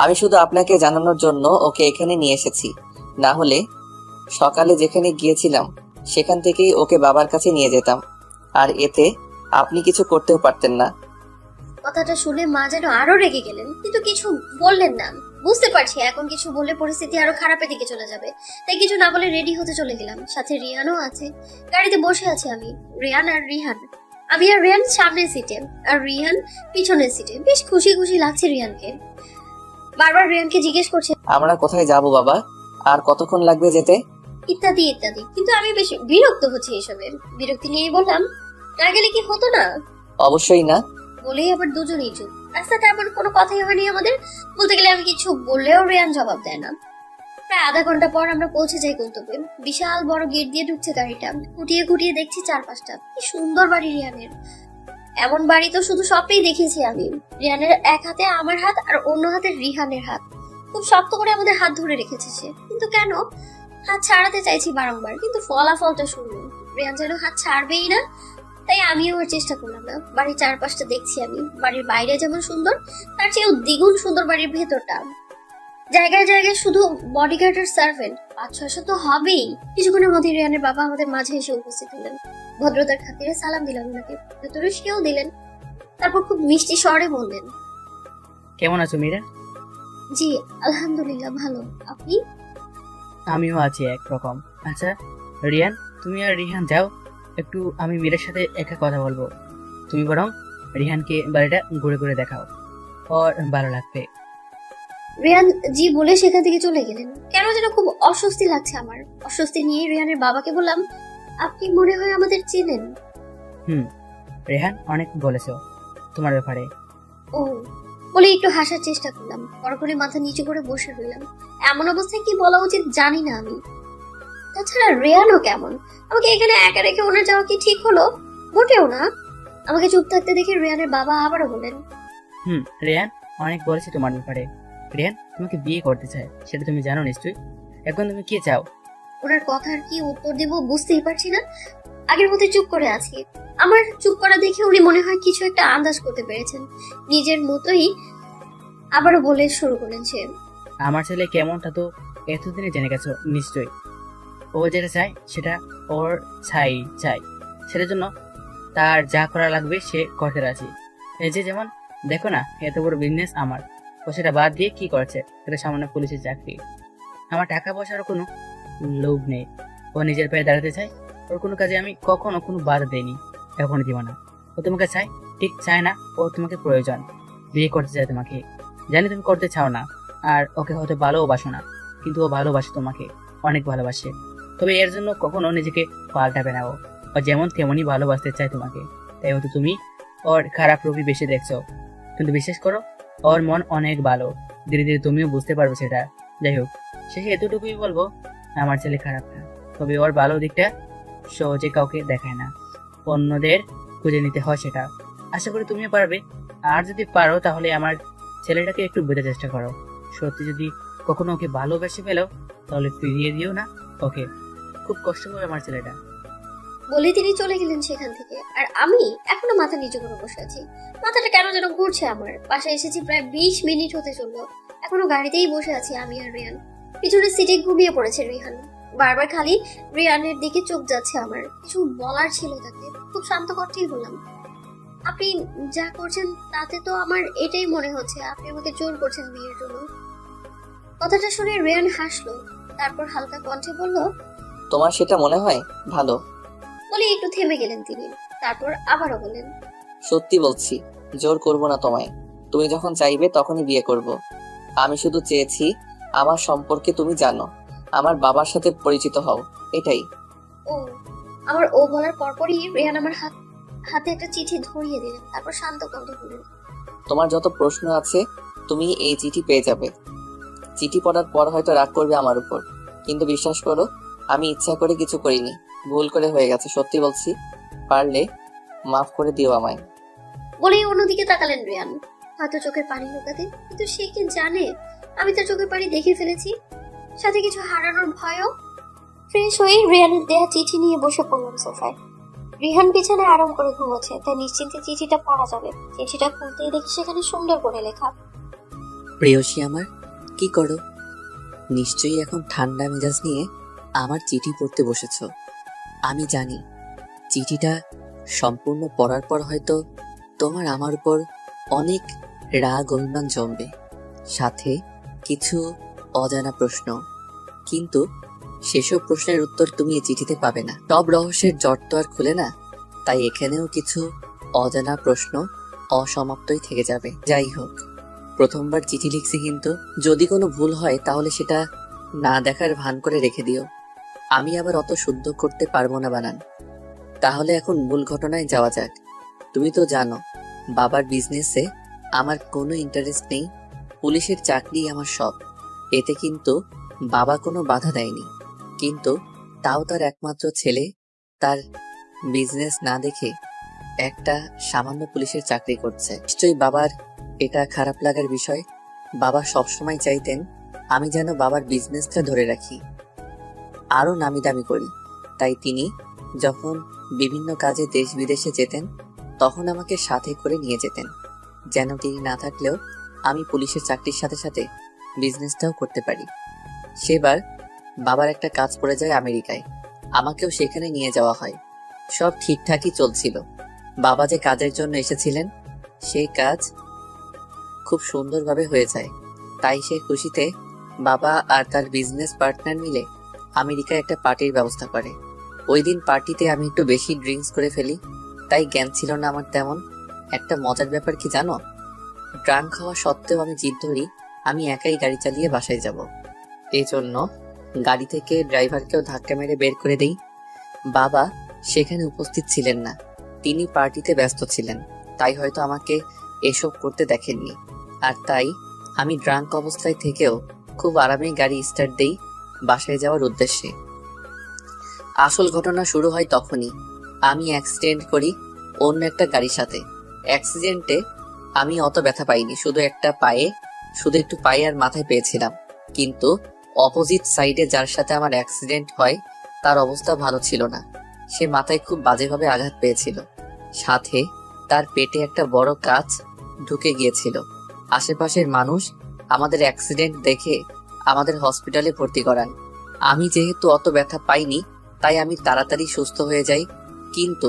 আমি শুধু আপনাকে জানানোর জন্য ওকে এখানে নিয়ে এসেছি, না হলে সকালে যেখানে গিয়েছিলাম সেখান থেকেই ওকে বাবার কাছে নিয়ে যেতাম, আর এতে আপনি কিছু করতেও পারতেন না। কথাটা শুনে মা যেন আরো রেগে গেলেন, কিন্তু কিছু বললেন না। বুঝতে পারছি এখন কিছু বললে পরিস্থিতি আরো খারাপের দিকে চলে যাবে, তাই কিছু না বলে রেডি হতে চলে গেলাম। সাথে রিয়ানও আছে। গাড়িতে বসে আছি আমি, রিয়ান আর রিহান। আমি আর রিয়ান সামনের সিটে আর রিহান পিছনের সিটে। বেশ খুশি খুশি লাগছে রিয়ানকে। বারবার রিয়ানকে জিজ্ঞেস করছে আমরা কোথায় যাব বাবা, আর কতক্ষণ লাগবে যেতে, ইত্যাদি ইত্যাদি, কিন্তু আমি বেশ বিরক্ত হচ্ছি এসবে। বিরক্তি নিয়েই বললাম, না গেলে কি হতো না? অবশ্যই না। বলেই আবার দুজনেই চুপ। রাস্তাতে এমন কোনো কথাই হয়নি আমাদের। বলতে গেলে আমি কিছু বললেও রিয়ান জবাব দেয় না। প্রায় আধা ঘন্টা পর আমরা পৌঁছে যাই গন্তব্যে। বিশাল বড় গেট দিয়ে ঢুকছে গাড়িটা। খুঁটিয়ে খুঁটিয়ে দেখছি চারপাশটা। কি সুন্দর বাড়ি রিয়ানের। এমন বাড়ি তো শুধু স্বপ্নেই দেখেছি আমি। রিয়ানের এক হাতে আমার হাত আর অন্য হাতে রিহানের হাত। খুব শক্ত করে আমাদের হাত ধরে রেখেছে সে, কিন্তু কেন? হাত ছাড়াতে চাইছি বারংবার, কিন্তু ফলাফলটা শূন্য। রিয়ান যেন হাত ছাড়বেই না, তাই আমিও ওর চেষ্টা করলাম না। বাড়ির চারপাশটা দেখছি আমি। বাড়ির বাইরে যেমন সুন্দর, তার চেয়েও দ্বিগুণ সুন্দর বাড়ির ভেতরটা। জায়গায় জায়গায় শুধু বডিগার্ড আর সার্ভেন্ট, 500-600 তো হবেই। কিছুক্ষণের মধ্যে রিয়ানের বাবা আমাদের মাঝে এসে উপস্থিত হলেন। ভদ্রতার খাতিরে সালাম দিলাম ওনাকে, ভেতরে সেও দিলেন। তারপর খুব মিষ্টি স্বরে বললেন, কেমন আছো মীরা? জি আলহামদুলিল্লাহ ভালো, আপনি? আমিও আছি একরকম। আচ্ছা রিয়ান, তুমি আর রিহান যাও, একটু আমি মীরের সাথে একা কথা বলবো। তুমি বরং রিহানকে বাড়িটা ঘুরে ঘুরে দেখাও, ওর ভালো লাগবে। রিয়ান জি বলে সেখান থেকে চলে গেলেন। কেন যেন খুব অস্বস্তি লাগছে আমার। অস্বস্তি নিয়ে রিয়ানের বাবাকে বললাম, আপনি মনে হয় আমাদের চেনেন। রেহান অনেক বলেছো তোমার ব্যাপারে। ও বলে একটু হাসার চেষ্টা করলাম। পরক্ষণে মাথা নিচু করে বসে রইলাম। এমন অবস্থায় কি বলা উচিত জানি না আমি। তাছাড়া রেয়ানও কেমন, আমাকে এখানে একা রেখে ওনার যাওয়া কি ঠিক হলো? মোটেও না। আমাকে চুপ থাকতে দেখে রিয়ানের বাবা আবারও বলেন, রেহান অনেক বলেছে তোমার ব্যাপারে। রেহান তোমাকে বিয়ে করতে চায়, সেটা তুমি জানো নিশ্চয়ই। এখন তুমি কি চাও? ওনার কথার কি উত্তর দেব বুঝতেই পারছি না। আগের মধ্যে চুপ করে আছি। আমার চুপ করা দেখে উনি মনে হয় কিছু একটা আন্দাজ করতে পেরেছেন। নিজের মতোই আবারও বলে শুরু করলেন সে, আমার ছেলে কেমনটা তো এতদিনে জেনে গেছো নিশ্চয়ই। ও যেটা চায় সেটা ওর চাই, সেটার জন্য তার যা করা লাগবে সে করতে রাজি। এই যে যেমন দেখো না, এত বড় বিজনেস আমার, ও সেটা বাদ দিয়ে কি করেছে, সেটা সামান্য পুলিশের চাকরি। আমার টাকা পয়সার কোনো লোভ নেই, ও নিজের পায়ে দাঁড়াতে চায়। ওর কোনো কাজে আমি কখনো কোনো বাধা দেইনি, এখনো দিব না। ও তোমাকে চায়, ঠিক চায় না, ও তোমাকে প্রয়োজন। বিয়ে করতে চায় তোমাকে, জানি তুমি করতে চাও না, আর ওকে হয়তো ভালোবাসো না, কিন্তু ও ভালোবাসে তোমাকে, অনেক ভালোবাসে। তবে এর জন্য কখনো নিজেকে পাল্টাবে না। ও যেমন তেমনই ভালোবাসতে চায় তোমাকে, তাই হয়তো তুমি ওর খারাপ রূপই বেশি দেখছো। কিন্তু বিশ্বাস করো, ওর মন অনেক ভালো, ধীরে ধীরে তুমিও বুঝতে পারবে সেটা। যাই হোক, শেষে এতটুকুই বলবো, আমার ছেলে খারাপ না, তবে ওর ভালো দিকটা সহজে কাউকে দেখায় না, অন্যদের খুঁজে নিতে হয় সেটা। আশা করি তুমিও পারবে। আর যদি পারো তাহলে আমার ছেলেটাকে একটু বোঝার চেষ্টা করো। সত্যি যদি কখনো ওকে ভালোবেসে ফেলো তাহলে ফিরিয়ে দিও না ওকে, খুব কষ্ট করে আমার ছেলেটা। বলে তিনি চলে গেলেন সেখান থেকে। আর আমি এখনো মাথা নিচু করে বসে আছি। মাথাটা কেন যেন ঘুরছে আমার। বাসায় এসেছি প্রায় 20 মিনিট হতে চললো, এখনো গাড়িতেই বসে আছি আমি আর রিয়ান। পিছনের সিটে ঘুমিয়ে পড়েছে রিহান। বারবার খালি রিয়ানের দিকে চোখ যাচ্ছে আমার। কিছু বলার ছিল তাকে, খুব শান্ত কণ্ঠেই বললাম, আপনি যা করছেন তাতে তো আমার এটাই মনে হচ্ছে আপনি আমাকে জোর করছেন বিয়ের জন্য। কথাটা শুনে রিয়ান হাসলো, তারপর হালকা কণ্ঠে বলল, তোমার সেটা মনে হয়? ভালো। বলে একটু থেমে গেলেন তিনি। তারপর আবারও বলেন, সত্যি বলছি, জোর করব না তোমায়। তুমি যখন চাইবে তখনই বিয়ে করব। আমি শুধু চেয়েছি আমার সম্পর্কে তুমি জানো, আমার বাবার সাথে পরিচিত হও, এটাই। ও আমার ও বলার পরপরই রেহান আমার হাত হাতে একটা চিঠি ধরিয়ে দিলেন, তারপর শান্ত কণ্ঠে বললেন, তোমার যত প্রশ্ন আছে তুমি এই চিঠি পেয়ে যাবে। চিঠি পড়ার পর হয়তো রাগ করবে আমার উপর, কিন্তু বিশ্বাস করো আমি ইচ্ছা করে কিছু করিনি, ভুল করে হয়ে গেছে, সত্যি বলছি। পারলে মাফ করে দিও আমায়। বলেই অন্যদিকে তাকালেন রিয়ান, হয়তো চোখের পানি লুকাতে, কিন্তু সে কি জানে আমি তার চোখের পানি দেখে ফেলেছি, সাথে কিছু হারানোর ভয়ও। ফ্রেশ হয়ে রিয়ানের দেয়া চিঠি নিয়ে বসে পড়লাম সোফায়। রিহান বিছানায় আরাম করে ঘুমোচ্ছে, তাই নিশ্চিন্তে চিঠিটা পড়া যাবে। চিঠিটা খুলতেই দেখি সেখানে সুন্দর করে লেখা, প্রেয়সী আমার, কি করো? নিশ্চয়ই এখন ঠান্ডা মেজাজ নিয়ে আমার চিঠি পড়তে বসেছ। আমি জানি চিঠিটা সম্পূর্ণ পড়ার পর হয়তো তোমার আমার উপর অনেক রাগ অভিমান জমবে, সাথে কিছু অজানা প্রশ্ন। কিন্তু সেসব প্রশ্নের উত্তর তুমি এই চিঠিতে পাবে না। সব রহস্যের জট তো আর খুলে না, তাই এখানেও কিছু অজানা প্রশ্ন অসমাপ্তই থেকে যাবে। যাই হোক, প্রথমবার চিঠি লিখছি, কিন্তু যদি কোনো ভুল হয় তাহলে সেটা না দেখার ভান করে রেখে দিও। আমি আবার অত শুদ্ধ করতে পারবো না বানান। তাহলে এখন মূল ঘটনায় যাওয়া যাক। তুমি তো জানো বাবার বিজনেসে আমার কোনো ইন্টারেস্ট নেই, পুলিশের চাকরি আমার সব। এতে কিন্তু বাবা কোনো বাধা দেয়নি, কিন্তু তাও তার একমাত্র ছেলে তার বিজনেস না দেখে একটা সামান্য পুলিশের চাকরি করছে। নিশ্চয়ই বাবার এটা খারাপ লাগার বিষয়। বাবা সবসময় চাইতেন আমি যেন বাবার বিজনেসটা ধরে রাখি, আরো নামি দামি করি। তাই তিনি যখন বিভিন্ন কাজে দেশ বিদেশে যেতেন তখন আমাকে সাথে করে নিয়ে যেতেন, যেন তিনি না থাকলেও আমি পুলিশের চাকরির সাথে সাথে বিজনেসটাও করতে পারি। সেবার বাবার একটা কাজ পড়ে যায় আমেরিকায়, আমাকেও সেখানে নিয়ে যাওয়া হয়। সব ঠিকঠাকই চলছিল। বাবা যে কাজের জন্য এসেছিলেন সেই কাজ খুব সুন্দরভাবে হয়ে যায়। তাই সে খুশিতে বাবা আর তার বিজনেস পার্টনার মিলে আমেরিকায় একটা পার্টির ব্যবস্থা করে। ওই দিন পার্টিতে আমি একটু বেশি ড্রিঙ্কস করে ফেলি, তাই জ্ঞান ছিল না আমার তেমন। একটা মজার ব্যাপার কি জানো, ড্রাঙ্ক হওয়া সত্ত্বেও আমি জিদ ধরি আমি একাই গাড়ি চালিয়ে বাসায় যাব। এই জন্য গাড়ি থেকে ড্রাইভারকেও ধাক্কা মেরে বের করে দেই। বাবা সেখানে উপস্থিত ছিলেন না, তিনি পার্টিতে ব্যস্ত ছিলেন, তাই হয়তো আমাকে এসব করতে দেখেননি। আর তাই আমি ড্রাঙ্ক অবস্থায় থেকেও খুব আরামে গাড়ি স্টার্ট দেই বাসায় যাওয়ার উদ্দেশ্যে। আসল ঘটনা শুরু হয় তখনই। আমি অ্যাক্সিডেন্ট করি অন্য একটা গাড়ির সাথে। অ্যাক্সিডেন্টে আমি অত ব্যথা পাইনি, শুধু একটু পায়ে আর মাথায় পেয়েছিলাম। কিন্তু অপোজিট সাইডে যার সাথে আমার অ্যাক্সিডেন্ট হয় তার অবস্থা ভালো ছিল না। সে মাথায় খুব বাজেভাবে আঘাত পেয়েছিল, সাথে তার পেটে একটা বড় কাঁচ ঢুকে গিয়েছিল। আশেপাশের মানুষ আমাদের অ্যাক্সিডেন্ট দেখে আমাদের হসপিটালে ভর্তি করান। আমি যেহেতু অত ব্যথা পাইনি তাই আমি তাড়াতাড়ি সুস্থ হয়ে যাই। কিন্তু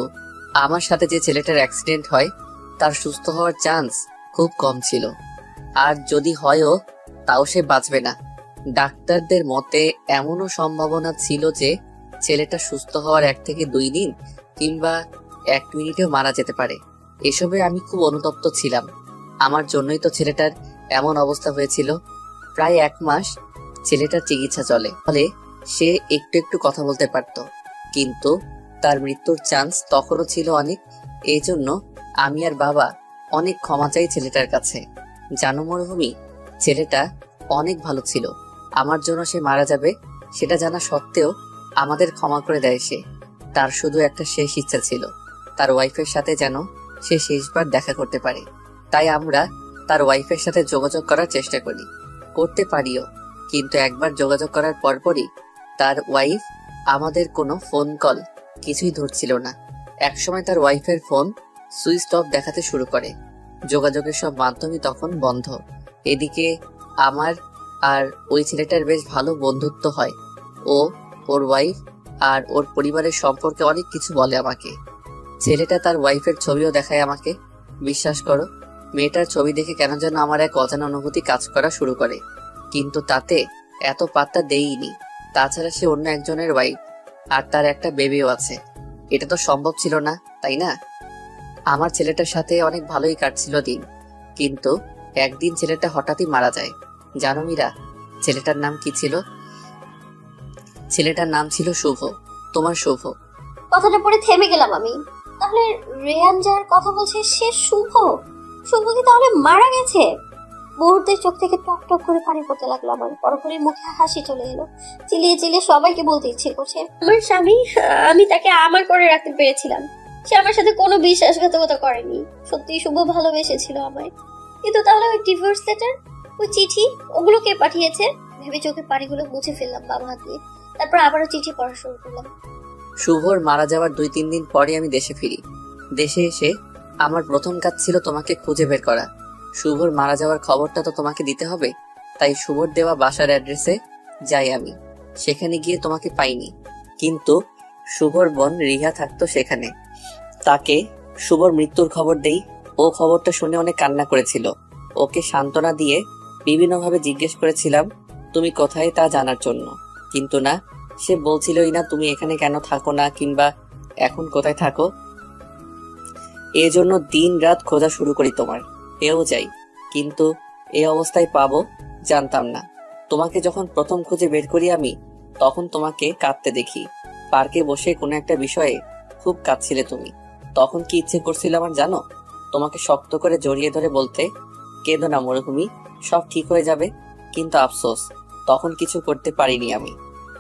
আমার সাথে যে ছেলেটার অ্যাক্সিডেন্ট হয় তার সুস্থ হওয়ার চান্স খুব কম ছিল, আর যদি হয়ও তাও সে বাঁচবে না। ডাক্তারদের মতে এমনও সম্ভাবনা ছিল যে ছেলেটা সুস্থ হওয়ার 1 থেকে 2 দিন কিংবা 1 মিনিটেও মারা যেতে পারে। এসবে আমি খুব অনুতপ্ত ছিলাম। আমার জন্যই তো ছেলেটার এমন অবস্থা হয়েছিল। প্রায় 1 মাস ছেলেটার চিকিৎসা চলে, ফলে সে একটু একটু কথা বলতে পারত, কিন্তু তার মৃত্যুর চান্স তখনও ছিল অনেক। এই জন্য আমি আর বাবা অনেক ক্ষমা চাই ছেলেটার কাছে। জানো মরুভূমি, ছেলেটা অনেক ভালো ছিল। আমার জন্য সে মারা যাবে সেটা জানা সত্ত্বেও আমাদের ক্ষমা করে দেয় সে। তার শুধু একটা শেষ ইচ্ছা ছিল, তার ওয়াইফের সাথে যেন সে শেষবার দেখা করতে পারে। তাই আমরা তার ওয়াইফের সাথে যোগাযোগ করার চেষ্টা করি, করতে পারিও। কিন্তু একবার যোগাযোগ করার পরপরই তার ওয়াইফ আমাদের কোনো ফোন কল কিছুই ধরছিল না। একসময় তার ওয়াইফের ফোন সুইচ অফ দেখাতে শুরু করে। যোগাযোগের সব মাধ্যমই তখন বন্ধ। এদিকে আমার আর ওই ছেলেটার বেশ ভালো বন্ধুত্ব হয়। ও ওর ওয়াইফ আর ওর পরিবারের সম্পর্কে অনেক কিছু বলে আমাকে। ছেলেটা তার ওয়াইফের ছবিও দেখায় আমাকে। বিশ্বাস করো, মেয়েটার ছবি দেখে কেন যেন আমার এক অজানা অনুভূতি কাজ করা শুরু করে, কিন্তু তাতে এত পাত্তা দেইনি। তাছাড়া সে অন্য একজনের ওয়াইফ আর তার একটা বেবিও আছে। এটা তো সম্ভব ছিল না, তাই না? আমার ছেলেটার সাথে অনেক ভালোই কাটছিল দিন, কিন্তু একদিন ছেলেটা হঠাৎই মারা যায়। জানো মীরা, ছেলেটার নাম কি ছিল? ছেলেটার নাম ছিল শুভ। তোমার শুভ। কথাটা পড়ে থেমে গেলাম আমি। তাহলে রেহান যার কথা বলছে সে শুভ? শুভ কি তাহলে মারা গেছে? মুহূর্তে চোখ থেকে টক টক করে পানি পড়তে লাগলো আমার। পরপরই মুখে হাসি চলে এলো। চিলিয়ে চিলিয়ে সবাইকে বলতে ইচ্ছে করছে, আমার স্বামী, আমি তাকে আমার করে রাখতে পেরেছিলাম। সে আমার সাথে কোনো বিশ্বাসঘাতকতা করেনি। সত্যি শুভ ভালোবেসেছিল আমায়। কিন্তু তাহলে ওই ডিভোর্স লেটার, ওই চিঠি, ওগুলো কে পাঠিয়েছে? ভেবে চোখে পানিগুলো মুছে ফেললাম বাম হাত দিয়ে। তারপর আবারও চিঠি পড়া শুরু করলাম। শুভর মারা যাওয়ার 2-3 দিন পরে আমি দেশে ফিরি। দেশে এসে আমার প্রথম কাজ ছিল তোমাকে খুঁজে বের করা। শুভর মারা যাওয়ার খবরটা তো তোমাকে দিতে হবে, তাই শুভর দেওয়া বাসার অ্যাড্রেসে যাই আমি। সেখানে গিয়ে তোমাকে পাইনি, কিন্তু শুভর বোন রিহা থাকতো সেখানে। তাকে শুভর মৃত্যুর খবর দেই। ও খবরটা শুনে অনেক কান্না করেছিল। ওকে সান্ত্বনা দিয়ে বিভিন্নভাবে জিজ্ঞেস করেছিলাম তুমি কোথায় তা জানার জন্য, কিন্তু না, সে বলছিলই না তুমি এখানে কেন থাকো না, কিংবা এখন কোথায় থাকো। এজন্য দিন রাত খোঁজা শুরু করি তোমার, পেয়েও যাই, কিন্তু এই অবস্থায় পাবো জানতাম না। তোমাকে যখন প্রথম খুঁজে বের করি আমি, তখন তোমাকে কাঁদতে দেখি। পার্কে বসে কোনো একটা বিষয়ে খুব কাঁদছিলে তুমি। তখন কি ইচ্ছে করছিল আমার জানো? তোমাকে শক্ত করে জড়িয়ে ধরে বলতে, কেঁদো না মরুভূমি, সব ঠিক হয়ে যাবে। কিন্তু আফসোস, তখন কিছু করতে পারিনি আমি।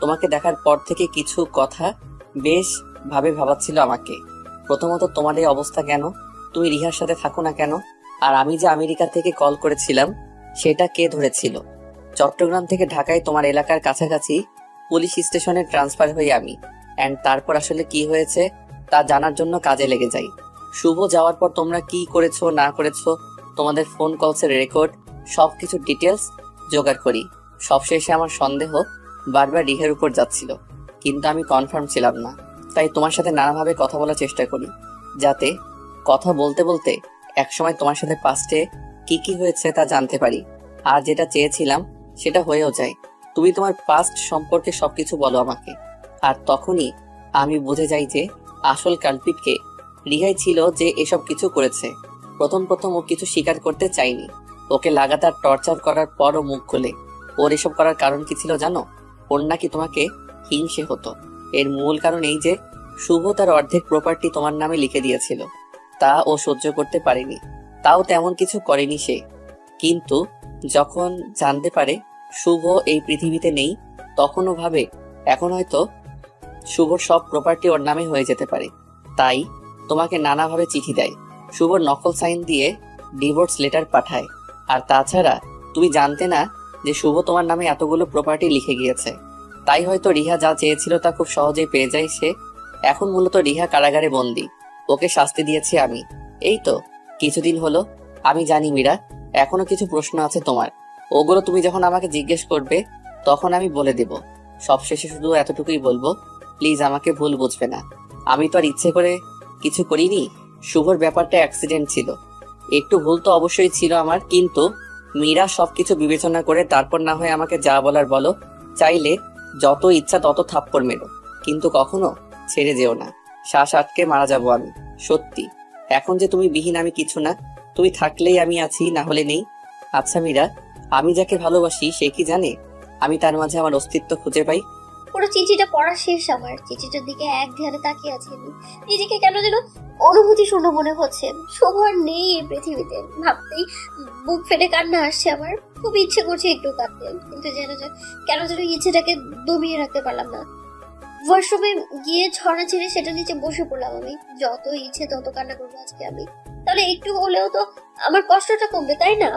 তোমাকে দেখার পর থেকে কিছু কথা বেশ ভাবাচ্ছিল আমাকে। প্রথমত তোমার এই অবস্থা কেন? তুমি রিহার সাথে থাকো না কেন? আর আমি যে আমেরিকা থেকে কল করেছিলাম সেটা কে ধরেছিল? চট্টগ্রাম থেকে ঢাকায় তোমার এলাকার কাছাকাছি পুলিশ স্টেশনে ট্রান্সফার হই আমি। অ্যান্ড তারপর আসলে কি হয়েছে তা জানার জন্য কাজে লেগে যাই। শুভ যাওয়ার পর তোমরা কি করেছো না করেছো, তোমাদের ফোন কলসের রেকর্ড, সবকিছু ডিটেলস জোগাড় করি। সবশেষে আমার সন্দেহ বারবার রিহার উপর যাচ্ছিল, কিন্তু আমি কনফার্ম ছিলাম না। তাই তোমার সাথে নানাভাবে কথা বলার চেষ্টা করি, যাতে কথা বলতে বলতে একসময় তোমার সাথে পাস্টে কি কি হয়েছে তা জানতে পারি। আর যেটা চেয়েছিলাম সেটা হয়েও যায়। তুমি তোমার পাস্ট সম্পর্কে সবকিছু বলো আমাকে, আর তখনই আমি বুঝে যাই যে আসল কালপিটকে রিহাই ছিল যে এসব কিছু করেছে। প্রথম ও কিছু স্বীকার করতে চাইনি। ওকে লাগাতার টর্চার করার পরও মুখ খুলে। ওর এসব করার কারণ কি ছিল জানো? ওর নাকি তোমাকে হিংসে হতো। এর মূল কারণ এই যে শুভ তার অর্ধেক প্রপার্টি তোমার নামে লিখে দিয়েছিল। তা ও সহ্য করতে পারেনি, তাও তেমন কিছু করেনি সে। কিন্তু যখন জানতে পারে শুভ এই পৃথিবীতে নেই, তখন ও ভাবে এখন হয়তো শুভর সব প্রপার্টি ওর নামে হয়ে যেতে পারে। তাই তোমাকে নানাভাবে চিঠি দেয়। শুভর নকল সাইন দিয়ে ডিভোর্স লেটার পাঠায়। আর তাছাড়া তুমি জানতে না যে শুভ তোমার নামে এতগুলো প্রপার্টি লিখে গিয়েছে। তাই হয়তো রিহা যা চেয়েছিল তা খুব সহজেই পেয়ে যায় সে। এখন মূলত রিহা কারাগারে বন্দী। ওকে শাস্তি দিয়েছি আমি। এই তো কিছুদিন হলো। আমি জানি মীরা, এখনো কিছু প্রশ্ন আছে তোমার। ওগুলো তুমি যখন আমাকে জিজ্ঞেস করবে তখন আমি বলে দেব। সবশেষে শুধু এতটুকুই বলবো, প্লিজ আমাকে ভুল বুঝবে না। আমি তো আর ইচ্ছে করে কিছু করিনি। শুভর ব্যাপারটা অ্যাক্সিডেন্ট ছিল। একটু ভুল তো অবশ্যই ছিল আমার, কিন্তু মীরা সবকিছু বিবেচনা করে তারপর না হয় আমাকে যা বলার বলো। চাইলে যত ইচ্ছা তত থাপ্পড় মেরো, কিন্তু কখনো ছেড়ে যেও না। শ্বাস আটকে মারা যাবো আমি। সত্যি, এখন যে তুমি বিহীন আমি কিছু না। তুমি থাকলেই আমি আছি, না হলে নেই। আচ্ছা মীরা, আমি যাকে ভালোবাসি সে কি জানে আমি তার মাঝে আমার অস্তিত্ব খুঁজে পাই? পুরো চিঠিটা পড়া শেষ আমার। চিঠিটার দিকে এক ধ্যানে তাকিয়ে আছি আমি। নিজেকে কেন যেন অনুভূতি শূন্য মনে হচ্ছে। শুভ আর নেই এই পৃথিবীতে। ভাবতেই বুক ফেটে কান্না আসছে আমার। খুব ইচ্ছে করছে একটু কাঁদতে, কিন্তু কেন যেন ইচ্ছেটাকে দমিয়ে রাখতে পারলাম না। ওয়াশরুমে গিয়ে ছড়া ছেড়ে সেটা নিচে বসে পড়লাম আমি। যত ইচ্ছে তত কান্না করবো আজকে আমি। তাহলে একটু হলেও তো আমার কষ্টটা কমবে, তাই না?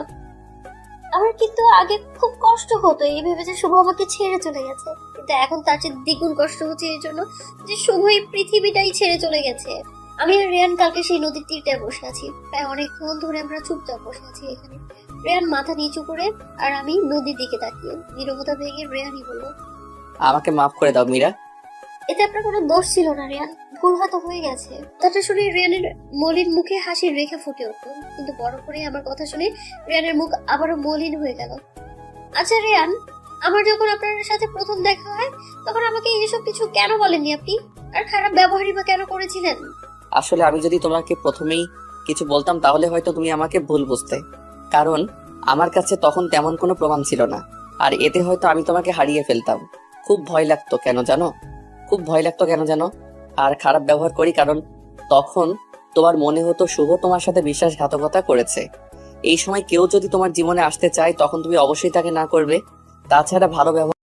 আমার কিন্তু আগে খুব কষ্ট হতো এই ভেবে যে শুভ আমাকে ছেড়ে চলে গেছে, কিন্তু এখন তার চেয়ে দ্বিগুণ কষ্ট হচ্ছে এই জন্য যে শুভ এই পৃথিবীটাই ছেড়ে চলে গেছে। আমি আর রেয়ান কালকে সেই নদীর তীরটায় বসে আছি। প্রায় অনেকক্ষণ ধরে আমরা চুপচাপ বসে আছি এখানে। রেয়ান মাথা নিচু করে আর আমি নদীর দিকে তাকিয়ে। নীরবতা ভেঙে রেয়ানই বলল, আমাকে মাফ করে দাও মীরা। এতে আপনার কোনো দোষ ছিল না রেয়ান, ভুল হয়তো হয়ে গেছে। কথাটা শুনে রেয়ানের মলিন মুখে হাসির রেখা ফুটে উঠল, কিন্তু বড় করে আমার কথা শুনে রেয়ানের মুখ আবারও মলিন হয়ে গেল। আচ্ছা রেয়ান, আমার যখন আপনার সাথে প্রথম দেখা হয় তখন আমাকে এসব কিছু কেন বলেননি আপনি? আর খারাপ ব্যবহারই বা কেন করেছিলেন? আসলে আমি যদি তোমাকে প্রথমেই কিছু বলতাম তাহলে হয়তো তুমি আমাকে ভুল বুঝতে, কারণ আমার কাছে তখন তেমন কোনো প্রমাণ ছিল না। আর এতে হয়তো আমি তোমাকে হারিয়ে ফেলতাম। খুব ভয় লাগতো কেন জানো? আর খারাপ ব্যবহার করি কারণ তখন তোমার মনে হতো শুভ তোমার সাথে বিশ্বাসঘাতকতা করেছে। এই সময় কেউ যদি তোমার জীবনে আসতে চায় তখন তুমি অবশ্যই তাকে না করবে। তাছাড়া ভালো ব্যবহার